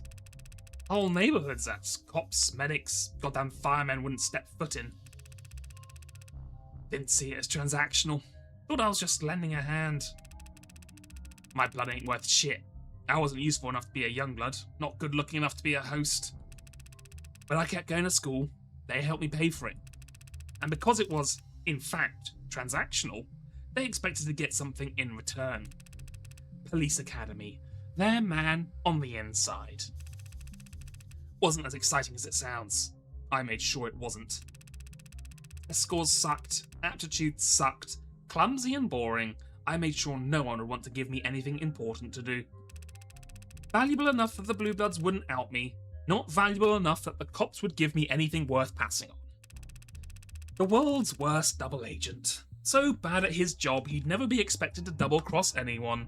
Whole neighborhoods that cops, medics, goddamn firemen wouldn't step foot in. Didn't see it as transactional. Thought I was just lending a hand. My blood ain't worth shit. I wasn't useful enough to be a young blood, not good looking enough to be a host. But I kept going to school, they helped me pay for it. And because it was, in fact, transactional, they expected to get something in return. Police Academy, their man on the inside. Wasn't as exciting as it sounds. I made sure it wasn't. The scores sucked, aptitude sucked, clumsy and boring. I made sure no one would want to give me anything important to do. Valuable enough that the Blue Bloods wouldn't out me, not valuable enough that the cops would give me anything worth passing on. The world's worst double agent. So bad at his job he'd never be expected to double-cross anyone.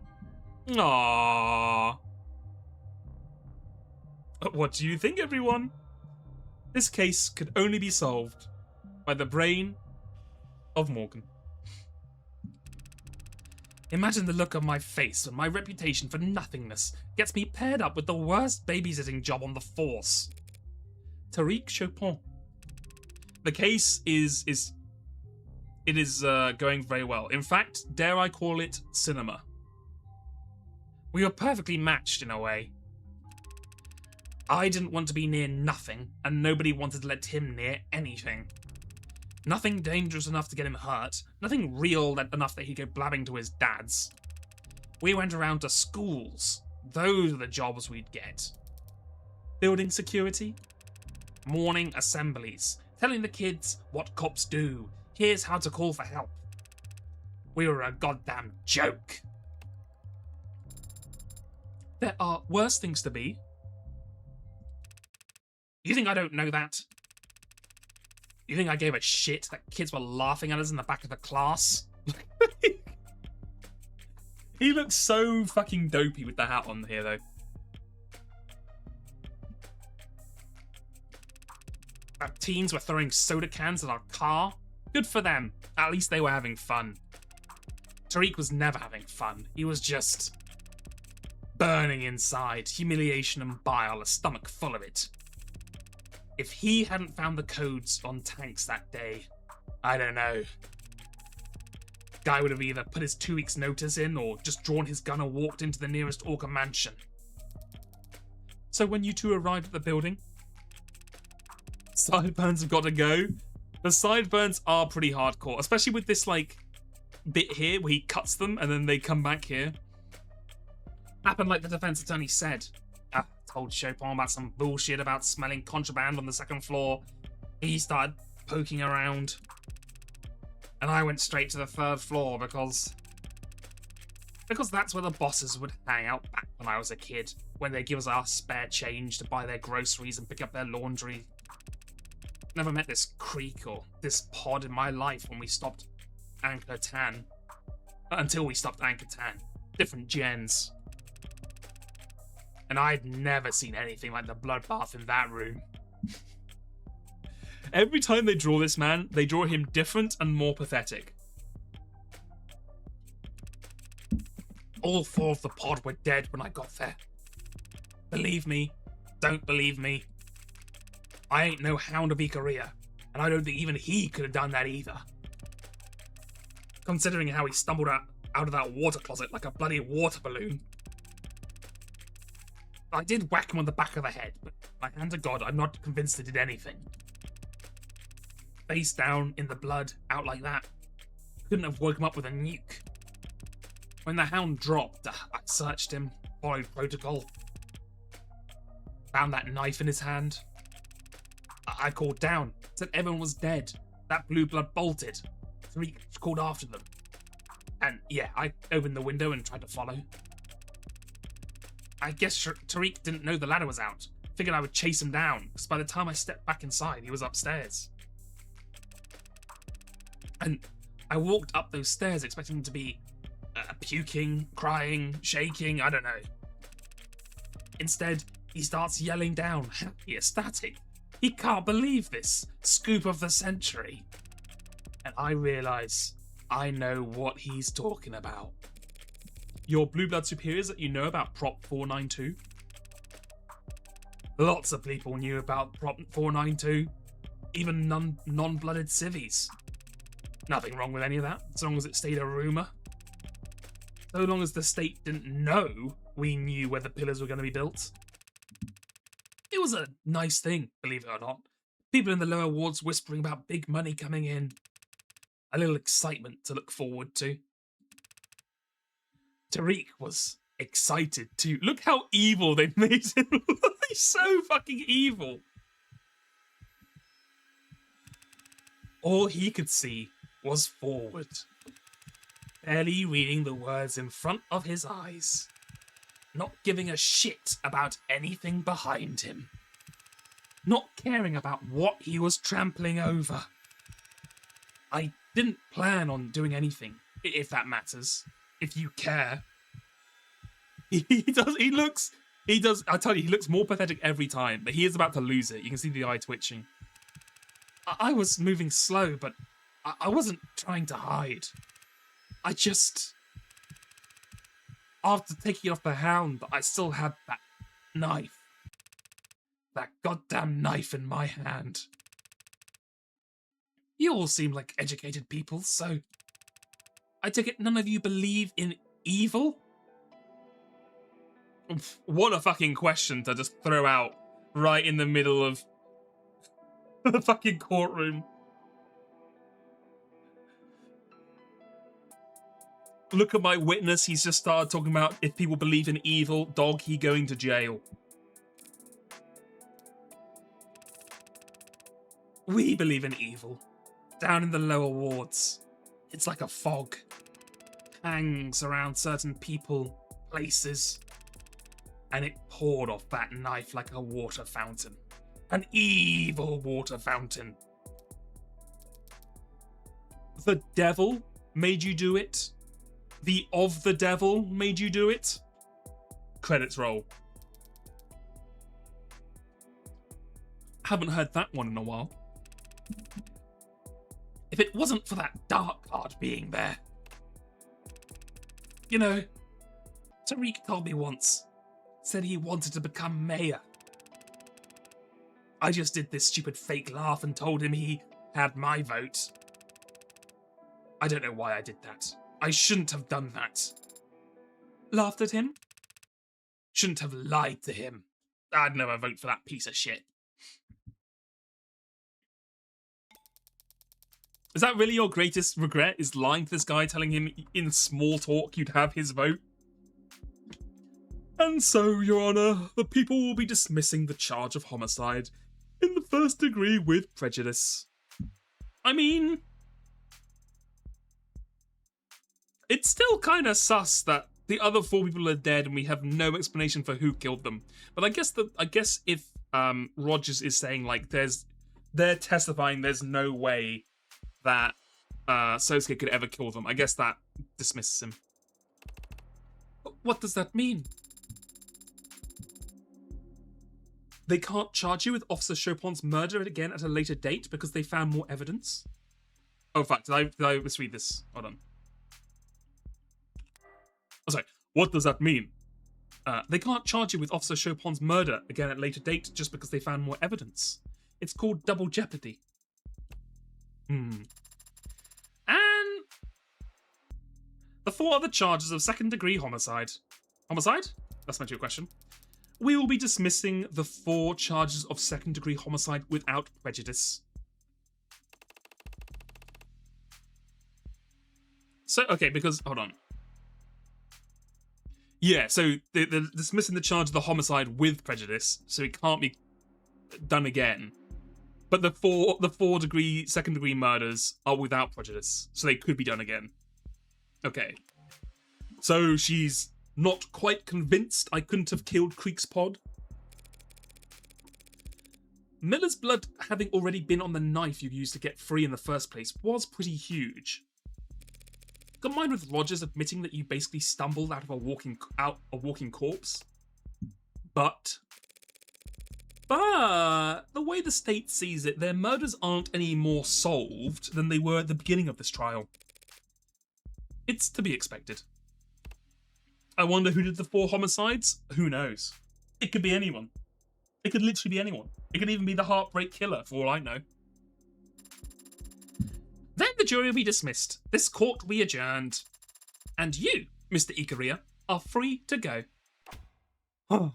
Aww. What do you think, everyone? This case could only be solved by the brain of Morgan. Imagine the look on my face when my reputation for nothingness gets me paired up with the worst babysitting job on the force. Tariq Chopin. The case is going very well. In fact, dare I call it cinema. We were perfectly matched in a way. I didn't want to be near nothing, and nobody wanted to let him near anything. Nothing dangerous enough to get him hurt, nothing real enough that he'd go blabbing to his dads. We went around to schools. Those are the jobs we'd get. Building security? Morning assemblies. Telling the kids what cops do. Here's how to call for help. We were a goddamn joke. There are worse things to be. You think I don't know that? You think I gave a shit that kids were laughing at us in the back of the class? He looks so fucking dopey with the hat on here, though. Teens were throwing soda cans at our car. Good for them. At least they were having fun. Tariq was never having fun. He was just burning inside. Humiliation and bile, a stomach full of it. If he hadn't found the codes on tanks that day, I don't know. Guy would have either put his 2 weeks notice in or just drawn his gun and walked into the nearest Orca mansion. So when you two arrived at the building, sideburns have got to go. The sideburns are pretty hardcore, especially with this, like, bit here where he cuts them and then they come back here. Happened like the defense attorney said. I told Chopin about some bullshit about smelling contraband on the second floor. He started poking around. And I went straight to the third floor because that's where the bosses would hang out back when I was a kid, when they give us our spare change to buy their groceries and pick up their laundry. Never met this creek or this pod in my life when we stopped Anchor Tan. Until we stopped Anchor Tan. Different gens. And I'd never seen anything like the bloodbath in that room. Every time they draw this man, they draw him different and more pathetic. All 4 of the pod were dead when I got there. Believe me, don't believe me. I ain't no Hound of Ikaria, and I don't think even he could have done that either. Considering how he stumbled out of that water closet like a bloody water balloon. I did whack him on the back of the head, but my hand to God, I'm not convinced it did anything. Face down, in the blood, out like that. Couldn't have woke him up with a nuke. When the Hound dropped, I searched him, followed protocol. Found that knife in his hand. I called down, said everyone was dead. That blue blood bolted. Tariq called after them. And yeah, I opened the window and tried to follow. I guess Tariq didn't know the ladder was out. Figured I would chase him down, because by the time I stepped back inside, he was upstairs. And I walked up those stairs expecting him to be puking, crying, shaking, I don't know. Instead, he starts yelling down, happy, ecstatic. He can't believe this. Scoop of the century. And I realise I know what he's talking about. Your Blue Blood superiors that you know about Prop 492? Lots of people knew about Prop 492. Even non-blooded civvies. Nothing wrong with any of that, as long as it stayed a rumour. So long as the state didn't know we knew where the pillars were going to be built. It was a nice thing, believe it or not. People in the lower wards whispering about big money coming in. A little excitement to look forward to. Tariq was excited too. Look how evil they made him look. He's so fucking evil. All he could see was forward. Barely reading the words in front of his eyes. Not giving a shit about anything behind him. Not caring about what he was trampling over. I didn't plan on doing anything, if that matters. If you care. I tell you, he looks more pathetic every time, but he is about to lose it. You can see the eye twitching. I was moving slow, but I wasn't trying to hide. I just... After taking off the Hound, I still had that knife. That goddamn knife in my hand. You all seem like educated people, so... I take it none of you believe in evil? What a fucking question to just throw out right in the middle of the fucking courtroom. Look at my witness, he's just started talking about if people believe in evil, dog, he going to jail. We believe in evil. Down in the lower wards. It's like a fog. Hangs around certain people, places. And it poured off that knife like a water fountain. An evil water fountain. The devil made you do it? The of the devil made you do it? Credits roll. Haven't heard that one in a while. If it wasn't for that dark card being there. You know, Tariq told me once, said he wanted to become mayor. I just did this stupid fake laugh and told him he had my vote. I don't know why I did that. I shouldn't have done that. Laughed at him? Shouldn't have lied to him. I'd never vote for that piece of shit. Is that really your greatest regret, is lying to this guy, telling him in small talk you'd have his vote? And so, Your Honour, the people will be dismissing the charge of homicide in the first degree with prejudice. I mean, it's still kind of sus that the other 4 people are dead and we have no explanation for who killed them. But I guess if Rogers is saying like they're testifying there's no way that Sosuke could ever kill them, I guess that dismisses him. But what does that mean? They can't charge you with Officer Chopon's murder again at a later date because they found more evidence? Oh, in fact, did I misread this? Hold on. Oh, sorry. What does that mean? They can't charge you with Officer Chopon's murder again at a later date just because they found more evidence. It's called double jeopardy. And the 4 other charges of second-degree homicide. Homicide? That's meant to be a question. We will be dismissing the 4 charges of second-degree homicide without prejudice. So, okay, because, hold on. Yeah, so they're dismissing the charge of the homicide with prejudice, so it can't be done again. But the 4 second-degree murders are without prejudice, so they could be done again. Okay. So she's not quite convinced I couldn't have killed Creek's pod. Miller's blood, having already been on the knife you used to get free in the first place, was pretty huge. Combined with Rogers admitting that you basically stumbled out of a walking corpse. But the way the state sees it, their murders aren't any more solved than they were at the beginning of this trial. It's to be expected. I wonder who did the 4 homicides? Who knows? It could be anyone. It could literally be anyone. It could even be the Heartbreak Killer, for all I know. Then the jury will be dismissed. This court will be adjourned. And you, Mr. Ikaria, are free to go. Oh.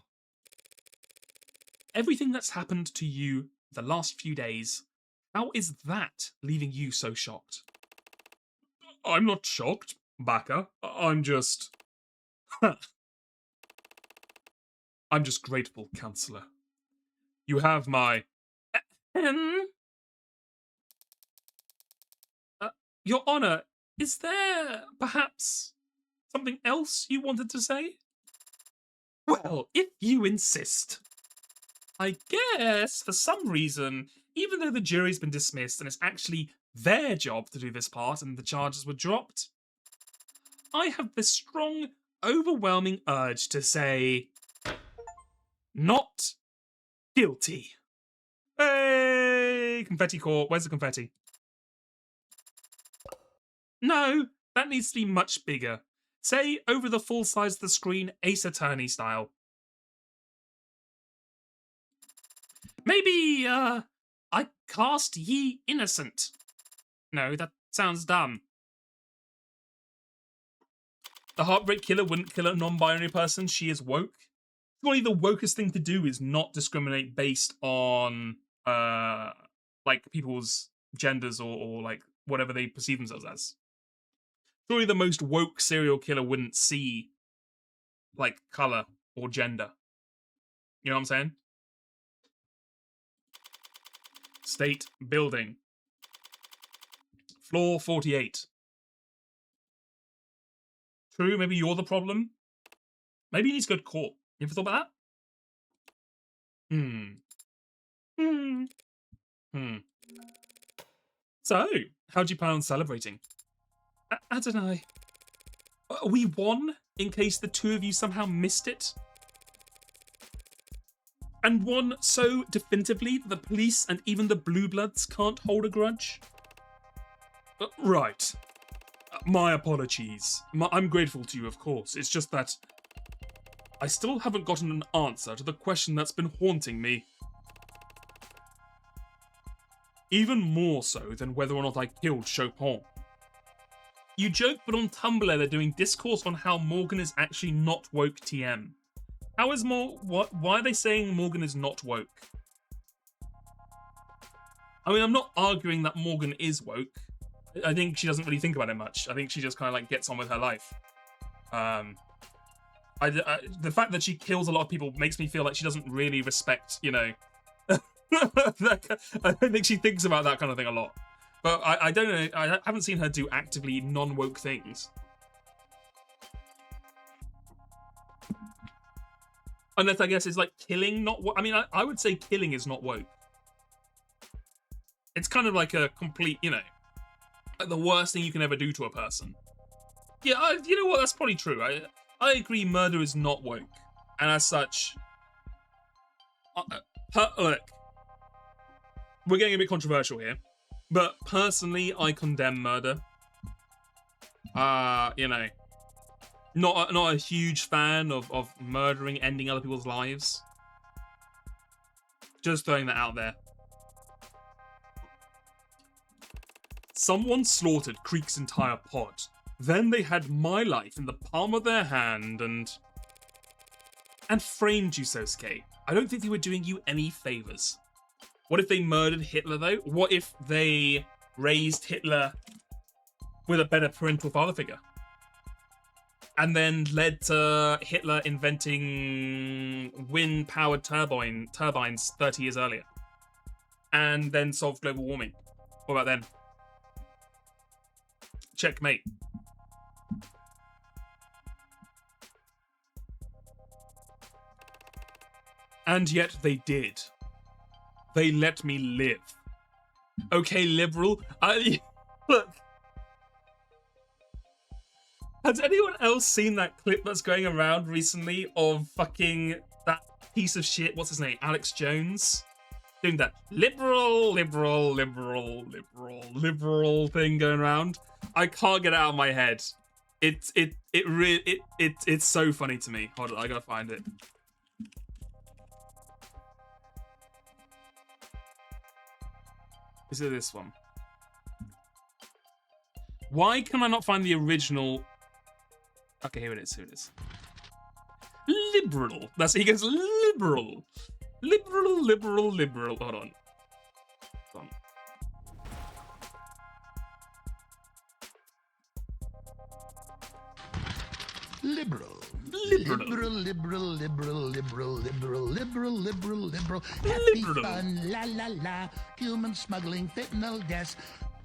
Everything that's happened to you the last few days, how is that leaving you so shocked? I'm not shocked, Baka. I'm just... I'm just grateful, Counselor. You have my... Your Honour, is there perhaps something else you wanted to say? Well, if you insist. I guess, for some reason, even though the jury's been dismissed and it's actually their job to do this part and the charges were dropped, I have this strong, overwhelming urge to say, not guilty. Hey, confetti court. Where's the confetti? No, that needs to be much bigger. Say, over the full size of the screen, Ace Attorney style. Maybe, I cast ye innocent. No, that sounds dumb. The Heartbreak Killer wouldn't kill a non-binary person. She is woke. Surely the wokest thing to do is not discriminate based on, like, people's genders or like, whatever they perceive themselves as. Surely the most woke serial killer wouldn't see, like, colour or gender. You know what I'm saying? State building. Floor 48. True, maybe you're the problem. Maybe you need to go to court. You ever thought about that? So, how do you plan on celebrating? I don't know. We won, in case the 2 of you somehow missed it. And won so definitively that the police and even the Blue Bloods can't hold a grudge? Right. My apologies. I'm grateful to you, of course. It's just that I still haven't gotten an answer to the question that's been haunting me. Even more so than whether or not I killed Chopin. You joke, but on Tumblr they're doing discourse on how Morgan is actually not woke TM. How is why are they saying Morgan is not woke? I mean, I'm not arguing that Morgan is woke. I think she doesn't really think about it much. I think she just kind of like gets on with her life. The fact that she kills a lot of people makes me feel like she doesn't really respect, you know. I don't think she thinks about that kind of thing a lot. But I don't know. I haven't seen her do actively non-woke things. Unless, I guess, it's like killing not woke. I mean, I would say killing is not woke. It's kind of like a complete, you know, like the worst thing you can ever do to a person. Yeah, you know what? That's probably true. I agree murder is not woke. And as such... look. We're getting a bit controversial here. But personally, I condemn murder. You know... Not a huge fan of murdering, ending other people's lives. Just throwing that out there. Someone slaughtered Creek's entire pod. Then they had my life in the palm of their hand and framed you, Sosuke. I don't think they were doing you any favors. What if they murdered Hitler, though? What if they raised Hitler with a better parental father figure? And then led to Hitler inventing wind-powered turbines 30 years earlier. And then solved global warming. What about then? Checkmate. And yet they did. They let me live. Okay, liberal. Look. Has anyone else seen that clip that's going around recently of fucking that piece of shit, what's his name, Alex Jones? Doing that liberal thing going around. I can't get it out of my head. It's so funny to me. Hold on, I gotta find it. Is it this one? Why can I not find the original? Okay, here it is. Here it is. Liberal. He goes liberal. Liberal. Hold on. Liberal. Happy fun, la la la. Human smuggling, fentanyl deaths.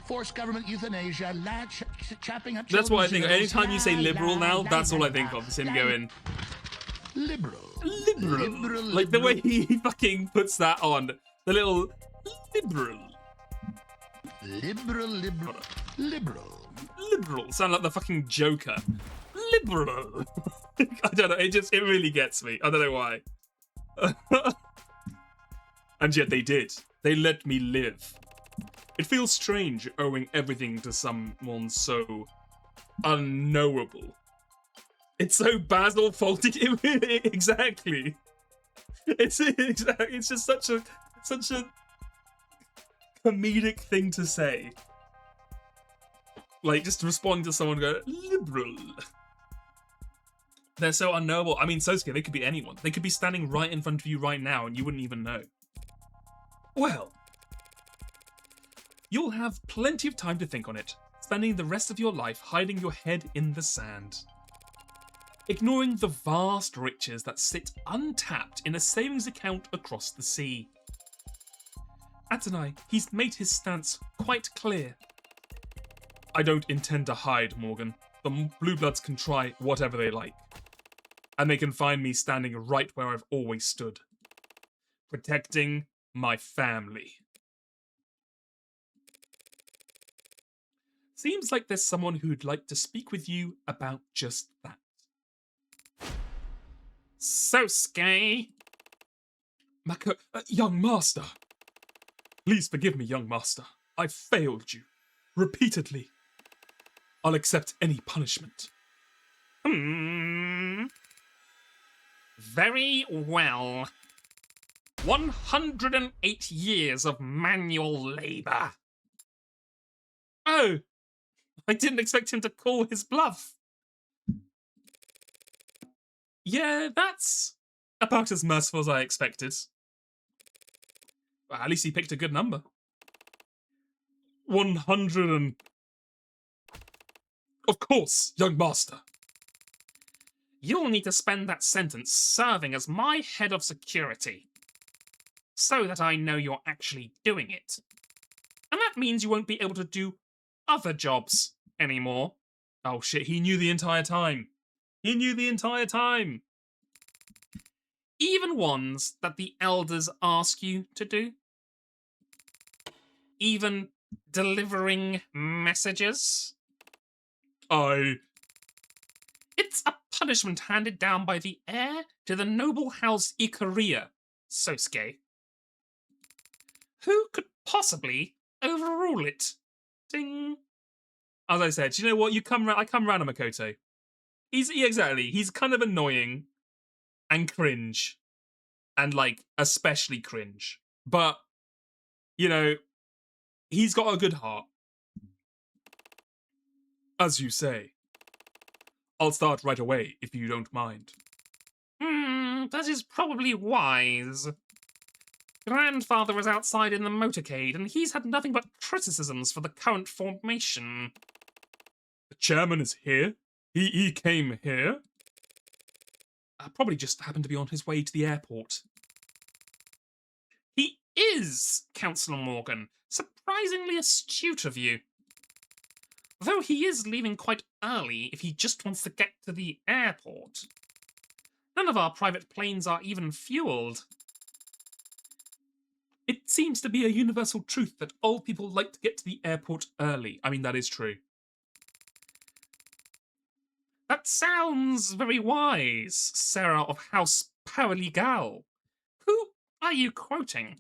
Forced government euthanasia, chopping up. That's what I think. Anytime you say liberal now, that's all I think of. Is him going liberal. Like the way he fucking puts that on. The little liberal. Liberal. Sound like the fucking Joker. Liberal. I don't know. It really gets me. I don't know why. And yet they did. They let me live. It feels strange owing everything to someone so unknowable. It's so Basil faulty. Exactly. It's just such a comedic thing to say. Like just responding to someone and go liberal. They're so unknowable. I mean, Sosuke, they could be anyone. They could be standing right in front of you right now and you wouldn't even know. Well, you'll have plenty of time to think on it, spending the rest of your life hiding your head in the sand. Ignoring the vast riches that sit untapped in a savings account across the sea. Atenai, he's made his stance quite clear. I don't intend to hide, Morgan. The Blue Bloods can try whatever they like. And they can find me standing right where I've always stood. Protecting my family. Seems like there's someone who'd like to speak with you about just that. Sosuke! Mako, young master! Please forgive me, young master. I've failed you. Repeatedly. I'll accept any punishment. Very well. 108 years of manual labor. Oh, I didn't expect him to call his bluff. Yeah, that's about as merciful as I expected. Well, at least he picked a good number. 108 Of course, young master. You'll need to spend that sentence serving as my head of security, so that I know you're actually doing it. And that means you won't be able to do other jobs anymore. Oh shit, he knew the entire time. He knew the entire time. Even ones that the elders ask you to do. Even delivering messages. It's a punishment handed down by the heir to the noble house Ikaria, Sosuke. Who could possibly overrule it? Ding. As I said, you know what? I come round on Makoto. Exactly. He's kind of annoying and cringe. And, like, especially cringe. But, you know, he's got a good heart. As you say. I'll start right away, if you don't mind. That is probably wise. Grandfather is outside in the motorcade, and he's had nothing but criticisms for the current formation. The chairman is here? He came here? Probably just happened to be on his way to the airport. He is, Councillor Morgan. Surprisingly astute of you. Though he is leaving quite early if he just wants to get to the airport. None of our private planes are even fueled. It seems to be a universal truth that old people like to get to the airport early. I mean, that is true. That sounds very wise, Sarah of House Paralegal. Who are you quoting?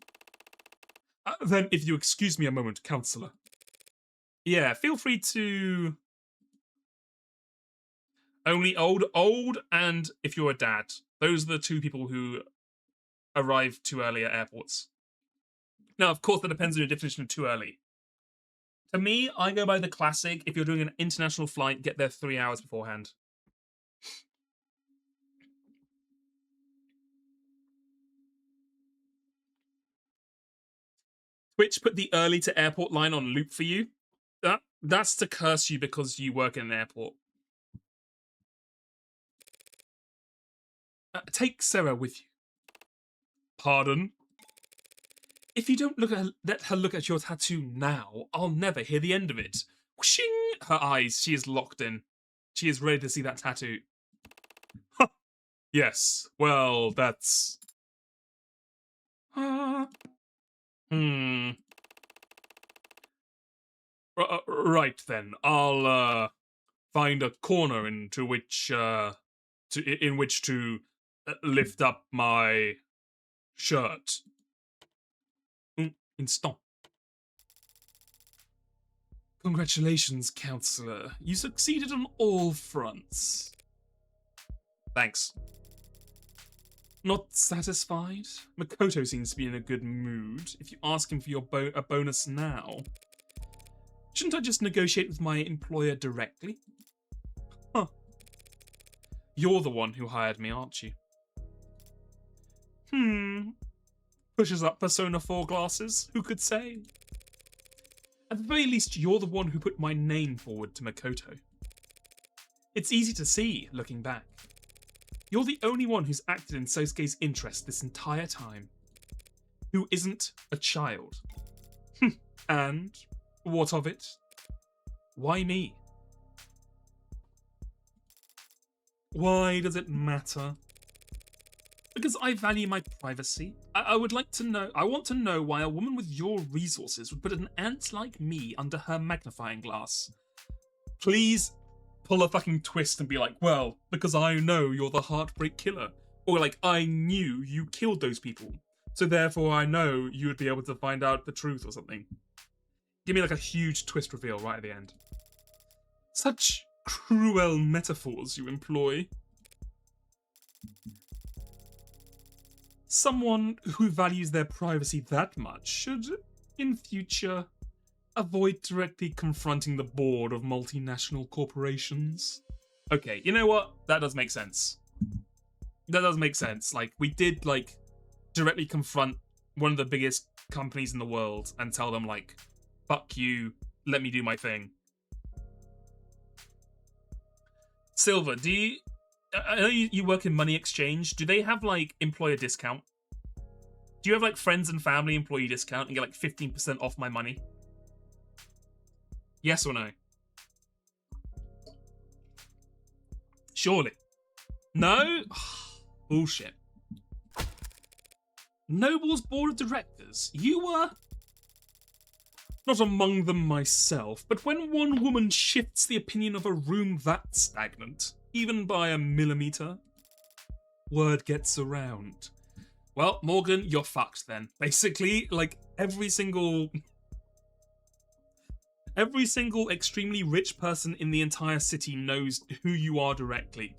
Then, if you excuse me a moment, Councillor. Yeah, feel free to... Only old, and if you're a dad. Those are the two people who arrive too early at airports. Now, of course, that depends on your definition of too early. To me, I go by the classic, if you're doing an international flight, get there 3 hours beforehand. Twitch put the early to airport line on loop for you. That's to curse you because you work in an airport. Take Sarah with you. Pardon? If you don't let her look at your tattoo now, I'll never hear the end of it. Whooshing! Her eyes, she is locked in. She is ready to see that tattoo. Huh. Yes, well, that's... Right then, I'll find a corner into which in which to lift up my shirt. Instant. Congratulations, Counselor. You succeeded on all fronts. Thanks. Not satisfied? Makoto seems to be in a good mood. If you ask him for your a bonus now, shouldn't I just negotiate with my employer directly? Huh. You're the one who hired me, aren't you? Pushes up Persona 4 glasses, who could say? At the very least, you're the one who put my name forward to Makoto. It's easy to see, looking back. You're the only one who's acted in Sosuke's interest this entire time. Who isn't a child. And what of it? Why me? Why does it matter? Because I value my privacy. I would like to know, I want to know why a woman with your resources would put an ant like me under her magnifying glass. Please pull a fucking twist and be like, well, because I know you're the heartbreak killer. Or like, I knew you killed those people. So therefore I know you would be able to find out the truth or something. Give me like a huge twist reveal right at the end. Such cruel metaphors you employ. Someone who values their privacy that much should, in future, avoid directly confronting the board of multinational corporations. Okay, you know what? That does make sense. That does make sense. Like, we did, like, directly confront one of the biggest companies in the world and tell them, like, fuck you, let me do my thing. Silver, do you... I know you work in money exchange. Do they have, like, employer discount? Do you have, like, friends and family employee discount and get, like, 15% off my money? Yes or no? Surely. No? Bullshit. Noble's board of directors. You were... Not among them myself, but when one woman shifts the opinion of a room that stagnant, even by a millimeter, word gets around. Well, Morgan, you're fucked then. Basically, like, every single extremely rich person in the entire city knows who you are directly.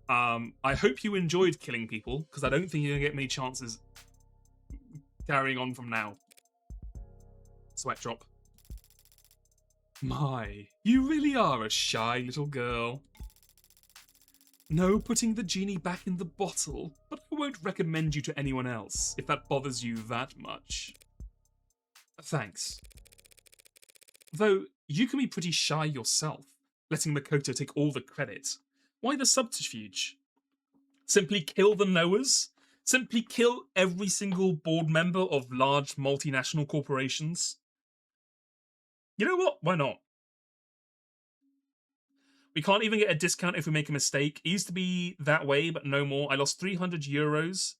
I hope you enjoyed killing people, because I don't think you're going to get many chances carrying on from now. Sweat drop. My, you really are a shy little girl. No putting the genie back in the bottle, but I won't recommend you to anyone else, if that bothers you that much. Thanks. Though, you can be pretty shy yourself, letting Makoto take all the credit. Why the subterfuge? Simply kill the knowers? Simply kill every single board member of large multinational corporations? You know what? Why not? We can't even get a discount if we make a mistake. It used to be that way, but no more. I lost 300 euros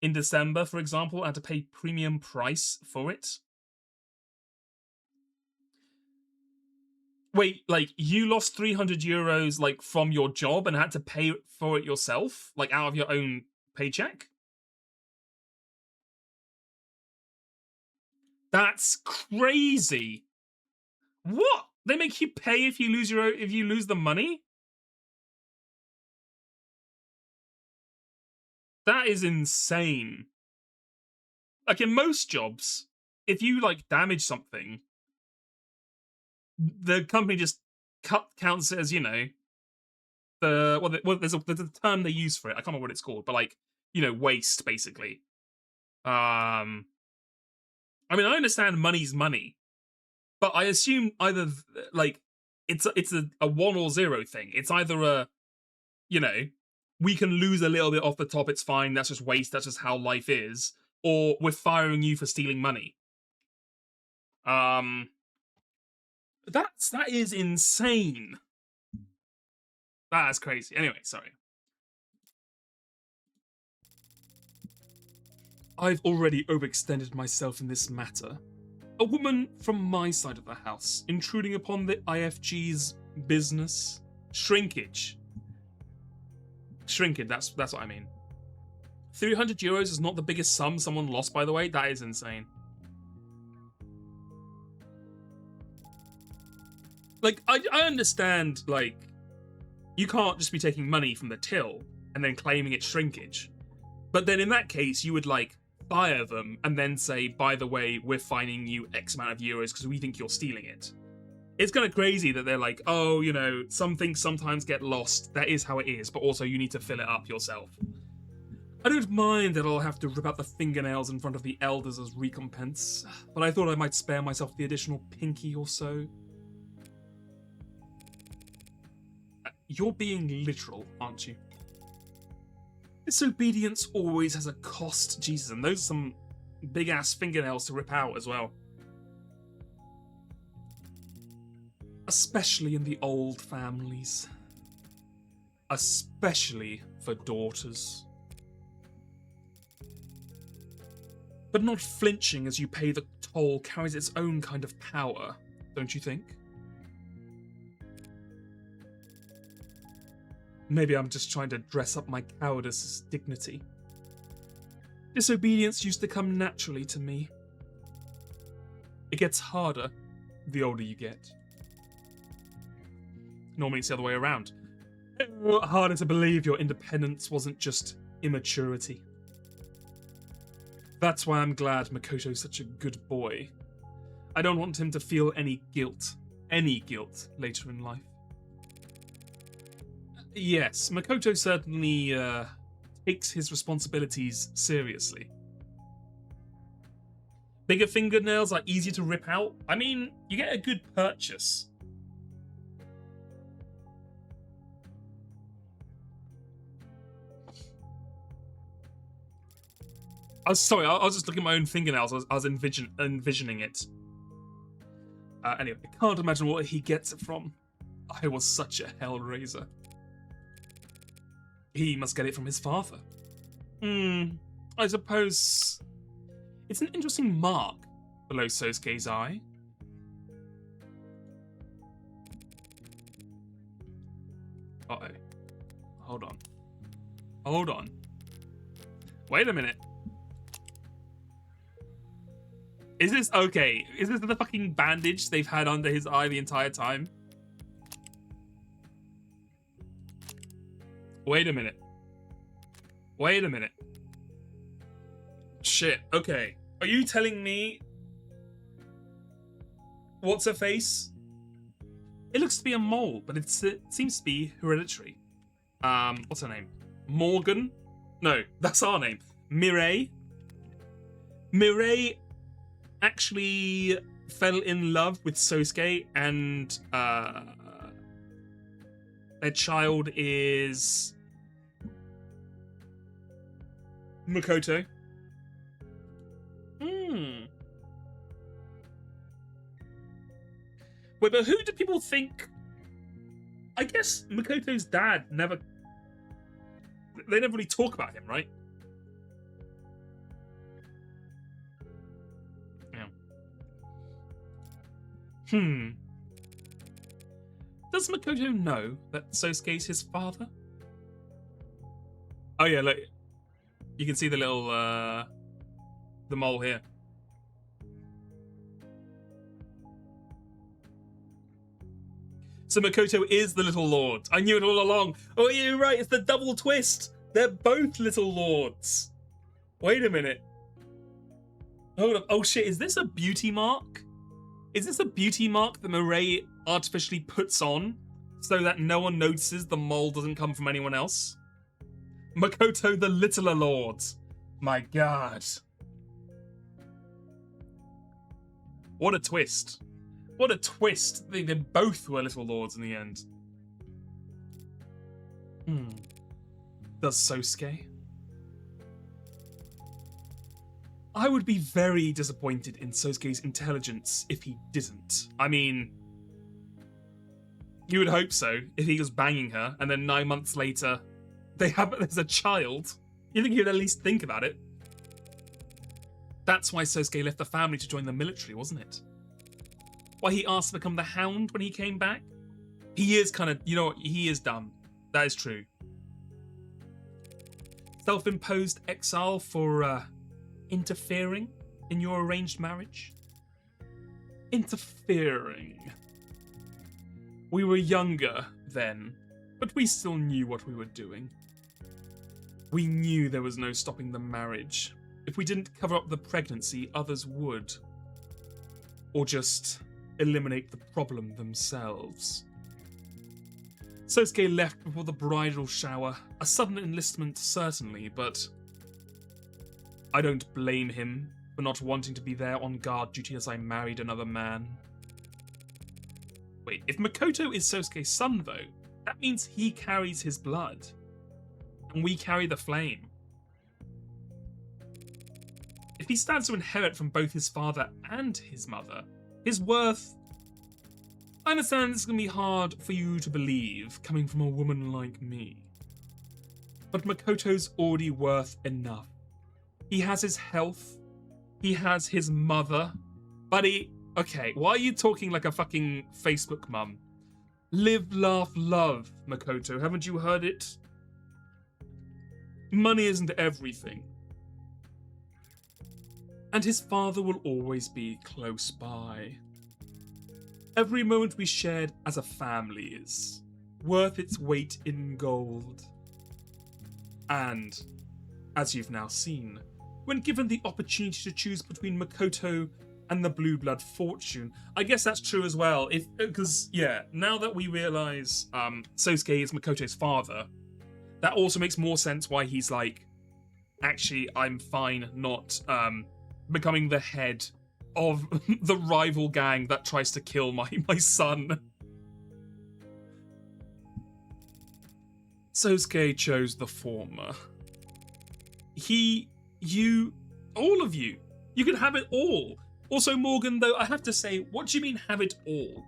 in December, for example. I had to pay premium price for it. Wait, like, you lost 300 euros, like, from your job and had to pay for it yourself? Like, out of your own paycheck? That's crazy. What? They make you pay if you lose the money? That is insane. Like, in most jobs, if you, like, damage something, the company just counts it as, you know, there's a term they use for it. I can't remember what it's called, but, like, you know, waste, basically. I mean, I understand money's money, but I assume either, like, it's a 1 or 0 thing. It's either a, you know, we can lose a little bit off the top, it's fine, that's just waste, that's just how life is, or we're firing you for stealing money. That is insane. That's crazy. Anyway, sorry. I've already overextended myself in this matter. A woman from my side of the house intruding upon the IFG's business. Shrinkage. Shrinkage, that's what I mean. 300 euros is not the biggest sum someone lost, by the way. That is insane. Like, I understand, like, you can't just be taking money from the till and then claiming it's shrinkage. But then in that case, you would, like, fire them and then say, by the way, we're fining you X amount of euros because we think you're stealing it. It's kind of crazy that they're like, oh, you know, some things sometimes get lost. That is how it is, but also you need to fill it up yourself. I don't mind that I'll have to rip out the fingernails in front of the elders as recompense, but I thought I might spare myself the additional pinky or so. You're being literal, aren't you? Disobedience always has a cost, Jesus, and those are some big-ass fingernails to rip out as well. Especially in the old families. Especially for daughters. But not flinching as you pay the toll carries its own kind of power, don't you think? Maybe I'm just trying to dress up my cowardice as dignity. Disobedience used to come naturally to me. It gets harder the older you get. Normally it's the other way around. Harder to believe your independence wasn't just immaturity. That's why I'm glad Makoto's such a good boy. I don't want him to feel any guilt later in life. Yes, Makoto certainly takes his responsibilities seriously. Bigger fingernails are easier to rip out. I mean, you get a good purchase. was sorry, I was just looking at my own fingernails. I was envisioning it. Anyway, I can't imagine what he gets it from. I was such a hellraiser. He must get it from his father. I suppose it's an interesting mark below Sosuke's eye. Uh-oh. Hold on. Wait a minute. Is this okay? Is this the fucking bandage they've had under his eye the entire time? Wait a minute. Shit, okay. Are you telling me... What's her face? It looks to be a mole, but it seems to be hereditary. What's her name? Morgan? No, that's our name. Mireille? Mireille actually fell in love with Sosuke, and their child is Makoto. Wait, but who do people think? I guess Makoto's dad never... They never really talk about him, right? Yeah. Does Makoto know that Sosuke's his father? Oh yeah, look. You can see the little, the mole here. So Makoto is the Little Lord. I knew it all along. Oh, you're right. It's the double twist. They're both Little Lords. Wait a minute. Hold up. Oh shit, is this a beauty mark? Is this a beauty mark that Mireille artificially puts on so that no one notices the mole doesn't come from anyone else? Makoto the Littler Lord. My god. What a twist. What a twist. They both were Little Lords in the end. Does Sosuke? I would be very disappointed in Sosuke's intelligence if he didn't. I mean, you would hope so if he was banging her and then 9 months later there's a child. You think he'd at least think about it? That's why Sosuke left the family to join the military, wasn't it? Why he asked to become the Hound when he came back? He is kind of, you know what, he is dumb. That is true. Self-imposed exile for interfering in your arranged marriage? Interfering. We were younger then, but we still knew what we were doing. We knew there was no stopping the marriage. If we didn't cover up the pregnancy, others would. Or just eliminate the problem themselves. Sosuke left before the bridal shower. A sudden enlistment, certainly, but I don't blame him for not wanting to be there on guard duty as I married another man. Wait, if Makoto is Sosuke's son, though, that means he carries his blood. And we carry the flame. If he stands to inherit from both his father and his mother, his worth... I understand this is going to be hard for you to believe, coming from a woman like me. But Makoto's already worth enough. He has his health. He has his mother. Buddy, okay, why are you talking like a fucking Facebook mum? Live, laugh, love, Makoto. Haven't you heard it? Money isn't everything. And his father will always be close by. Every moment we shared as a family is worth its weight in gold. And, as you've now seen, when given the opportunity to choose between Makoto and the Blue Blood fortune, I guess that's true as well. Because, yeah, now that we realise Sosuke is Makoto's father, that also makes more sense why he's like, actually, I'm fine not becoming the head of the rival gang that tries to kill my son. Sosuke chose the former. You All of you. You can have it all. Also, Morgan, though, I have to say, what do you mean have it all?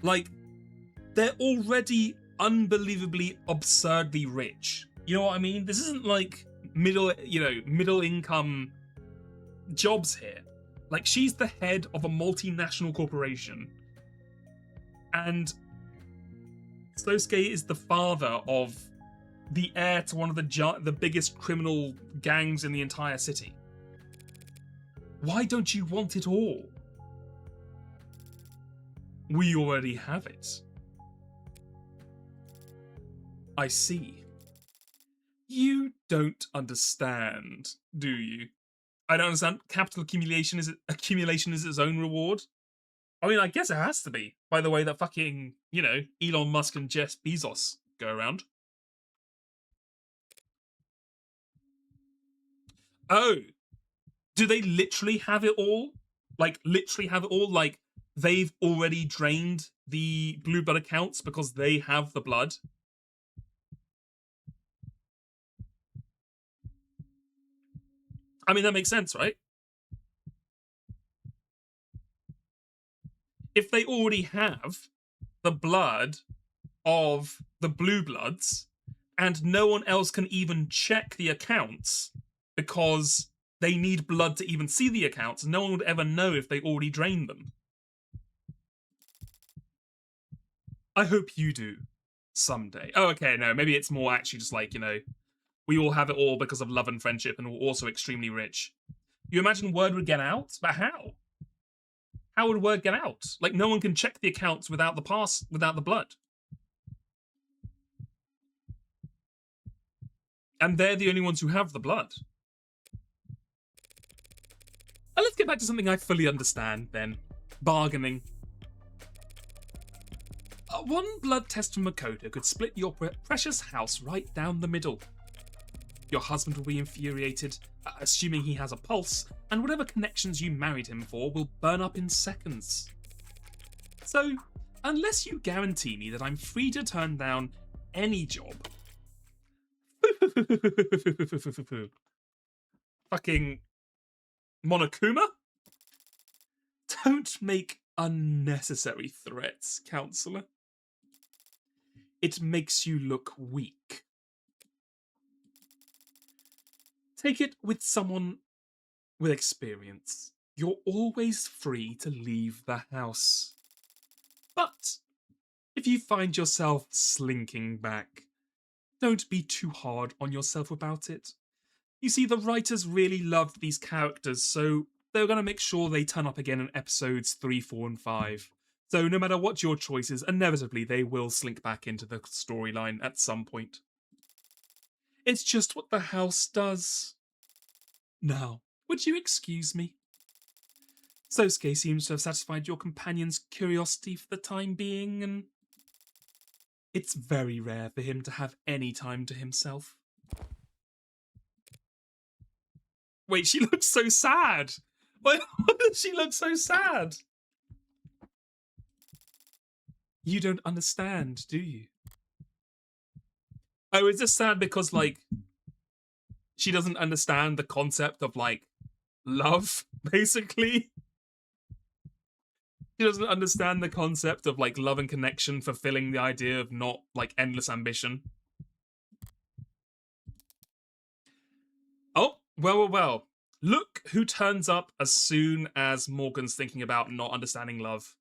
Like, they're already unbelievably absurdly rich. You know what I mean? This isn't like middle income jobs here. Like, she's the head of a multinational corporation. And Sosuke is the father of the heir to one of the biggest criminal gangs in the entire city. Why don't you want it all? We already have it. I see. You don't understand, do you? I don't understand. Capital accumulation is its own reward. I mean, I guess it has to be, by the way that fucking, Elon Musk and Jeff Bezos go around. Oh, do they literally have it all? Like, literally have it all? Like, they've already drained the blue blood accounts because they have the blood? I mean, that makes sense, right? If they already have the blood of the blue bloods and no one else can even check the accounts because they need blood to even see the accounts, no one would ever know if they already drained them. I hope you do someday. Oh, okay, no, maybe it's more actually just like, we all have it all because of love and friendship and we're also extremely rich. You imagine word would get out? But how? How would word get out? Like, no one can check the accounts without the blood. And they're the only ones who have the blood. Let's get back to something I fully understand, then. Bargaining. One blood test from Makoto could split your precious house right down the middle. Your husband will be infuriated, assuming he has a pulse, and whatever connections you married him for will burn up in seconds. So, unless you guarantee me that I'm free to turn down any job... Fucking... Monokuma? Don't make unnecessary threats, counselor. It makes you look weak. Take it with someone with experience. You're always free to leave the house. But if you find yourself slinking back, don't be too hard on yourself about it. You see, the writers really loved these characters, so they're going to make sure they turn up again in episodes 3, 4, and 5. So no matter what your choice is, inevitably they will slink back into the storyline at some point. It's just what the house does. Now, would you excuse me? Sosuke seems to have satisfied your companion's curiosity for the time being, and it's very rare for him to have any time to himself. Wait, she looks so sad. Why does she look so sad? You don't understand, do you? Oh, is this sad because, like, she doesn't understand the concept of, like, love, basically? She doesn't understand the concept of, like, love and connection fulfilling the idea of not, like, endless ambition. Oh, well. Look who turns up as soon as Morgan's thinking about not understanding love.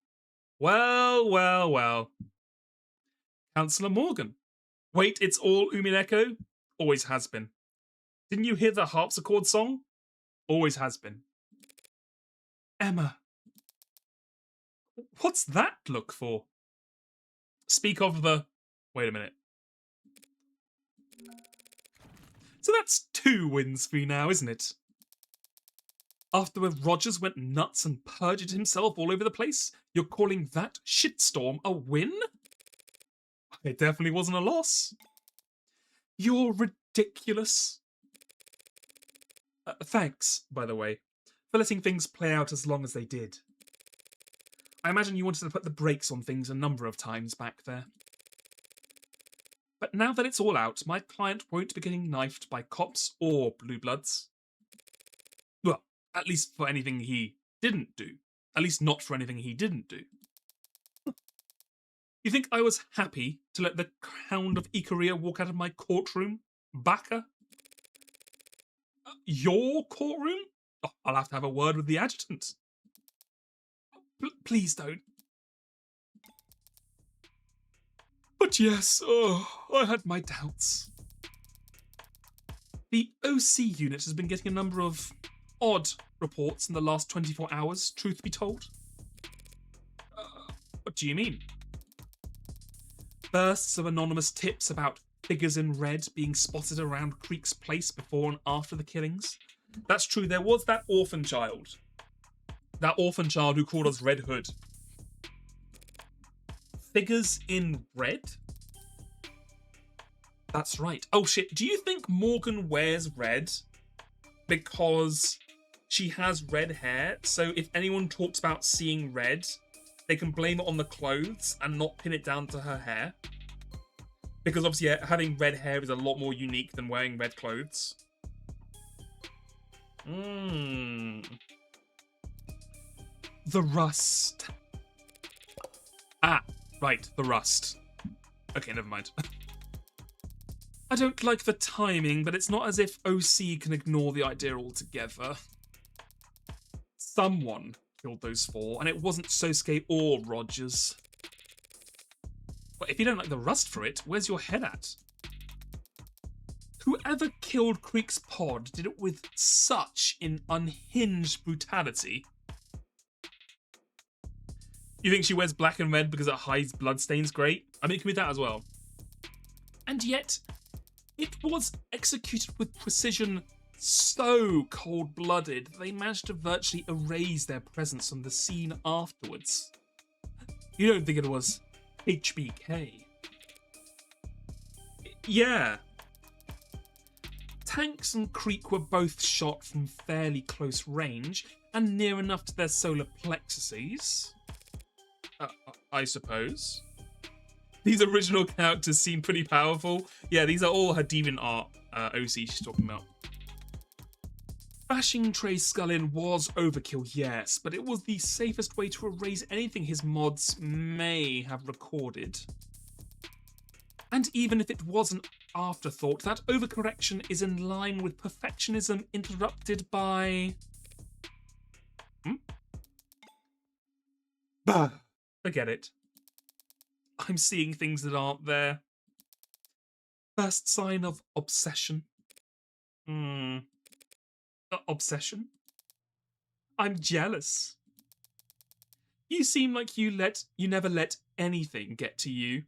Well. Councillor Morgan. Wait, it's all Umineko? Always has been. Didn't you hear the harpsichord song? Always has been. Emma. What's that look for? Speak of the... Wait a minute. So that's 2 wins for you now, isn't it? After Rogers went nuts and perjured himself all over the place, you're calling that shitstorm a win? It definitely wasn't a loss. You're ridiculous. Thanks, by the way, for letting things play out as long as they did. I imagine you wanted to put the brakes on things a number of times back there. But now that it's all out, my client won't be getting knifed by cops or blue bloods. At least for anything he didn't do. At least not for anything he didn't do. You think I was happy to let the Hound of Ikaria walk out of my courtroom? Baka? Your courtroom? Oh, I'll have to have a word with the adjutant. Please don't. But yes, I had my doubts. The OC unit has been getting a number of odd reports in the last 24 hours, truth be told. What do you mean? Bursts of anonymous tips about figures in red being spotted around Creek's place before and after the killings. That's true, there was that orphan child. That orphan child who called us Red Hood. Figures in red? That's right. Oh shit, do you think Morgan wears red because she has red hair? So if anyone talks about seeing red, they can blame it on the clothes and not pin it down to her hair? Because obviously having red hair is a lot more unique than wearing red clothes. The rust. Ah, right, the rust. Okay, never mind. I don't like the timing, but it's not as if OC can ignore the idea altogether. Someone killed those four, and it wasn't Sosuke or Rogers. But if you don't like the rust for it, where's your head at? Whoever killed Creek's pod did it with such an unhinged brutality. You think she wears black and red because it hides bloodstains? Great. I mean, it can be that as well. And yet, it was executed with precision so cold-blooded, they managed to virtually erase their presence on the scene afterwards. You don't think it was HBK? Yeah. Tanks and Creek were both shot from fairly close range and near enough to their solar plexuses. I suppose. These original characters seem pretty powerful. Yeah, these are all her DeviantArt OC she's talking about. Bashing Trey's skull in was overkill, yes, but it was the safest way to erase anything his mods may have recorded. And even if it was an afterthought, that overcorrection is in line with perfectionism interrupted by... Bah! Forget it. I'm seeing things that aren't there. First sign of obsession. Obsession? I'm jealous. You seem like you never let anything get to you.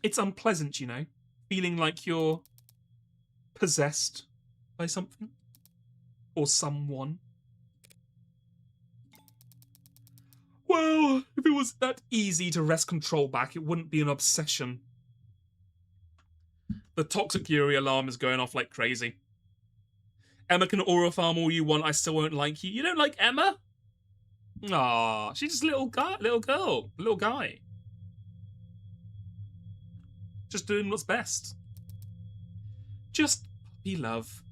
It's unpleasant, you know, feeling like you're possessed by something or someone. Well, if it was that easy to wrest control back, it wouldn't be an obsession. The toxic Yuri alarm is going off like crazy. Emma can aura farm all you want, I still won't like you. You don't like Emma? Aw, she's just a little guy. Just doing what's best. Just puppy love.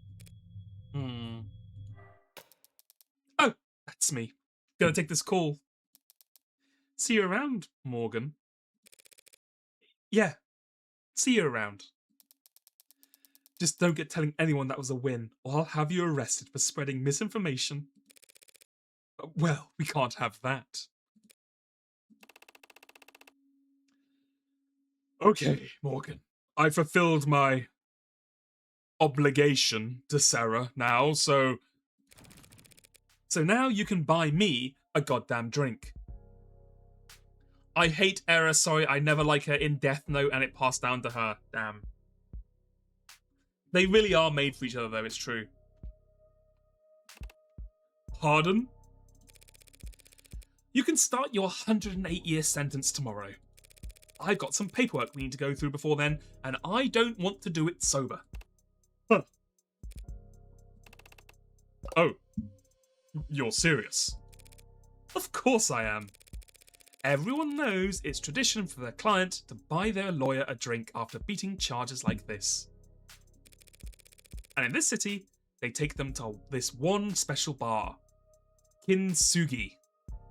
Oh, that's me. Gonna take this call. See you around, Morgan. Yeah, see you around. Just don't get telling anyone that was a win, or I'll have you arrested for spreading misinformation. Well, we can't have that. Okay, Morgan. I fulfilled my obligation to Sarah now, so now you can buy me a goddamn drink. I hate Era, sorry, I never like her in Death Note, and it passed down to her. Damn. They really are made for each other, though, it's true. Pardon? You can start your 108-year sentence tomorrow. I've got some paperwork we need to go through before then, and I don't want to do it sober. Huh. Oh. You're serious? Of course I am. Everyone knows it's tradition for their client to buy their lawyer a drink after beating charges like this. And in this city, they take them to this one special bar. Kintsugi.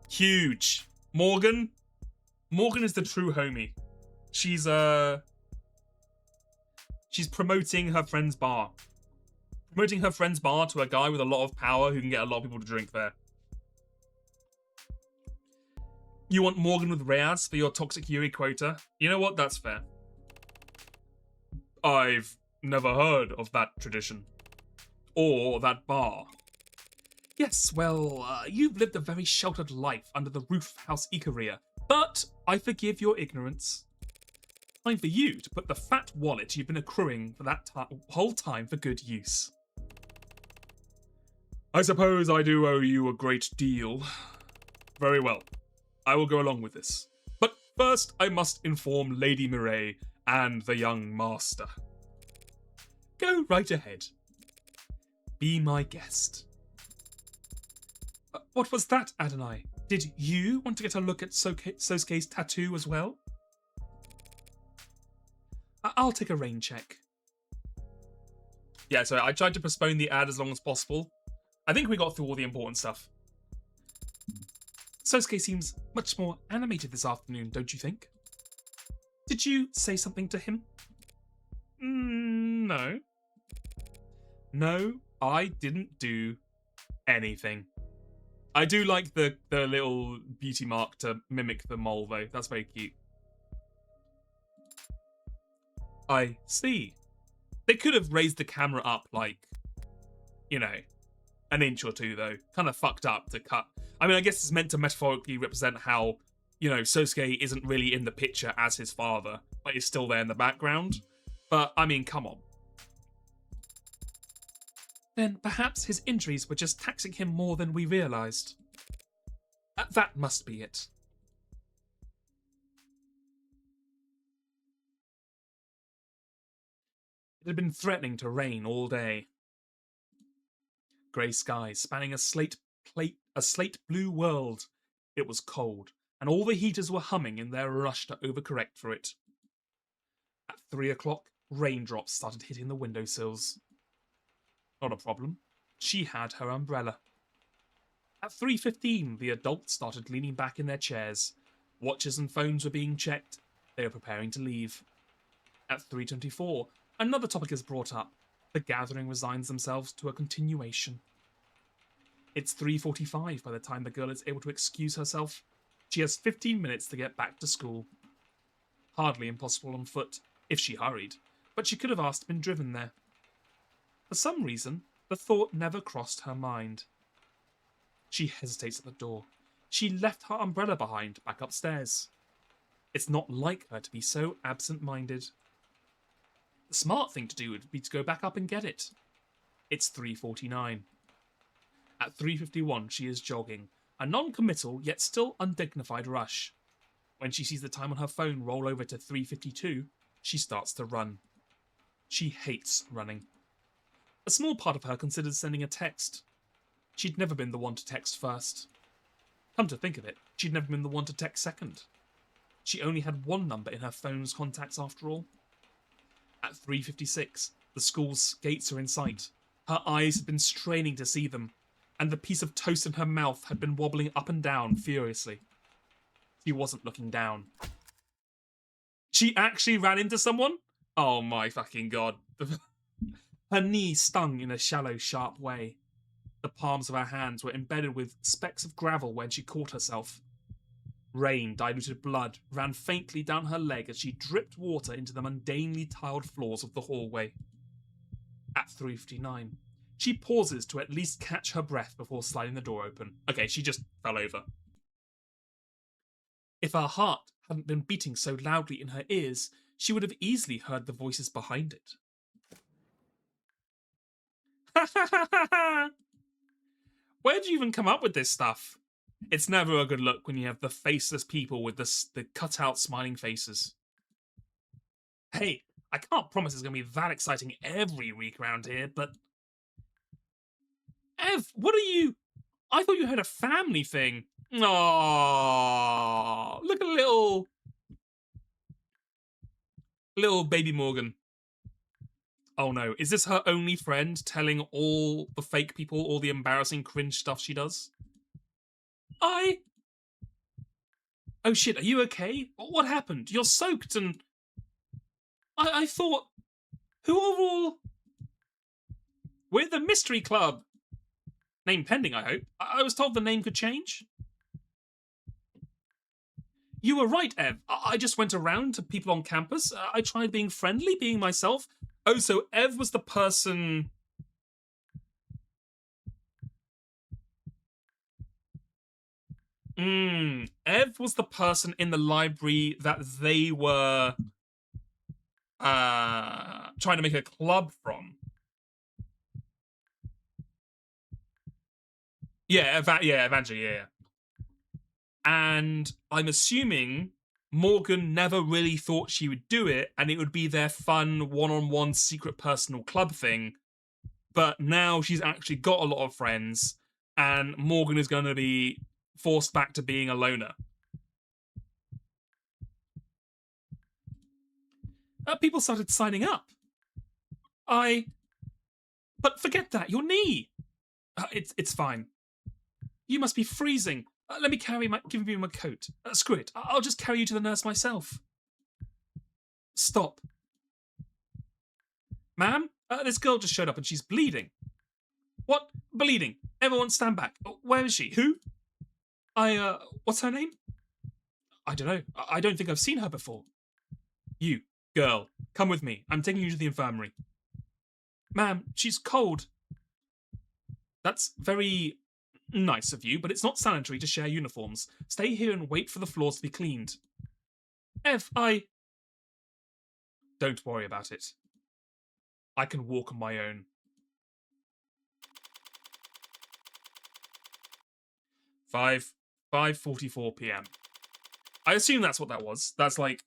Huge. Morgan is the true homie. She's promoting her friend's bar. Promoting her friend's bar to a guy with a lot of power who can get a lot of people to drink there. You want Morgan with Reyes for your Toxic Yuri quota? You know what? That's fair. I've never heard of that tradition. Or that bar. Yes, well, you've lived a very sheltered life under the roof of House Ikaria, but I forgive your ignorance. Time for you to put the fat wallet you've been accruing for that whole time for good use. I suppose I do owe you a great deal. Very well. I will go along with this. But first, I must inform Lady Mireille and the young master. Go right ahead. Be my guest. What was that, Adonai? Did you want to get a look at Sosuke's tattoo as well? I'll take a rain check. Yeah, so I tried to postpone the ad as long as possible. I think we got through all the important stuff. Sosuke seems much more animated this afternoon, don't you think? Did you say something to him? No. No, I didn't do anything. I do like the little beauty mark to mimic the mole, though. That's very cute. I see. They could have raised the camera up, like, you know, an inch or two, though. Kind of fucked up to cut. I mean, I guess it's meant to metaphorically represent how, you know, Sosuke isn't really in the picture as his father, but is still there in the background. But, I mean, come on. Then perhaps his injuries were just taxing him more than we realised. That must be it. It had been threatening to rain all day. Grey skies spanning a slate blue world. It was cold, and all the heaters were humming in their rush to overcorrect for it. At 3 o'clock, raindrops started hitting the windowsills. Not a problem. She had her umbrella. At 3:15, the adults started leaning back in their chairs. Watches and phones were being checked. They were preparing to leave. At 3:24, another topic is brought up. The gathering resigns themselves to a continuation. It's 3:45 by the time the girl is able to excuse herself. She has 15 minutes to get back to school. Hardly impossible on foot, if she hurried, but she could have asked to been driven there. For some reason, the thought never crossed her mind. She hesitates at the door. She left her umbrella behind, back upstairs. It's not like her to be so absent-minded. The smart thing to do would be to go back up and get it. It's 3:49. At 3:51, she is jogging, a non-committal yet still undignified rush. When she sees the time on her phone roll over to 3:52, she starts to run. She hates running. A small part of her considers sending a text. She'd never been the one to text first. Come to think of it, she'd never been the one to text second. She only had one number in her phone's contacts after all. At 3:56, the school's gates are in sight. Her eyes had been straining to see them, and the piece of toast in her mouth had been wobbling up and down furiously. She wasn't looking down. She actually ran into someone? Oh my fucking god. Her knee stung in a shallow, sharp way. The palms of her hands were embedded with specks of gravel when she caught herself. Rain, diluted blood, ran faintly down her leg as she dripped water into the mundanely tiled floors of the hallway. At 3:59, she pauses to at least catch her breath before sliding the door open. Okay, she just fell over. If her heart hadn't been beating so loudly in her ears, she would have easily heard the voices behind it. Where'd you even come up with this stuff? It's never a good look when you have the faceless people with the cut-out smiling faces. Hey, I can't promise it's going to be that exciting every week around here, but... Ev, what are you... I thought you had a family thing. Aww, look at little baby Morgan. Oh no, is this her only friend telling all the fake people all the embarrassing cringe stuff she does? Oh shit, are you okay? What happened? You're soaked and... I thought... Who are all... We're the Mystery Club! Name pending, I hope. I was told the name could change. You were right, Ev. I just went around to people on campus. I tried being friendly, being myself. Oh, so Ev was the person... Ev was the person in the library that they were trying to make a club from. Yeah, Evangeline, yeah. And I'm assuming Morgan never really thought she would do it, and it would be their fun one-on-one secret personal club thing. But now she's actually got a lot of friends, and Morgan is going to be forced back to being a loner. People started signing up. But forget that, your knee! It's fine. You must be freezing. Let me give you my coat. Screw it. I'll just carry you to the nurse myself. Stop. Ma'am, this girl just showed up and she's bleeding. What? Bleeding? Everyone stand back. Where is she? Who? What's her name? I don't know. I don't think I've seen her before. You, girl, come with me. I'm taking you to the infirmary. Ma'am, she's cold. That's very nice of you, but it's not sanitary to share uniforms. Stay here and wait for the floors to be cleaned. Ev, Don't worry about it. I can walk on my own. 5:44 p.m. I assume that's what that was. That's like,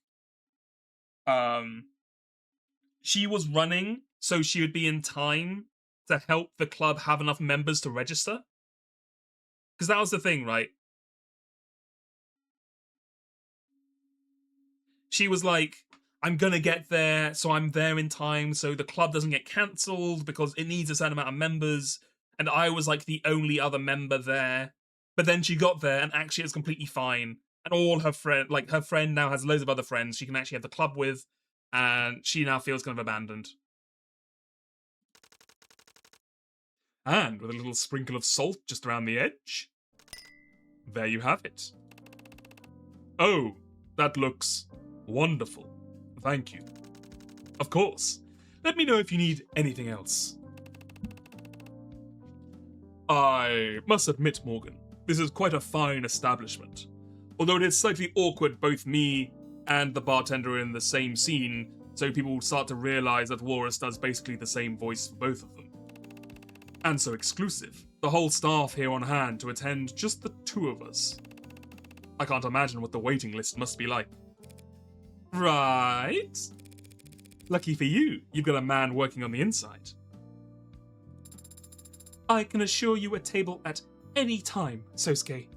she was running so she would be in time to help the club have enough members to register. Because that was the thing, right? She was like, I'm gonna get there, so I'm there in time, so the club doesn't get cancelled because it needs a certain amount of members. And I was like the only other member there. But then she got there and actually it's completely fine. And all her friend, like her friend now has loads of other friends she can actually have the club with. And she now feels kind of abandoned. And with a little sprinkle of salt just around the edge, there you have it. Oh, that looks wonderful. Thank you. Of course. Let me know if you need anything else. I must admit, Morgan, this is quite a fine establishment. Although it is slightly awkward both me and the bartender are in the same scene, so people will start to realise that Walrus does basically the same voice for both of them. And so exclusive. The whole staff here on hand to attend just the two of us. I can't imagine what the waiting list must be like. Right? Lucky for you, you've got a man working on the inside. I can assure you a table at any time, Sosuke.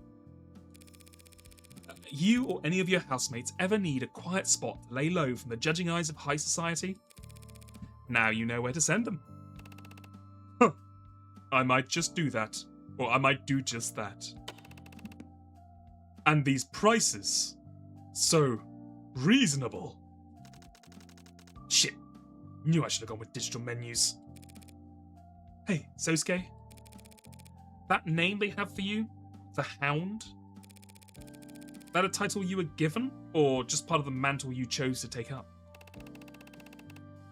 You or any of your housemates ever need a quiet spot to lay low from the judging eyes of high society? Now you know where to send them. Huh. I might just do that. Or I might do just that. And these prices. So reasonable. Shit. Knew I should have gone with digital menus. Hey, Sosuke. That name they have for you? The Hound? That a title you were given? Or just part of the mantle you chose to take up?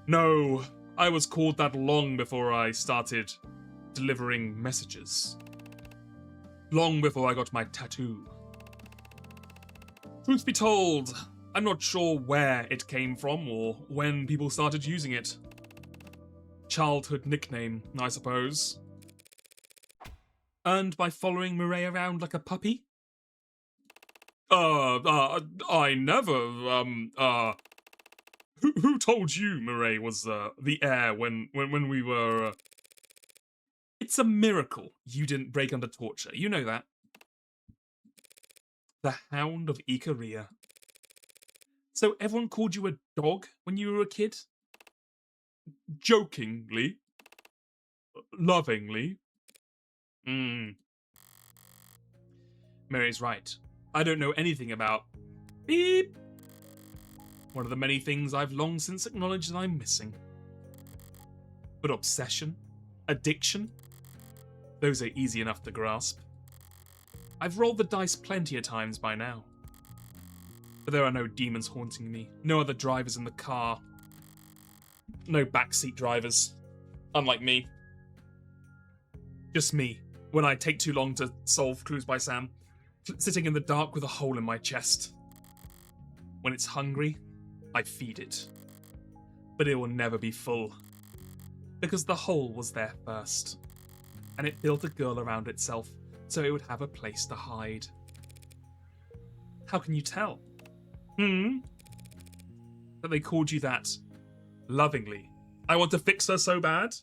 No, I was called that long before I started delivering messages. Long before I got my tattoo. Truth be told, I'm not sure where it came from or when people started using it. Childhood nickname, I suppose. Earned by following Mireille around like a puppy? I never, Who told you Mireille was, the heir when we were, It's a miracle you didn't break under torture, you know that. The Hound of Ikaria. So everyone called you a dog when you were a kid? jokingly, lovingly. Mary's right. I don't know anything about beep. One of the many things I've long since acknowledged that I'm missing. But obsession, addiction, those are easy enough to grasp. I've rolled the dice plenty of times by now. But there are no demons haunting me, no other drivers in the car, no backseat drivers, unlike me. Just me, when I take too long to solve Clues by Sam, sitting in the dark with a hole in my chest. When it's hungry, I feed it. But it will never be full. Because the hole was there first. And it built a girl around itself, so it would have a place to hide. How can you tell? That they called you that lovingly. I want to fix her so bad.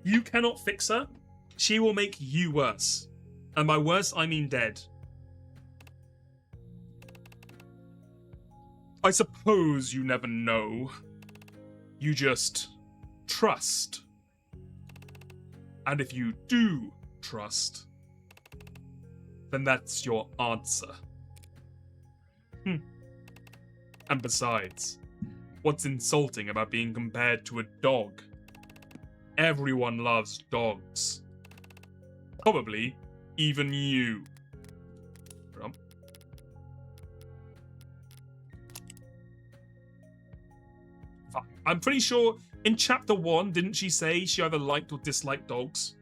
You cannot fix her. She will make you worse. And by worse, I mean dead. I suppose you never know. You just trust. And if you do trust, then that's your answer. And besides, what's insulting about being compared to a dog? Everyone loves dogs. Probably even you. I'm pretty sure in chapter 1, didn't she say she either liked or disliked dogs?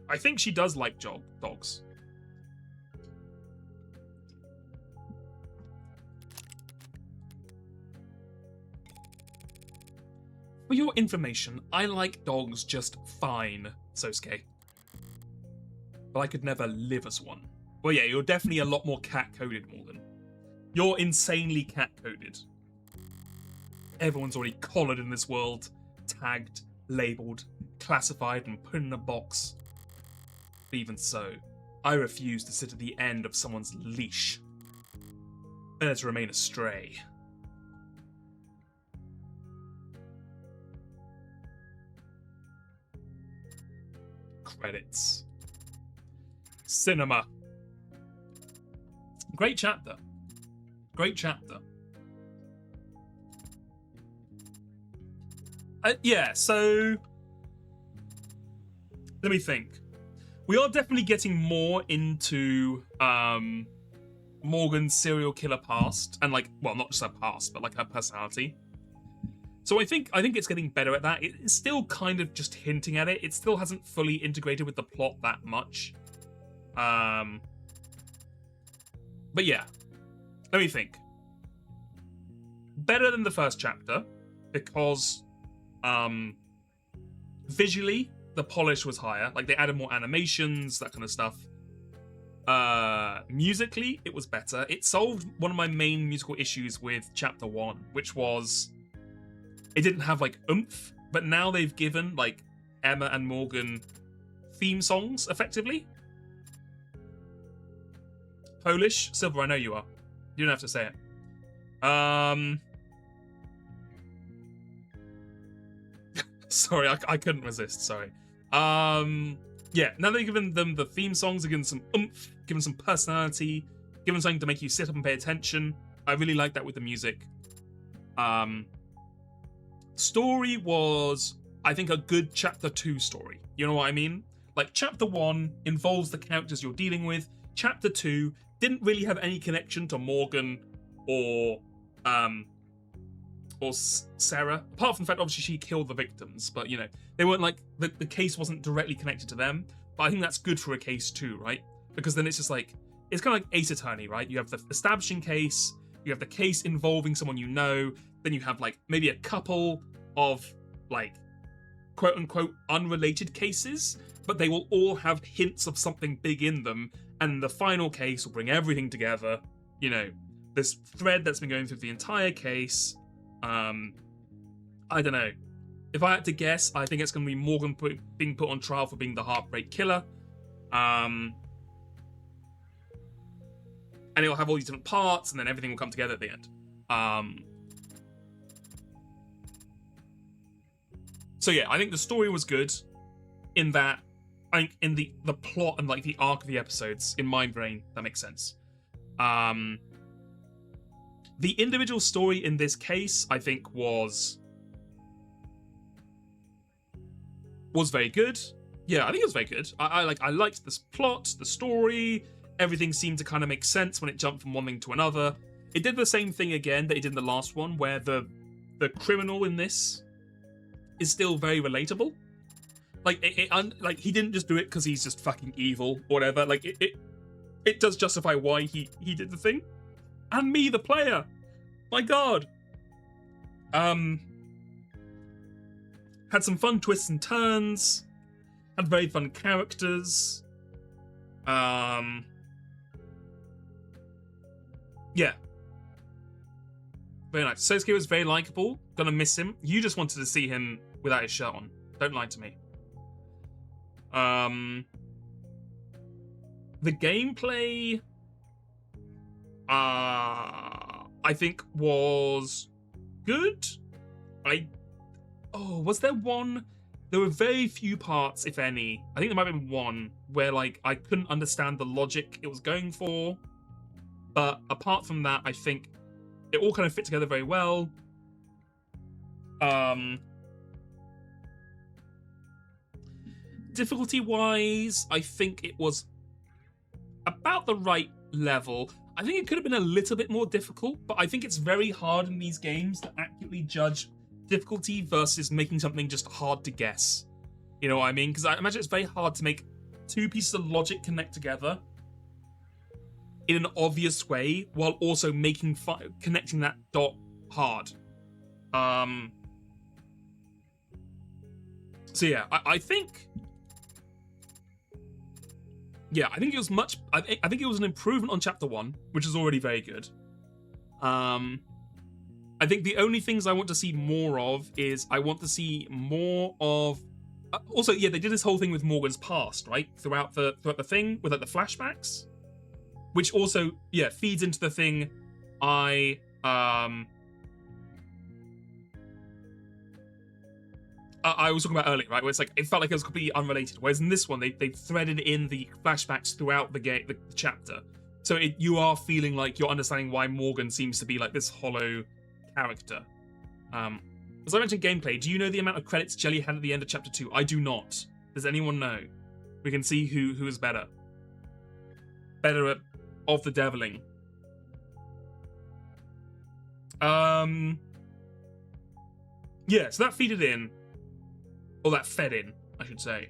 I think she does like dogs. For your information, I like dogs just fine, Sosuke. But I could never live as one. Well, yeah, you're definitely a lot more cat-coded, Morgan. You're insanely cat-coded. Everyone's already collared in this world, tagged, labelled, classified, and put in a box. But even so, I refuse to sit at the end of someone's leash. Better to remain astray. Credits. Cinema. Great chapter. Great chapter. Yeah, so let me think. We are definitely getting more into Morgan's serial killer past, and like, well, not just her past, but like her personality. So I think it's getting better at that. It's still kind of just hinting at it. It still hasn't fully integrated with the plot that much. But yeah, let me think. Better than the first chapter because visually the polish was higher. Like they added more animations, that kind of stuff. Musically, it was better. It solved one of my main musical issues with chapter 1, which was it didn't have like oomph, but now they've given like Emma and Morgan theme songs effectively. Polish? Silver, I know you are. You don't have to say it. Sorry, I couldn't resist, sorry. Yeah, now they've given them the theme songs, they've given some oomph, given some personality, given something to make you sit up and pay attention. I really like that with the music. Story was, I think, a good chapter 2 story. You know what I mean? Like, chapter 1 involves the characters you're dealing with. Chapter 2 didn't really have any connection to Morgan or Sarah, apart from the fact obviously she killed the victims, but you know, they weren't like the case wasn't directly connected to them. But I think that's good for a case too, right? Because then it's just like, it's kind of like Ace Attorney, right? You have the establishing case, you have the case involving someone you know, then you have like maybe a couple of like quote unquote unrelated cases, but they will all have hints of something big in them, and the final case will bring everything together. You know, this thread that's been going through the entire case. I don't know. If I had to guess, I think it's going to be Morgan being put on trial for being the Heartbreak Killer. And it'll have all these different parts, and then everything will come together at the end. So yeah, I think the story was good in that, I think in the plot and like the arc of the episodes, in my brain, that makes sense. The individual story in this case, I think, was very good. Yeah, I think it was very good. I liked this plot, the story, everything seemed to kind of make sense when it jumped from one thing to another. It did the same thing again that it did in the last one, where the criminal in this is still very relatable. Like like he didn't just do it because he's just fucking evil or whatever. Like it does justify why he did the thing. And me, the player. My God. Had some fun twists and turns. Had very fun characters. Yeah. Very nice. Sosuke was very likable. Gonna miss him. You just wanted to see him without his shirt on. Don't lie to me. The gameplay, I think was good. Was there one? There were very few parts, if any. I think there might have been one where like I couldn't understand the logic it was going for. But apart from that, I think it all kind of fit together very well. Difficulty-wise, I think it was about the right level. I think it could have been a little bit more difficult, but I think it's very hard in these games to accurately judge difficulty versus making something just hard to guess. You know what I mean? Because I imagine it's very hard to make two pieces of logic connect together in an obvious way while also making connecting that dot hard. So yeah, I think... Yeah, I think it was much... I think it was an improvement on Chapter 1, which is already very good. I think the only things I want to see more of is I want to see more of... also, yeah, they did this whole thing with Morgan's past, right? Throughout the thing, with like the flashbacks. Which also, yeah, feeds into the thing I was talking about earlier, right? Where it's like, it felt like it was completely unrelated. Whereas in this one, they've threaded in the flashbacks throughout the chapter. So you are feeling like you're understanding why Morgan seems to be like this hollow character. As I mentioned gameplay, do you know the amount of credits Jelly had at the end of Chapter 2? I do not. Does anyone know? We can see who is better. Better at of the deviling. Yeah, so that feeded in. Or that fed in, I should say.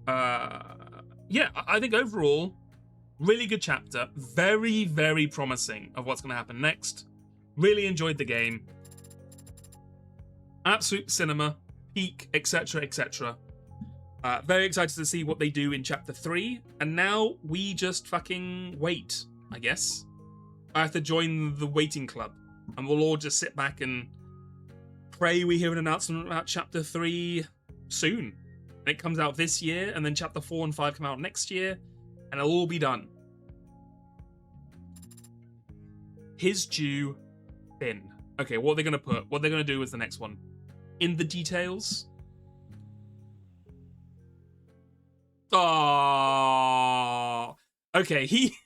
Yeah, I think overall, really good chapter. Very, very promising of what's going to happen next. Really enjoyed the game. Absolute cinema, peak, etc., etc. Very excited to see what they do in Chapter 3. And now we just fucking wait, I guess. I have to join the waiting club. And we'll all just sit back and pray we hear an announcement about Chapter 3 soon. And it comes out this year, and then Chapter 4 and 5 come out next year, and it'll all be done. His due Finn. Okay, what are they going to put? What they're going to do is the next one. In the details. Oh, okay, he...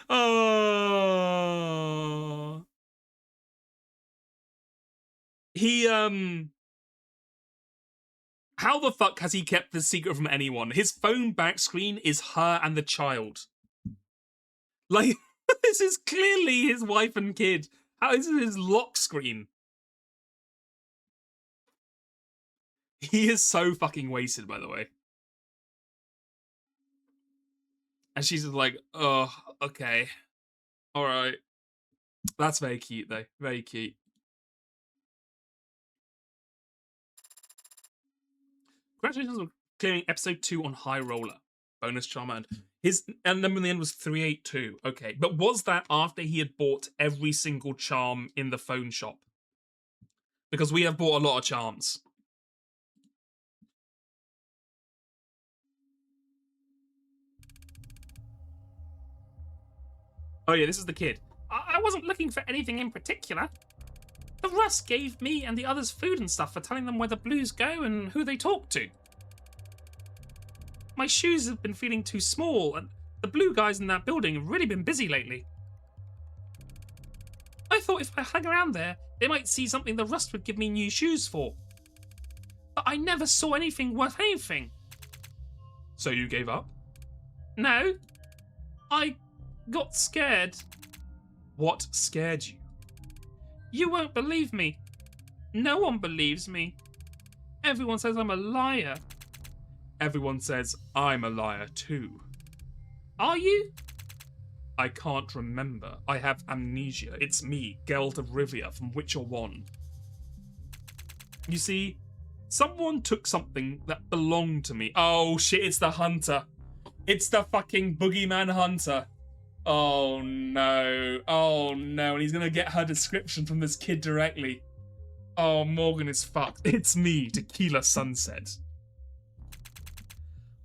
Oh... He, how the fuck has he kept this secret from anyone? His phone back screen is her and the child. Like, this is clearly his wife and kid. How is it his lock screen? He is so fucking wasted, by the way. And she's just like, oh, okay. Alright. That's very cute, though. Very cute. Congratulations on clearing episode 2 on High Roller. Bonus charm earned. His number in the end was 382. Okay, but was that after he had bought every single charm in the phone shop? Because we have bought a lot of charms. Oh yeah, this is the kid. I wasn't looking for anything in particular. The Rust gave me and the others food and stuff for telling them where the Blues go and who they talk to. My shoes have been feeling too small, and the blue guys in that building have really been busy lately. I thought if I hung around there, they might see something the Rust would give me new shoes for. But I never saw anything worth anything. So you gave up? No. I got scared. What scared you? You won't believe me. No one believes me. Everyone says I'm a liar. Everyone says I'm a liar too. Are you? I can't remember. I have amnesia. It's me, Geralt of Rivia from Witcher 1. You see, someone took something that belonged to me. Oh shit, it's the hunter. It's the fucking boogeyman hunter. Oh no. Oh no. And he's gonna get her description from this kid directly. Oh, Morgan is fucked. It's me, Tequila Sunset.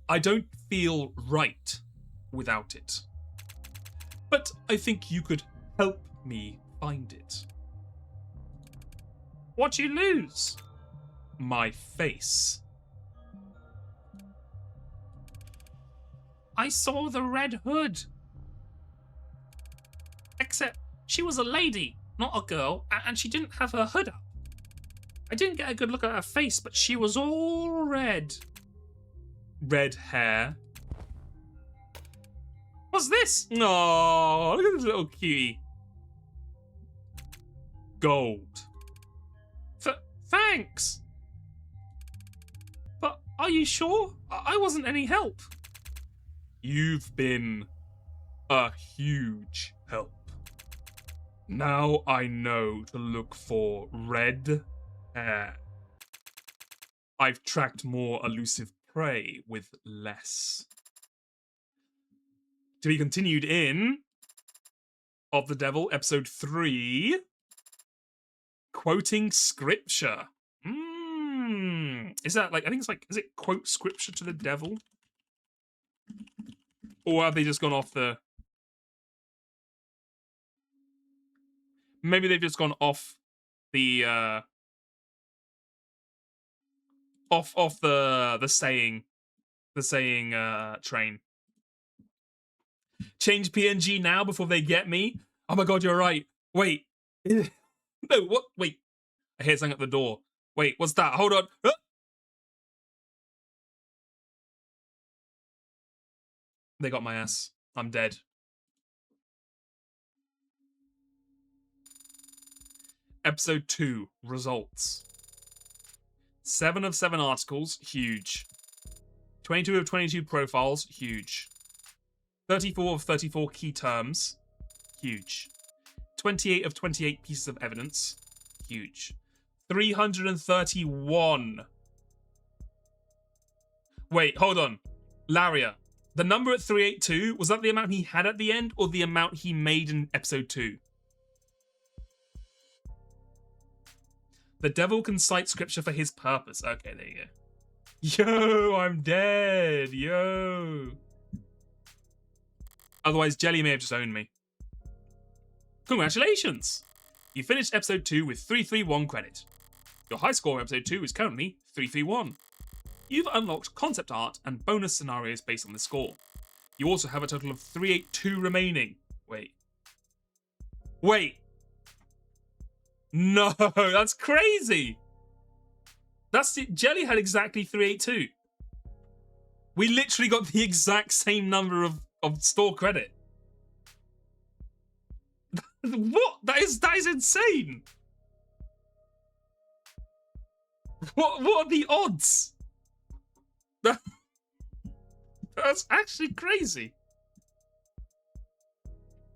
I don't feel right without it. But I think you could help me find it. What you lose? My face. I saw the Red Hood. Except she was a lady, not a girl, and she didn't have her hood up. I didn't get a good look at her face, but she was all red. Red hair. What's this? Oh, look at this little cutie. Gold. Thanks. But are you sure? I wasn't any help. You've been a huge help. Now I know to look for red hair. I've tracked more elusive prey with less. To be continued in Of the Devil, episode 3. Quoting scripture. Is that like, I think it's like, is it quote scripture to the devil? Or have they just gone off the... Maybe they've just gone off the, off the saying train. Change PNG now before they get me? Oh my god, you're right. Wait. No, what? Wait. I hear something at the door. Wait, what's that? Hold on. Ah! They got my ass. I'm dead. Episode 2. Results. 7 of 7 articles. Huge. 22 of 22 profiles. Huge. 34 of 34 key terms. Huge. 28 of 28 pieces of evidence. Huge. 331. Wait, hold on. Laria. The number at 382, was that the amount he had at the end or the amount he made in episode 2? The devil can cite scripture for his purpose. Okay, there you go. Yo, I'm dead. Yo. Otherwise, Jelly may have just owned me. Congratulations! You finished episode 2 with 331 credit. Your high score in episode 2 is currently 331. You've unlocked concept art and bonus scenarios based on this score. You also have a total of 382 remaining. Wait. No, that's crazy! That's it. Jelly had exactly 382. We literally got the exact same number of store credit. What? That is insane. What are the odds? That's actually crazy.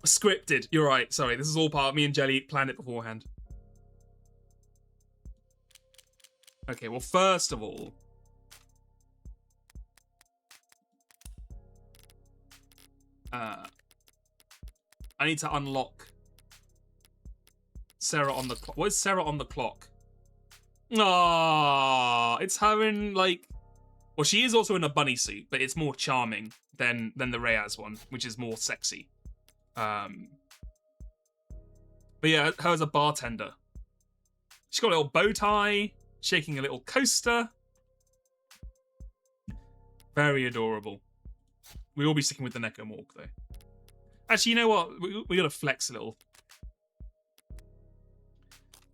Scripted. You're right. Sorry, this is all part of me and Jelly planned it beforehand. Okay, well, first of all, I need to unlock Sarah on the clock. What is Sarah on the clock? Ah, it's her in like... Well, she is also in a bunny suit, but it's more charming than the Reyes one, which is more sexy. But yeah, her as a bartender. She's got a little bow tie, shaking a little coaster. Very adorable. We will be sticking with the Necomorph, though. Actually, you know what? We gotta flex a little.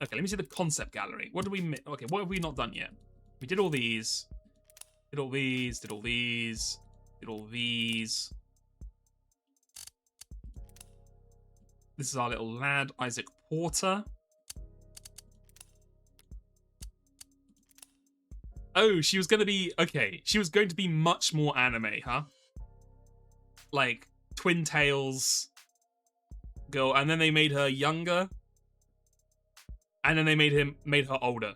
Okay, let me see the concept gallery. What do we... Okay, what have we not done yet? We did all these. Did all these. Did all these. Did all these. This is our little lad, Isaac Porter. Oh, she was going to be... Okay, she was going to be much more anime, huh? Like, Twin Tails girl, and then they made her younger. And then they made her older.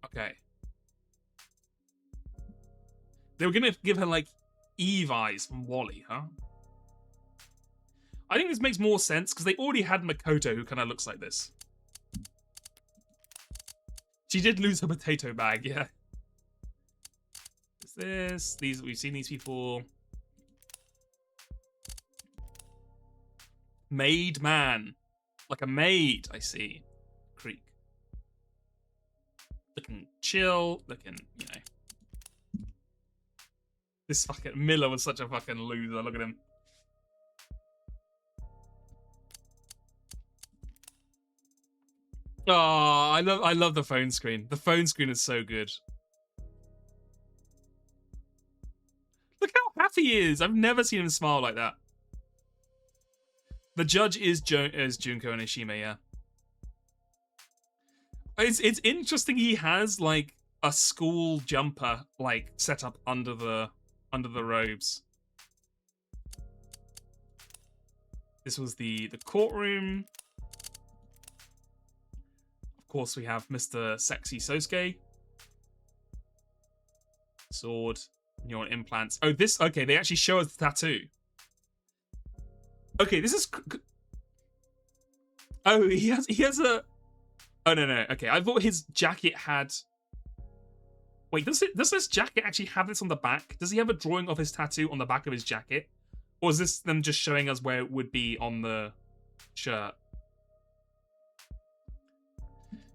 Okay. They were going to give her, like, Eve eyes from WALL-E, huh? I think this makes more sense, because they already had Makoto, who kind of looks like this. She did lose her potato bag, yeah. This, these, we've seen these people. Maid man. Like a maid, I see. Creek. Looking chill, looking, you know. This fucking Miller was such a fucking loser, look at him. Oh, I love the phone screen. The phone screen is so good. Look how happy he is. I've never seen him smile like that. The judge is Junko Onishima, yeah. It's interesting he has like a school jumper like set up under the robes. This was the courtroom. Of course we have Mr. Sexy Sosuke. Sword. Neural implants. Oh, this... Okay, they actually show us the tattoo. Okay, this is... Oh, he has a... Oh, no. Okay, I thought his jacket had... Wait, does this jacket actually have this on the back? Does he have a drawing of his tattoo on the back of his jacket? Or is this them just showing us where it would be on the shirt?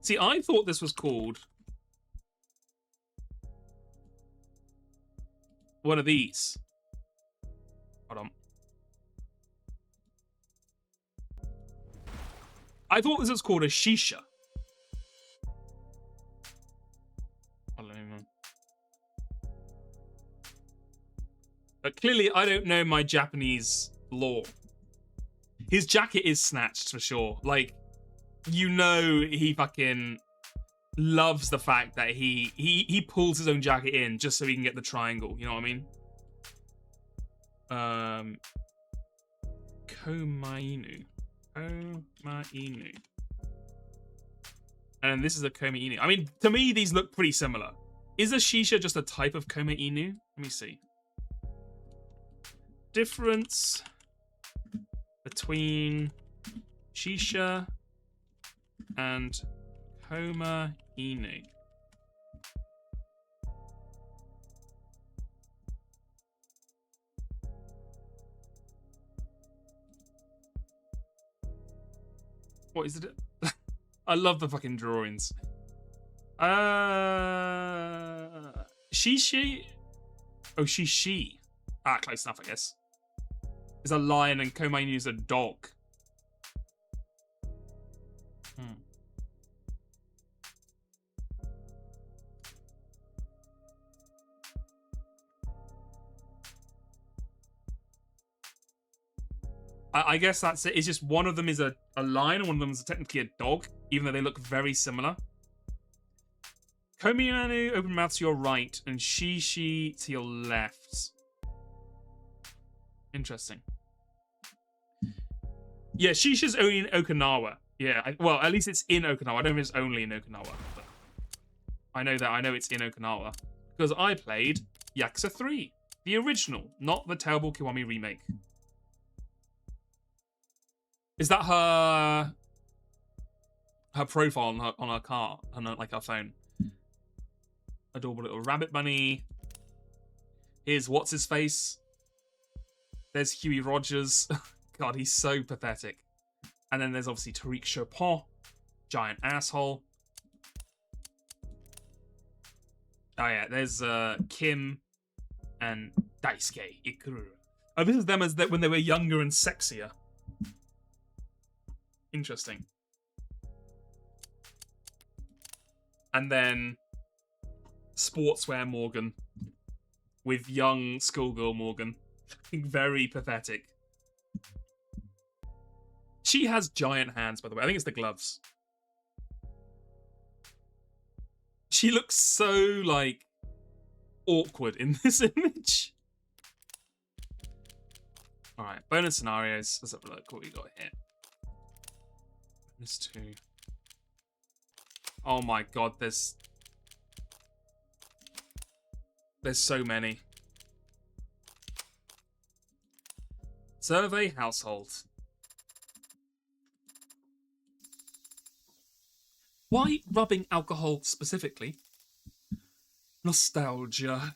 See, I thought this was called... one of these. Hold on. I thought this was called a shisha. I don't even know. But clearly I don't know my Japanese lore. His jacket is snatched for sure. Like, you know he fucking loves the fact that he pulls his own jacket in just so he can get the triangle. You know what I mean? Komainu. Komainu. And this is a Koma Inu. I mean, to me, these look pretty similar. Is a shisha just a type of Koma Inu? Let me see. Difference between shisha and Koma Inu. What is it? I love the fucking drawings. Shishi? Oh, Shishi. Ah, close enough, I guess. Is a lion and Koma Inu is a dog. I guess that's it. It's just one of them is a lion and one of them is technically a dog, even though they look very similar. Koma Inu, open mouth to your right, and Shishi to your left. Interesting. Yeah, Shisha's only in Okinawa. Yeah, well, at least it's in Okinawa. I don't know if it's only in Okinawa. But I know that. I know it's in Okinawa. Because I played Yakuza 3. The original, not the terrible Kiwami remake. Is that her profile on her car, on her, like her phone? Adorable little rabbit bunny. Here's what's his face. There's Huey Rogers. God, he's so pathetic. And then there's obviously Tariq Chopin, giant asshole. Oh yeah, there's Kim and Daisuke Ikuru. Oh, this is them as when they were younger and sexier. Interesting. And then sportswear Morgan with young schoolgirl Morgan. Very pathetic. She has giant hands, by the way. I think it's the gloves. She looks so, like, awkward in this image. Alright, bonus scenarios. Let's have a look what we got here. Bonus 2. Oh my god, there's so many. Survey household. Why rubbing alcohol specifically? Nostalgia.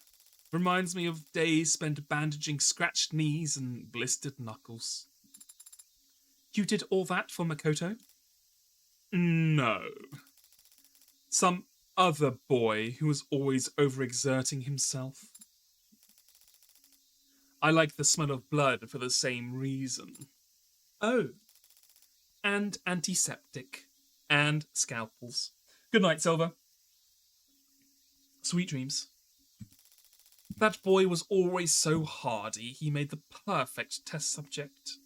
Reminds me of days spent bandaging scratched knees and blistered knuckles. You did all that for Makoto? No. Some other boy who was always overexerting himself. I like the smell of blood for the same reason. Oh. And antiseptic. And scalpels. Good night, Silver. Sweet dreams. That boy was always so hardy, he made the perfect test subject.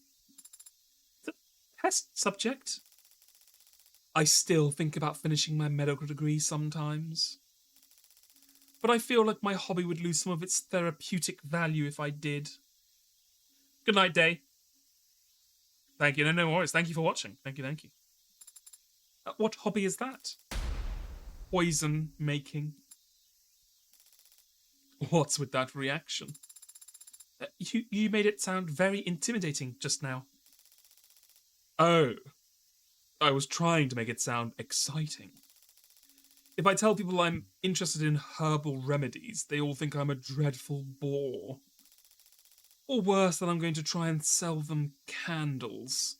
The test subject? I still think about finishing my medical degree sometimes. But I feel like my hobby would lose some of its therapeutic value if I did. Good night, Day. Thank you. No worries. Thank you for watching. Thank you. What hobby is that? Poison making. What's with that reaction? You made it sound very intimidating just now. Oh. I was trying to make it sound exciting. If I tell people I'm interested in herbal remedies, they all think I'm a dreadful bore. Or worse, that I'm going to try and sell them candles.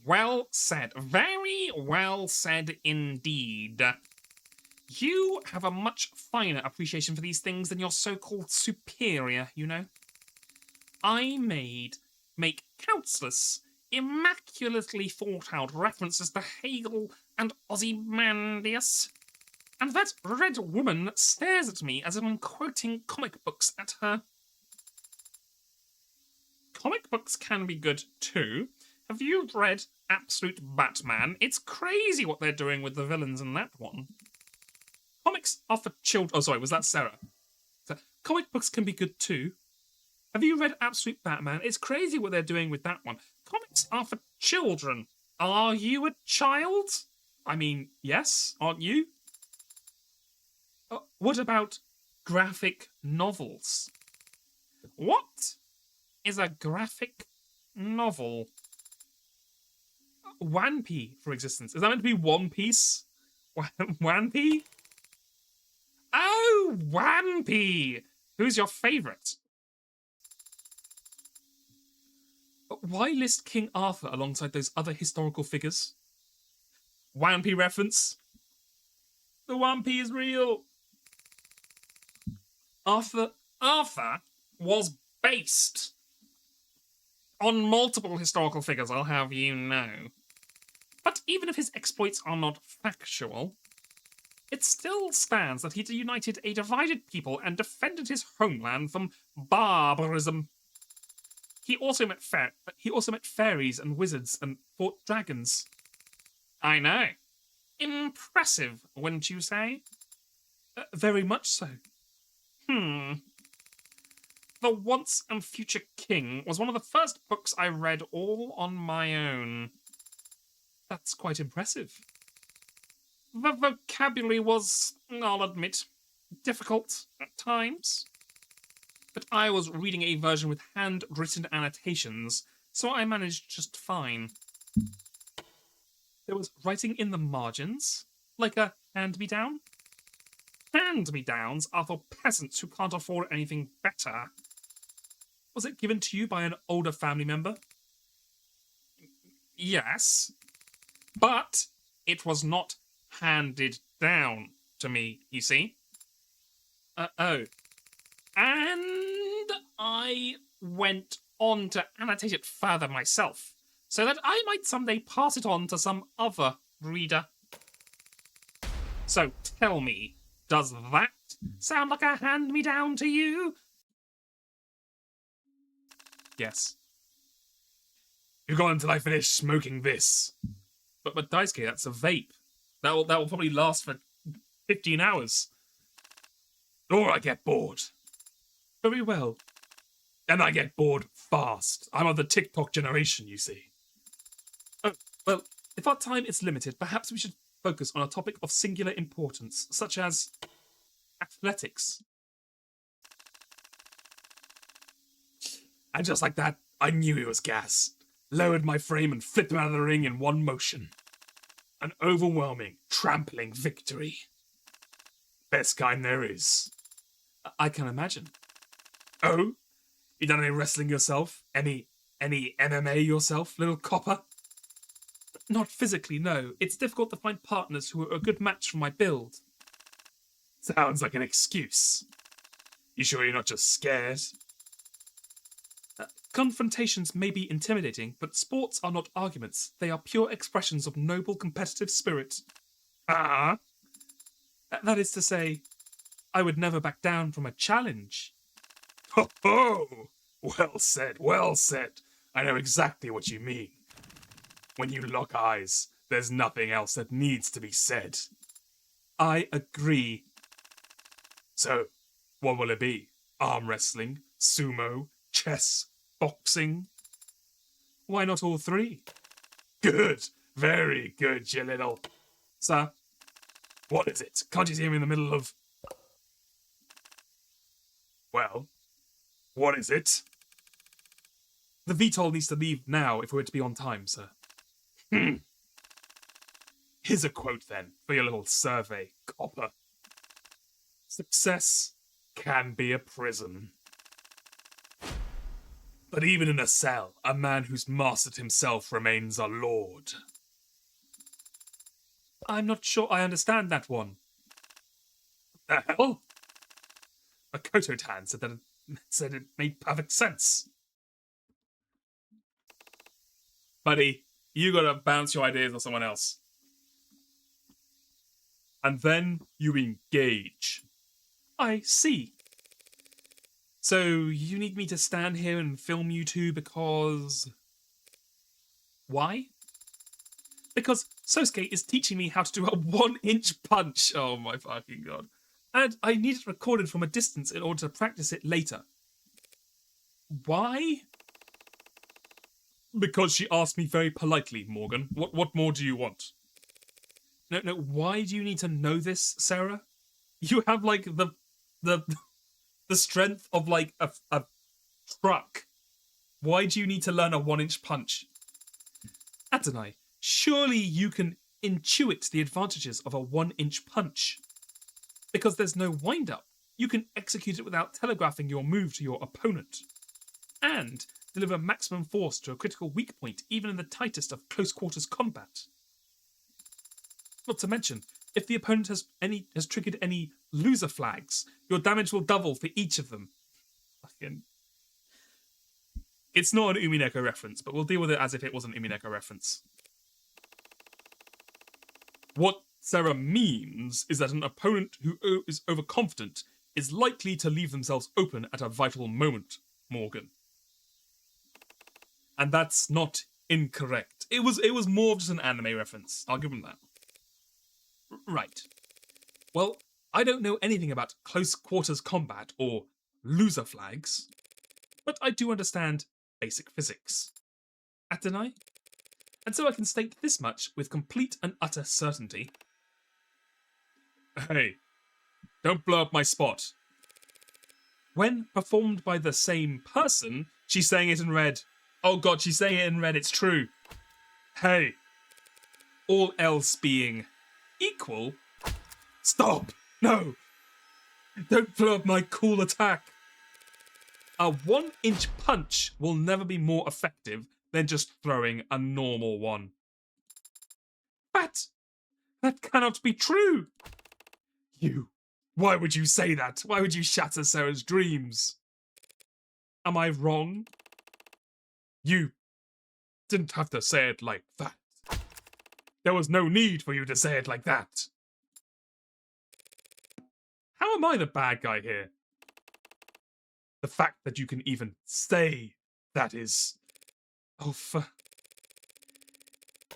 Well said. Very well said indeed. You have a much finer appreciation for these things than your so-called superior, you know. I make countless, immaculately thought-out references to Hegel and Ozymandias, and that red woman stares at me as if I'm quoting comic books at her. Comic books can be good too. Have you read Absolute Batman? It's crazy what they're doing with the villains in that one. Comics are for children. Oh, sorry, was that Sarah? So, comic books can be good too. Have you read Absolute Batman? It's crazy what they're doing with that one. Comics are for children. Are you a child? I mean, yes, aren't you? What about graphic novels? What is a graphic novel? Wanpie, for existence. Is that meant to be One Piece? Wanpie? Oh, Wanpie! Who's your favourite? Why list King Arthur alongside those other historical figures? Wanpie reference. The Wanpie is real. Arthur was based on multiple historical figures, I'll have you know. But even if his exploits are not factual, it still stands that he united a divided people and defended his homeland from barbarism. He also met fairies and wizards and fought dragons. I know. Impressive, wouldn't you say? Very much so. The Once and Future King was one of the first books I read all on my own. That's quite impressive. The vocabulary was, I'll admit, difficult at times. But I was reading a version with handwritten annotations, so I managed just fine. There was writing in the margins, like a hand-me-down. Hand-me-downs are for peasants who can't afford anything better. Was it given to you by an older family member? Yes. But it was not handed down to me, you see. Oh. And I went on to annotate it further myself, so that I might someday pass it on to some other reader. So tell me, does that sound like a hand-me-down to you? Yes. You go until I finish smoking this. But Daisuke, that's a vape. That will probably last for 15 hours. Or I get bored. Very well. And I get bored fast. I'm of the TikTok generation, you see. Oh, well, if our time is limited, perhaps we should focus on a topic of singular importance, such as athletics. And just like that, I knew he was gas. Lowered my frame and flipped him out of the ring in one motion. An overwhelming, trampling victory. Best kind there is. I can imagine. Oh? You done any wrestling yourself? Any MMA yourself, little copper? Not physically, no. It's difficult to find partners who are a good match for my build. Sounds like an excuse. You sure you're not just scared? Confrontations may be intimidating, but sports are not arguments. They are pure expressions of noble competitive spirit. Ah? That is to say, I would never back down from a challenge. Ho ho! Well said, well said. I know exactly what you mean. When you lock eyes, there's nothing else that needs to be said. I agree. So, what will it be? Arm wrestling? Sumo? Chess? Boxing? Why not all three? Good. Very good, you little... Sir? What is it? Can't you see him in the middle of... Well, what is it? The VTOL needs to leave now if we're to be on time, sir. Here's a quote then, for your little survey, copper. Success can be a prison. But even in a cell, a man who's mastered himself remains a lord. I'm not sure I understand that one. The hell? Makoto-tan said it made perfect sense. Buddy, you gotta bounce your ideas on someone else. And then you engage. I see. So you need me to stand here and film you two because... Why? Because Sosuke is teaching me how to do a 1-inch punch. Oh my fucking god. And I need it recorded from a distance in order to practice it later. Why? Because she asked me very politely, Morgan. What more do you want? No, why do you need to know this, Sarah? You have, like, the strength of, like, a truck. Why do you need to learn a 1-inch punch? Adonai, surely you can intuit the advantages of a 1-inch punch. Because there's no wind-up. You can execute it without telegraphing your move to your opponent. And deliver maximum force to a critical weak point, even in the tightest of close-quarters combat. Not to mention, if the opponent has triggered any loser flags, your damage will double for each of them. Fucking... It's not an Umineko reference, but we'll deal with it as if it was an Umineko reference. What Sarah means is that an opponent who is overconfident is likely to leave themselves open at a vital moment, Morgan. And that's not incorrect. It was more of just an anime reference. I'll give them that. Right. Well, I don't know anything about close quarters combat or loser flags, but I do understand basic physics. Adonai? And so I can state this much with complete and utter certainty. Hey, don't blow up my spot. When performed by the same person, she's saying it in red. Oh god, she's saying it in red, it's true. Hey. All else being equal. Stop! No! Don't blow up my cool attack! A 1-inch punch will never be more effective than just throwing a normal one. But That cannot be true. You. Why would you say that? Why would you shatter Sarah's dreams? Am I wrong? You didn't have to say it like that. There was no need for you to say it like that. How am I the bad guy here? The fact that you can even say that is... Oh,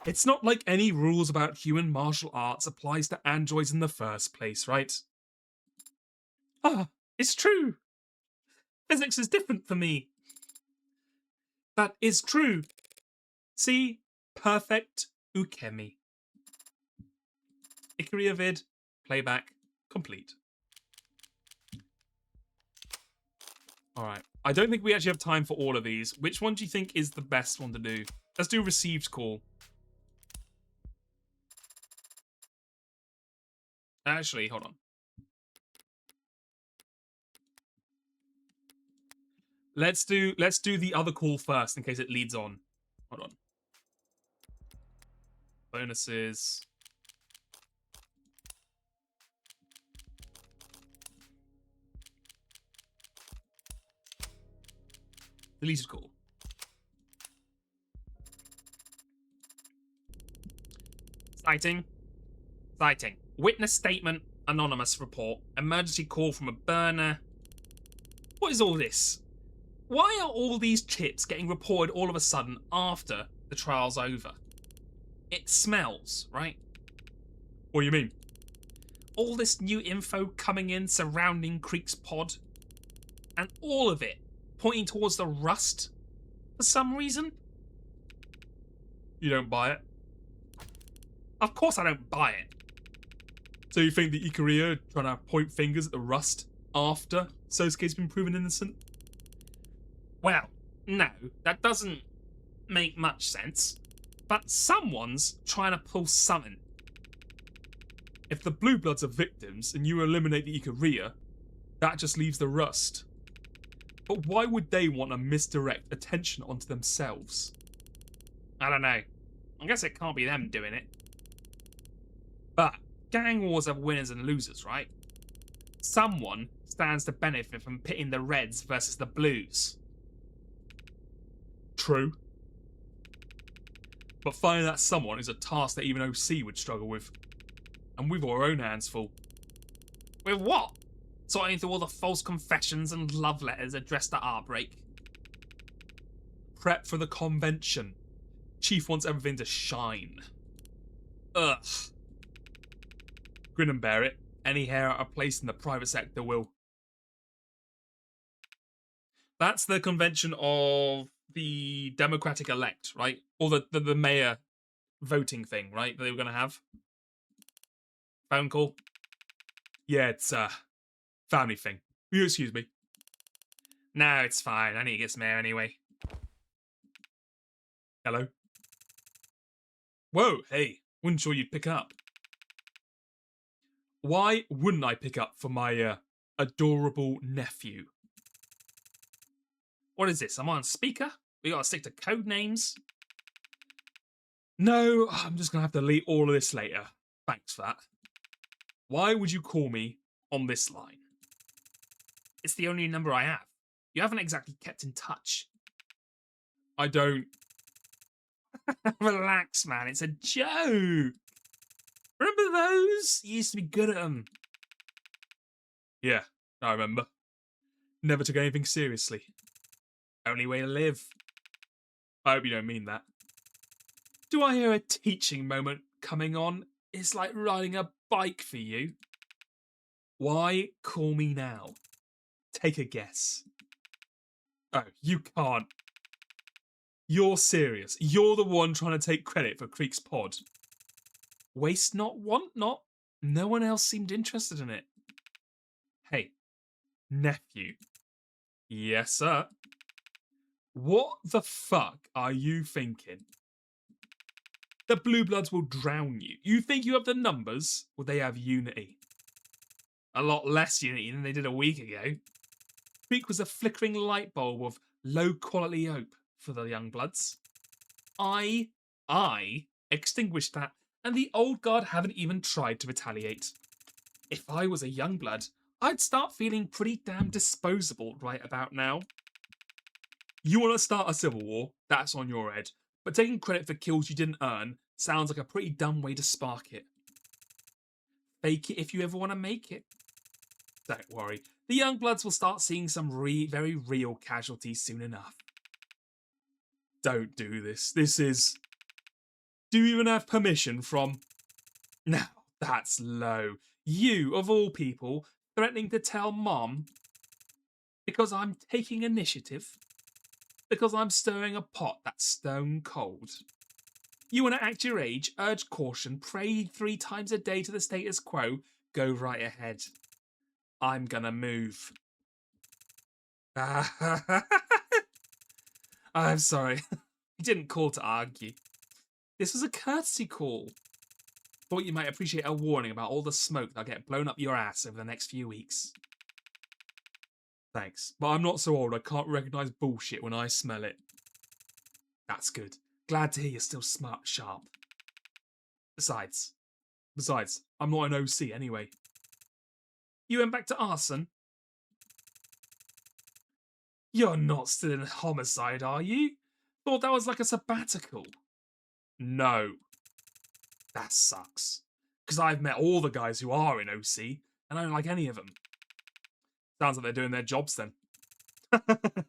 It's not like any rules about human martial arts applies to androids in the first place, right? Ah, it's true. Physics is different for me. That is true. See? Perfect ukemi. Ikaria vid, playback, complete. Alright, I don't think we actually have time for all of these. Which one do you think is the best one to do? Let's do received call. Actually, hold on. Let's do the other call first in case it leads on. Hold on. Bonuses. Deleted call. Sighting. Sighting. Witness statement. Anonymous report. Emergency call from a burner. What is all this? Why are all these chips getting reported all of a sudden after the trial's over? It smells, right? What do you mean? All this new info coming in surrounding Creek's pod. And all of it pointing towards the rust for some reason? You don't buy it? Of course I don't buy it. So you think the Ikaria are trying to point fingers at the rust after Sosuke's been proven innocent? Well, no, that doesn't make much sense. But someone's trying to pull something. If the Blue Bloods are victims and you eliminate the Ikaria, that just leaves the rust. But why would they want to misdirect attention onto themselves? I don't know. I guess it can't be them doing it. But gang wars have winners and losers, right? Someone stands to benefit from pitting the Reds versus the Blues. True. But finding that someone is a task that even OC would struggle with. And we've our own hands full. With what? Sorting through all the false confessions and love letters addressed at Heartbreak. Prep for the convention. Chief wants everything to shine. Ugh. Grin and bear it. Any hair out of place in the private sector will. That's the convention of the Democratic elect, right? Or the mayor voting thing, right? That they were going to have. Phone call. Yeah, it's a family thing. You excuse me. No, it's fine. I need to get some air anyway. Hello? Whoa, hey. Wasn't sure you'd pick up. Why wouldn't I pick up for my adorable nephew? What is this? Am I on speaker? We gotta stick to code names? No, I'm just gonna have to delete all of this later. Thanks for that. Why would you call me on this line? It's the only number I have. You haven't exactly kept in touch. I don't. Relax, man. It's a joke. Remember those? You used to be good at them. Yeah, I remember. Never took anything seriously. Only way to live. I hope you don't mean that. Do I hear a teaching moment coming on? It's like riding a bike for you. Why call me now? Take a guess. Oh, you can't. You're serious. You're the one trying to take credit for Creek's pod. Waste not, want not. No one else seemed interested in it. Hey, nephew. Yes, sir. What the fuck are you thinking? The Blue Bloods will drown you. You think you have the numbers? Well, they have unity. A lot less unity than they did a week ago. Creek was a flickering light bulb of low-quality hope for the young bloods. I extinguished that and the old guard haven't even tried to retaliate. If I was a young blood, I'd start feeling pretty damn disposable right about now. You want to start a civil war? That's on your head. But taking credit for kills you didn't earn sounds like a pretty dumb way to spark it. Fake it if you ever want to make it. Don't worry, the young bloods will start seeing some very real casualties soon enough. Don't do this. This is... Do you even have permission from... Now, that's low. You, of all people, threatening to tell Mom because I'm taking initiative? Because I'm stirring a pot that's stone cold? You want to act your age, urge caution, pray 3 times a day to the status quo? Go right ahead. I'm gonna move. I'm sorry. You didn't call to argue. This was a courtesy call. Thought you might appreciate a warning about all the smoke that'll get blown up your ass over the next few weeks. Thanks, but I'm not so old I can't recognise bullshit when I smell it. That's good. Glad to hear you're still sharp. Besides, I'm not an OC anyway. You went back to arson? You're not still in homicide, are you? Thought that was like a sabbatical. No. That sucks. Because I've met all the guys who are in OC, and I don't like any of them. Sounds like they're doing their jobs then.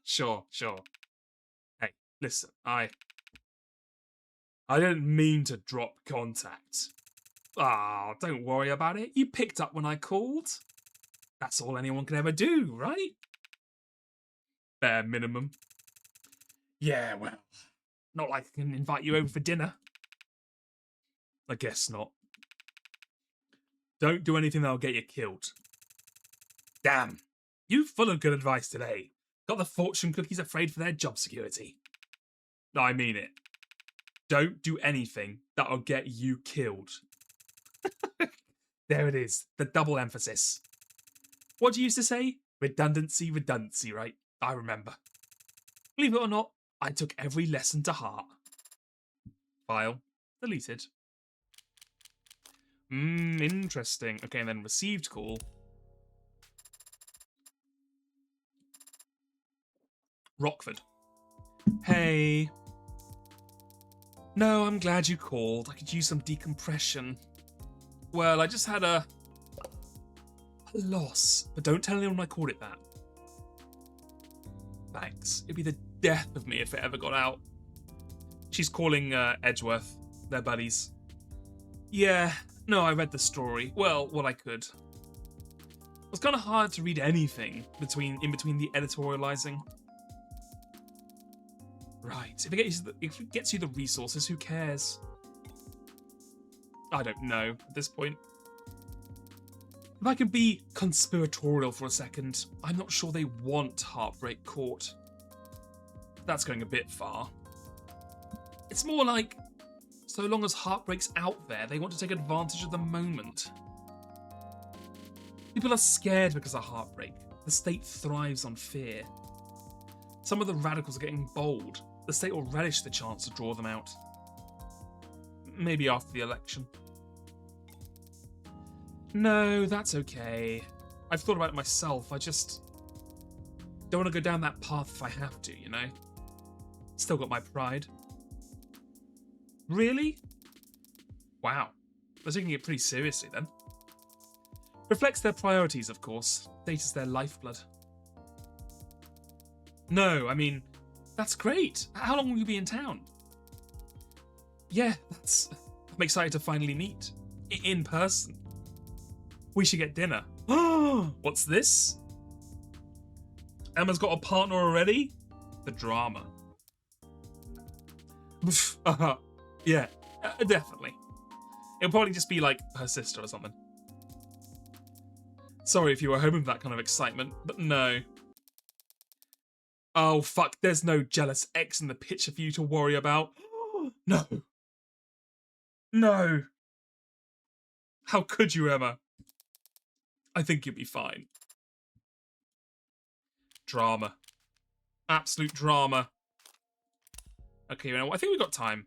Sure. Hey, listen, I didn't mean to drop contact. Ah, don't worry about it. You picked up when I called. That's all anyone can ever do, right? Bare minimum. Yeah, well, not like I can invite you over for dinner. I guess not. Don't do anything that'll get you killed. Damn, you full of good advice today. Got the fortune cookies afraid for their job security. I mean it. Don't do anything that'll get you killed. There it is, the double emphasis. What do you used to say? Redundancy, right? I remember. Believe it or not, I took every lesson to heart. File deleted. Interesting. Okay, and then received call. Rockford. Hey. No, I'm glad you called. I could use some decompression. Well, I just had a loss, but don't tell anyone I called it that. Thanks. It'd be the death of me if it ever got out. She's calling Edgeworth. They're buddies. Yeah, no, I read the story. Well, what I could. It was kind of hard to read anything in between the editorializing. Right, if it gets you the resources, who cares? I don't know at this point. If I can be conspiratorial for a second, I'm not sure they want Heartbreak Court. That's going a bit far. It's more like, so long as Heartbreak's out there, they want to take advantage of the moment. People are scared because of Heartbreak. The state thrives on fear. Some of the radicals are getting bold. The state will relish the chance to draw them out. Maybe after the election. No, that's okay. I've thought about it myself. I just don't want to go down that path if I have to, you know? Still got my pride. Really? Wow. They're taking it pretty seriously then. Reflects their priorities, of course. Data's their lifeblood. No, I mean, that's great. How long will you be in town? Yeah, I'm excited to finally meet. In person. We should get dinner. What's this? Emma's got a partner already? The drama. Yeah, definitely. It'll probably just be like her sister or something. Sorry if you were hoping for that kind of excitement, but no. Oh fuck, there's no jealous ex in the picture for you to worry about. No. No. How could you, Emma? I think you'll be fine. Drama. Absolute drama. Okay, you know what? I think we've got time.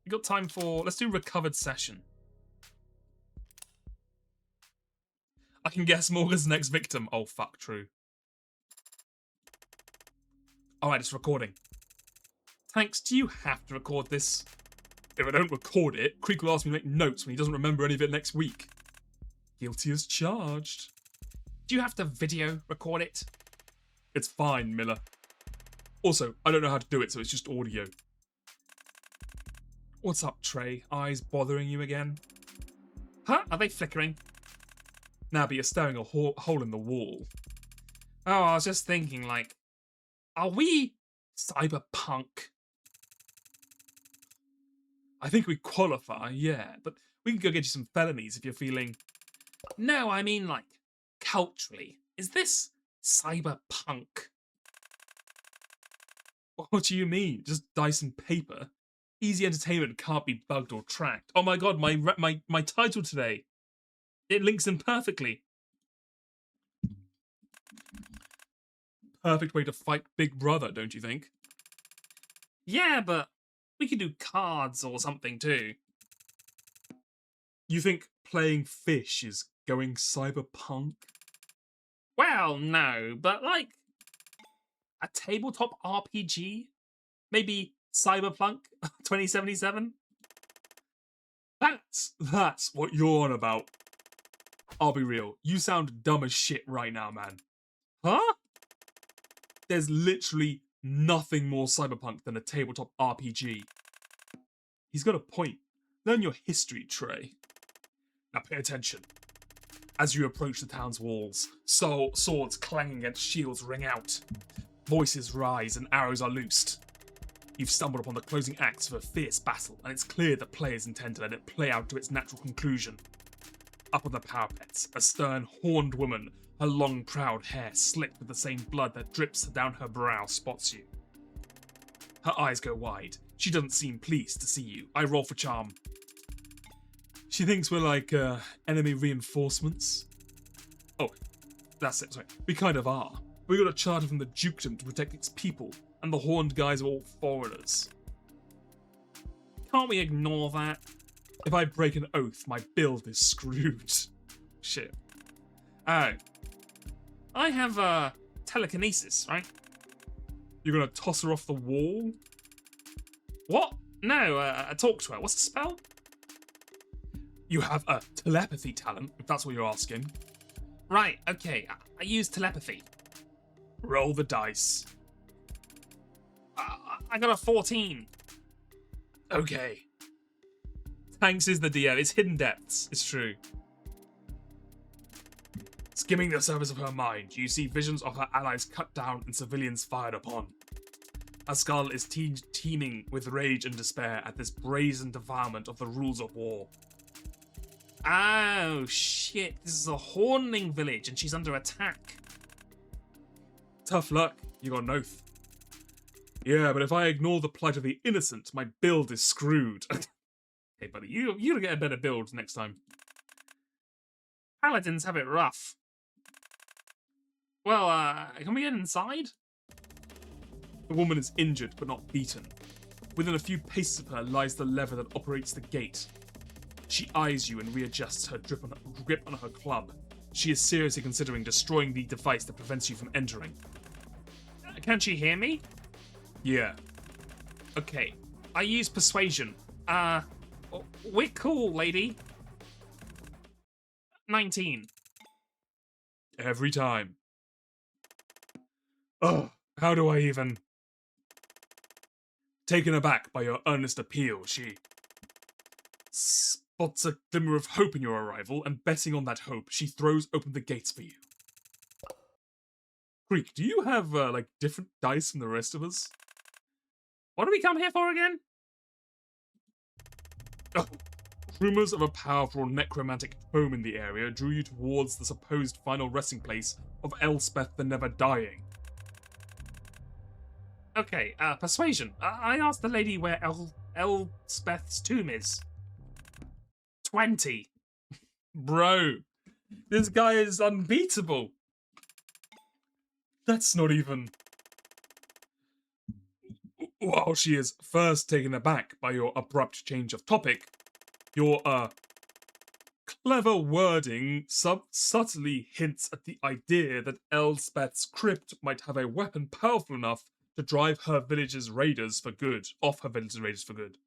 We got time for... Let's do recovered session. I can guess Morgan's next victim. Oh, fuck, true. Alright, it's recording. Tanks, do you have to record this? If I don't record it, Creek will ask me to make notes when he doesn't remember any of it next week. Guilty as charged. Do you have to video record it? It's fine, Miller. Also, I don't know how to do it, so it's just audio. What's up, Trey? Eyes bothering you again? Huh? Are they flickering? Nah, but you're staring a hole in the wall. Oh, I was just thinking, like, are we cyberpunk? I think we qualify, yeah, but we can go get you some felonies if you're feeling... No, I mean, like, culturally. Is this cyberpunk? What do you mean? Just dice and paper? Easy entertainment can't be bugged or tracked. Oh my god, my title today. It links in perfectly. Perfect way to fight Big Brother, don't you think? Yeah, but we could do cards or something too. You think playing fish is going cyberpunk? Well, no, but like a tabletop RPG? Maybe Cyberpunk 2077? That's what you're on about. I'll be real, you sound dumb as shit right now, man. Huh? There's literally nothing more cyberpunk than a tabletop RPG. He's got a point. Learn your history, Trey. Now pay attention. As you approach the town's walls, swords clanging against shields ring out. Voices rise and arrows are loosed. You've stumbled upon the closing acts of a fierce battle, and it's clear that players intend to let it play out to its natural conclusion. Up on the parapets, a stern, horned woman, her long, proud hair slicked with the same blood that drips down her brow, spots you. Her eyes go wide. She doesn't seem pleased to see you. I roll for charm. She thinks we're like, enemy reinforcements. Oh, that's it, sorry. We kind of are. We got a charter from the dukedom to protect its people, and the horned guys are all foreigners. Can't we ignore that? If I break an oath, my build is screwed. Shit. Oh. I have, telekinesis, right? You're gonna toss her off the wall? What? No, talk to her. What's the spell? You have a telepathy talent, if that's what you're asking. Right, okay. I use telepathy. Roll the dice. I got a 14. Okay. Tanks is the DM. It's hidden depths. It's true. Skimming the surface of her mind, you see visions of her allies cut down and civilians fired upon. Her skull is teeming with rage and despair at this brazen defilement of the rules of war. Oh, shit. This is a Horning village and she's under attack. Tough luck. You got an oath. Yeah, but if I ignore the plight of the innocent, my build is screwed. Hey, buddy, you'll get a better build next time. Paladins have it rough. Well, can we get inside? The woman is injured, but not beaten. Within a few paces of her lies the lever that operates the gate. She eyes you and readjusts her grip on her club. She is seriously considering destroying the device that prevents you from entering. Can she hear me? Yeah. Okay. I use persuasion. We're cool, lady. 19. Every time. Ugh, how do I even... Taken aback by your earnest appeal, she spots a glimmer of hope in your arrival, and betting on that hope, she throws open the gates for you. Creek, do you have, like, different dice from the rest of us? What do we come here for again? Oh, rumors of a powerful necromantic home in the area drew you towards the supposed final resting place of Elspeth the Never-Dying. Okay, persuasion. I asked the lady where Elspeth's tomb is. 20. Bro, this guy is unbeatable. That's not even... While she is first taken aback by your abrupt change of topic, your, clever wording subtly hints at the idea that Elspeth's crypt might have a weapon powerful enough to drive her village's raiders for good, off her village's raiders for good.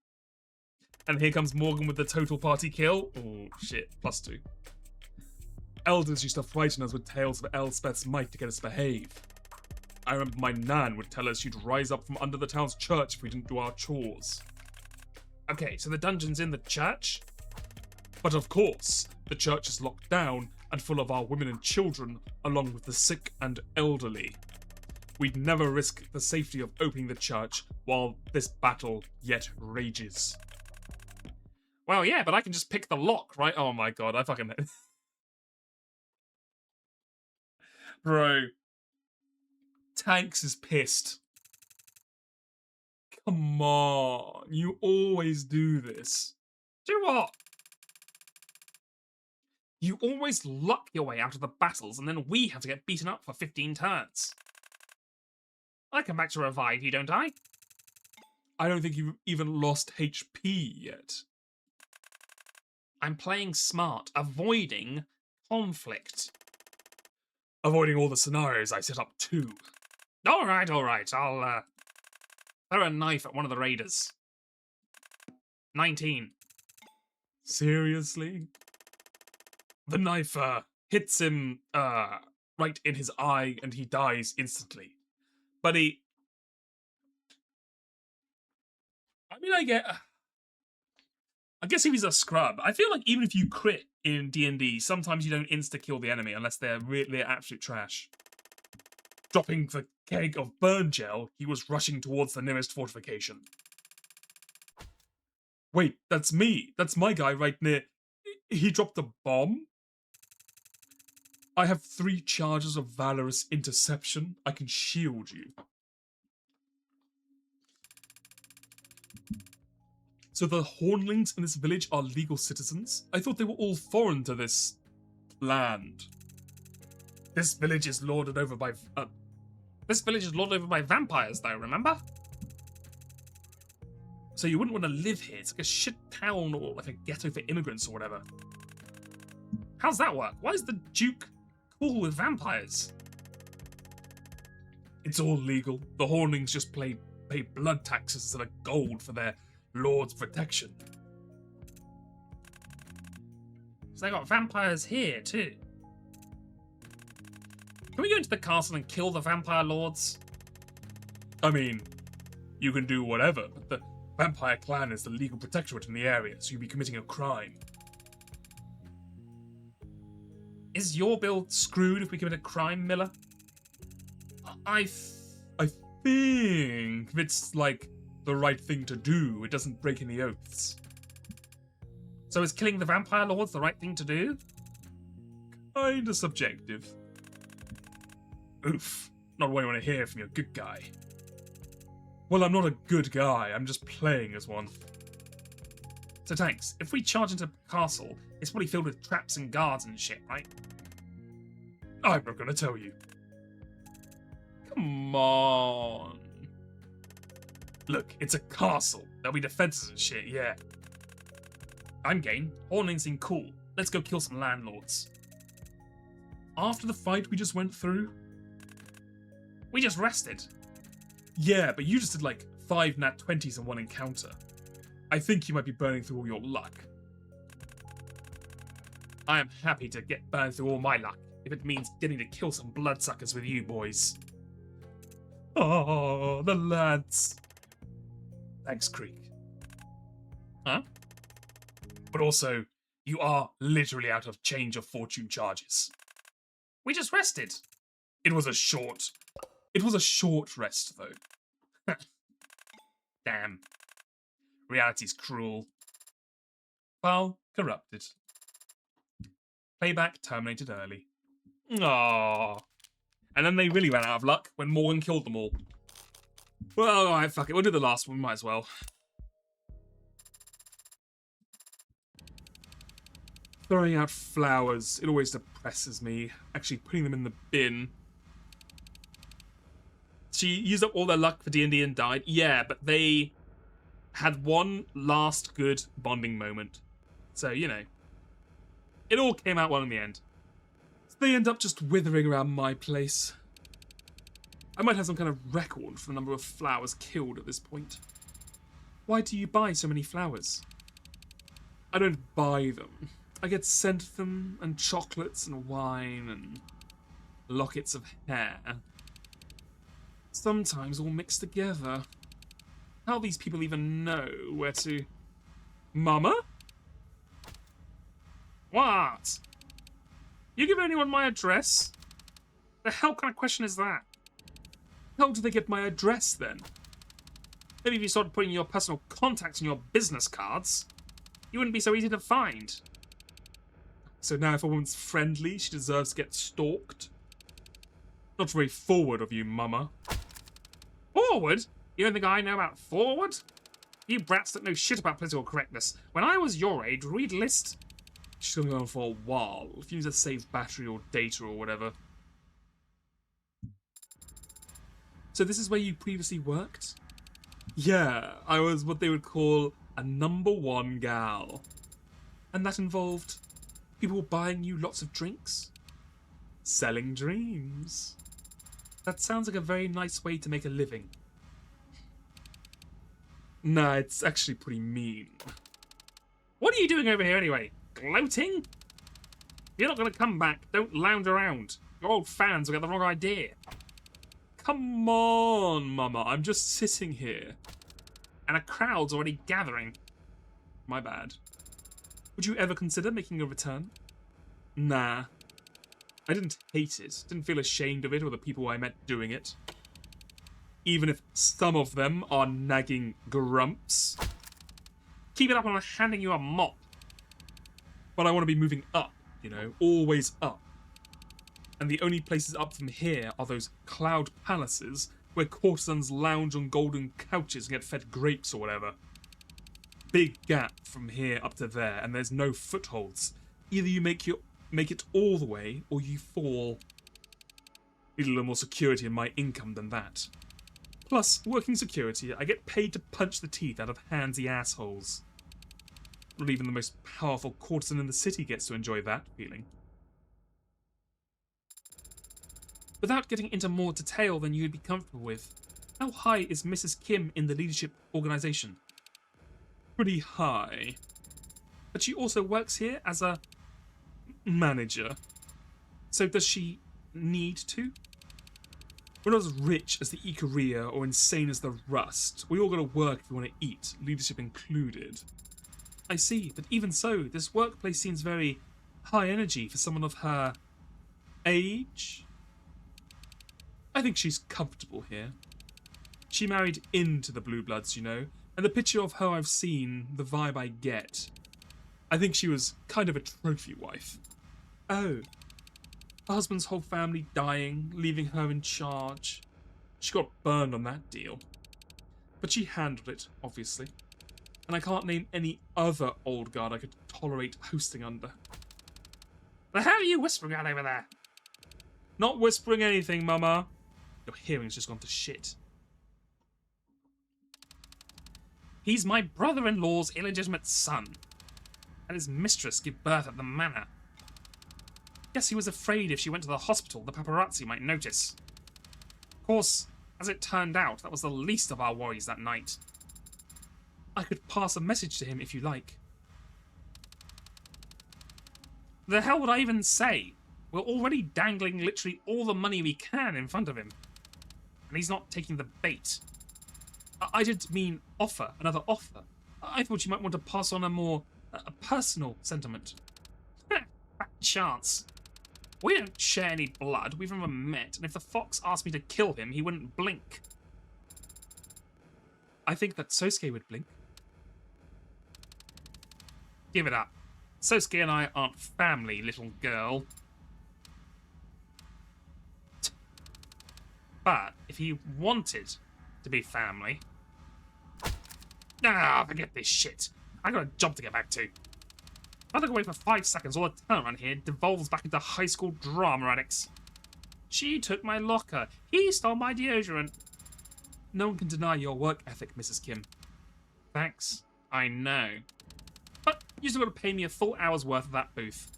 And here comes Morgan with the total party kill. Oh, shit, +2. Elders used to frighten us with tales of Elspeth's might to get us to behave. I remember my nan would tell us she'd rise up from under the town's church if we didn't do our chores. Okay, so the dungeon's in the church? But of course, the church is locked down and full of our women and children, along with the sick and elderly. We'd never risk the safety of opening the church while this battle yet rages. Well, yeah, but I can just pick the lock, right? Oh my god, I fucking... Bro. Tanks is pissed. Come on, you always do this. Do what? You always luck your way out of the battles and then we have to get beaten up for 15 turns. I come back to revive you, don't I? I don't think you've even lost HP yet. I'm playing smart, avoiding conflict. Avoiding all the scenarios I set up too. Alright, I'll throw a knife at one of the raiders. 19. Seriously? The knife hits him right in his eye and he dies instantly. But he... I mean, I guess if he's a scrub, I feel like even if you crit in D&D, sometimes you don't insta-kill the enemy unless they're absolute trash. Dropping the keg of burn gel, he was rushing towards the nearest fortification. Wait, that's me. That's my guy right near... He dropped a bomb? I have 3 charges of Valorous Interception. I can shield you. So the Hornlings in this village are legal citizens? I thought they were all foreign to this land. This village is lorded over by vampires, though, remember? So you wouldn't want to live here. It's like a shit town or like a ghetto for immigrants or whatever. How's that work? Why is the Duke cool with vampires? It's all legal. The Hornlings just pay blood taxes instead of gold for their lord's protection. So they got vampires here too. Can we go into the castle and kill the vampire lords? I mean, you can do whatever, but the vampire clan is the legal protectorate in the area, so you'd be committing a crime. Is your build screwed if we commit a crime, Miller? I think it's like the right thing to do. It doesn't break any oaths. So is killing the vampire lords the right thing to do? Kinda subjective. Oof. Not what I want to hear from your good guy. Well, I'm not a good guy. I'm just playing as one. So Tanks, if we charge into the castle, it's probably filled with traps and guards and shit, right? I'm not gonna tell you. Come on. Look, it's a castle. There'll be defenses and shit, yeah. I'm game. Hornlings seem cool. Let's go kill some landlords. After the fight we just went through? We just rested. Yeah, but you just did like 5 nat 20s in one encounter. I think you might be burning through all your luck. I am happy to get burned through all my luck, if it means getting to kill some bloodsuckers with you boys. Oh, the lads. Thanks, Creek. Huh? But also, you are literally out of change of fortune charges. We just rested. It was a short rest, though. Damn. Reality's cruel. File corrupted. Playback terminated early. Aww. And then they really ran out of luck when Morgan killed them all. Well, alright, fuck it. We'll do the last one. Might as well. Throwing out flowers. It always depresses me. Actually putting them in the bin. She used up all their luck for D&D and died. Yeah, but they had one last good bonding moment. So, you know, it all came out well in the end. So they end up just withering around my place. I might have some kind of record for the number of flowers killed at this point. Why do you buy so many flowers? I don't buy them. I get sent them, and chocolates and wine and lockets of hair. Sometimes all mixed together. How these people even know where to... Mama? What? You give anyone my address? The hell kind of question is that? How do they get my address then? Maybe if you started putting your personal contacts on your business cards, you wouldn't be so easy to find. So now if a woman's friendly, she deserves to get stalked? Not very forward of you, Mama. Forward? You don't think I know about forward? You brats that know shit about political correctness. When I was your age, we'd list... She's gonna go on for a while. If you need to save battery or data or whatever. So this is where you previously worked? Yeah, I was what they would call a #1 gal. And that involved people buying you lots of drinks? Selling dreams. That sounds like a very nice way to make a living. Nah, it's actually pretty mean. What are you doing over here anyway? Gloating? If you're not going to come back, don't lounge around. Your old fans will get the wrong idea. Come on, Mama, I'm just sitting here. And a crowd's already gathering. My bad. Would you ever consider making a return? Nah. I didn't hate it, didn't feel ashamed of it or the people I met doing it. Even if some of them are nagging grumps. Keep it up and I'm handing you a mop. But I want to be moving up, you know, always up. And the only places up from here are those cloud palaces where courtesans lounge on golden couches and get fed grapes or whatever. Big gap from here up to there, and there's no footholds. Either you make it all the way, or you fall. Need a little more security in my income than that. Plus, working security, I get paid to punch the teeth out of handsy assholes. Not even the most powerful courtesan in the city gets to enjoy that feeling. Without getting into more detail than you'd be comfortable with, how high is Mrs. Kim in the leadership organization? Pretty high. But she also works here as a manager. So does she need to? We're not as rich as the Ikaria or insane as the Rust. We all gotta work if we want to eat, leadership included. I see, but even so, this workplace seems very high energy for someone of her age. I think she's comfortable here. She married into the Blue Bloods, you know, and the picture of her I've seen, the vibe I get. I think she was kind of a trophy wife. Oh. Her husband's whole family dying, leaving her in charge. She got burned on that deal. But she handled it, obviously. And I can't name any other old guard I could tolerate hosting under. The hell are you whispering at over there? Not whispering anything, Mama. Your hearing's just gone to shit. He's my brother-in-law's illegitimate son. And his mistress gave birth at the manor. Guess he was afraid if she went to the hospital, the paparazzi might notice. Of course, as it turned out, that was the least of our worries that night. I could pass a message to him if you like. The hell would I even say? We're already dangling literally all the money we can in front of him. And he's not taking the bait. I didn't mean offer, another offer. I thought you might want to pass on a more personal sentiment. Bad chance. We don't share any blood, we've never met, and if the fox asked me to kill him, he wouldn't blink. I think that Sosuke would blink. Give it up. Sosuke and I aren't family, little girl. But if he wanted to be family... forget this shit. I got a job to get back to. If I look away for 5 seconds, all the talent around here devolves back into high school drama addicts. She took my locker. He stole my deodorant. no one can deny your work ethic, Mrs. Kim. Thanks. I know. But you still got to pay me a full hour's worth of that booth.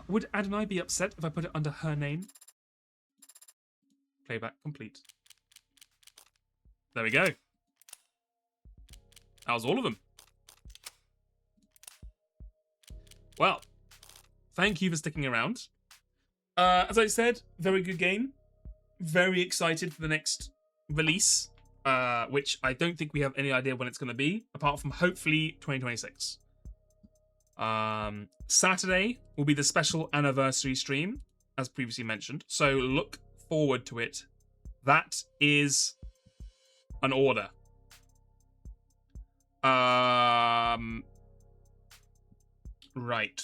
Would Adonai be upset if I put it under her name? Playback complete. There we go. That was all of them. Well, thank you for sticking around. As I said, very good game. Very excited for the next release, which I don't think we have any idea when it's going to be, apart from hopefully 2026. Saturday will be the special anniversary stream, as previously mentioned, so look forward to it. That is an order. Right.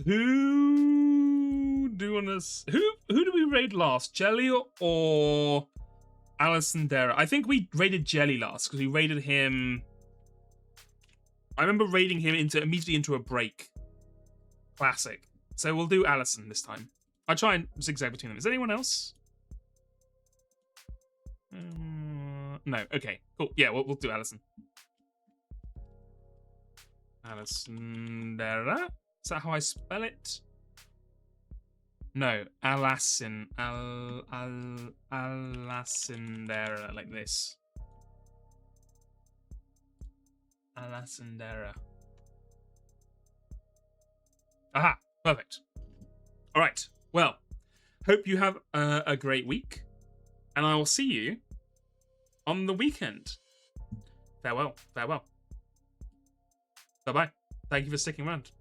Who do we raid last? Jelly or Alison Dara? I think we raided Jelly last because we raided him. I remember raiding him immediately into a break. Classic. So we'll do Alison this time. I'll try and zigzag between them. Is there anyone else? No. Okay. Cool. Yeah, we'll do Alison. Alison Dara. Is that how I spell it? No, Alasin. Alasindera, like this. Alasindera. Aha! Perfect. Alright, well, hope you have a great week, and I will see you on the weekend. Farewell. Farewell. Bye-bye. Thank you for sticking around.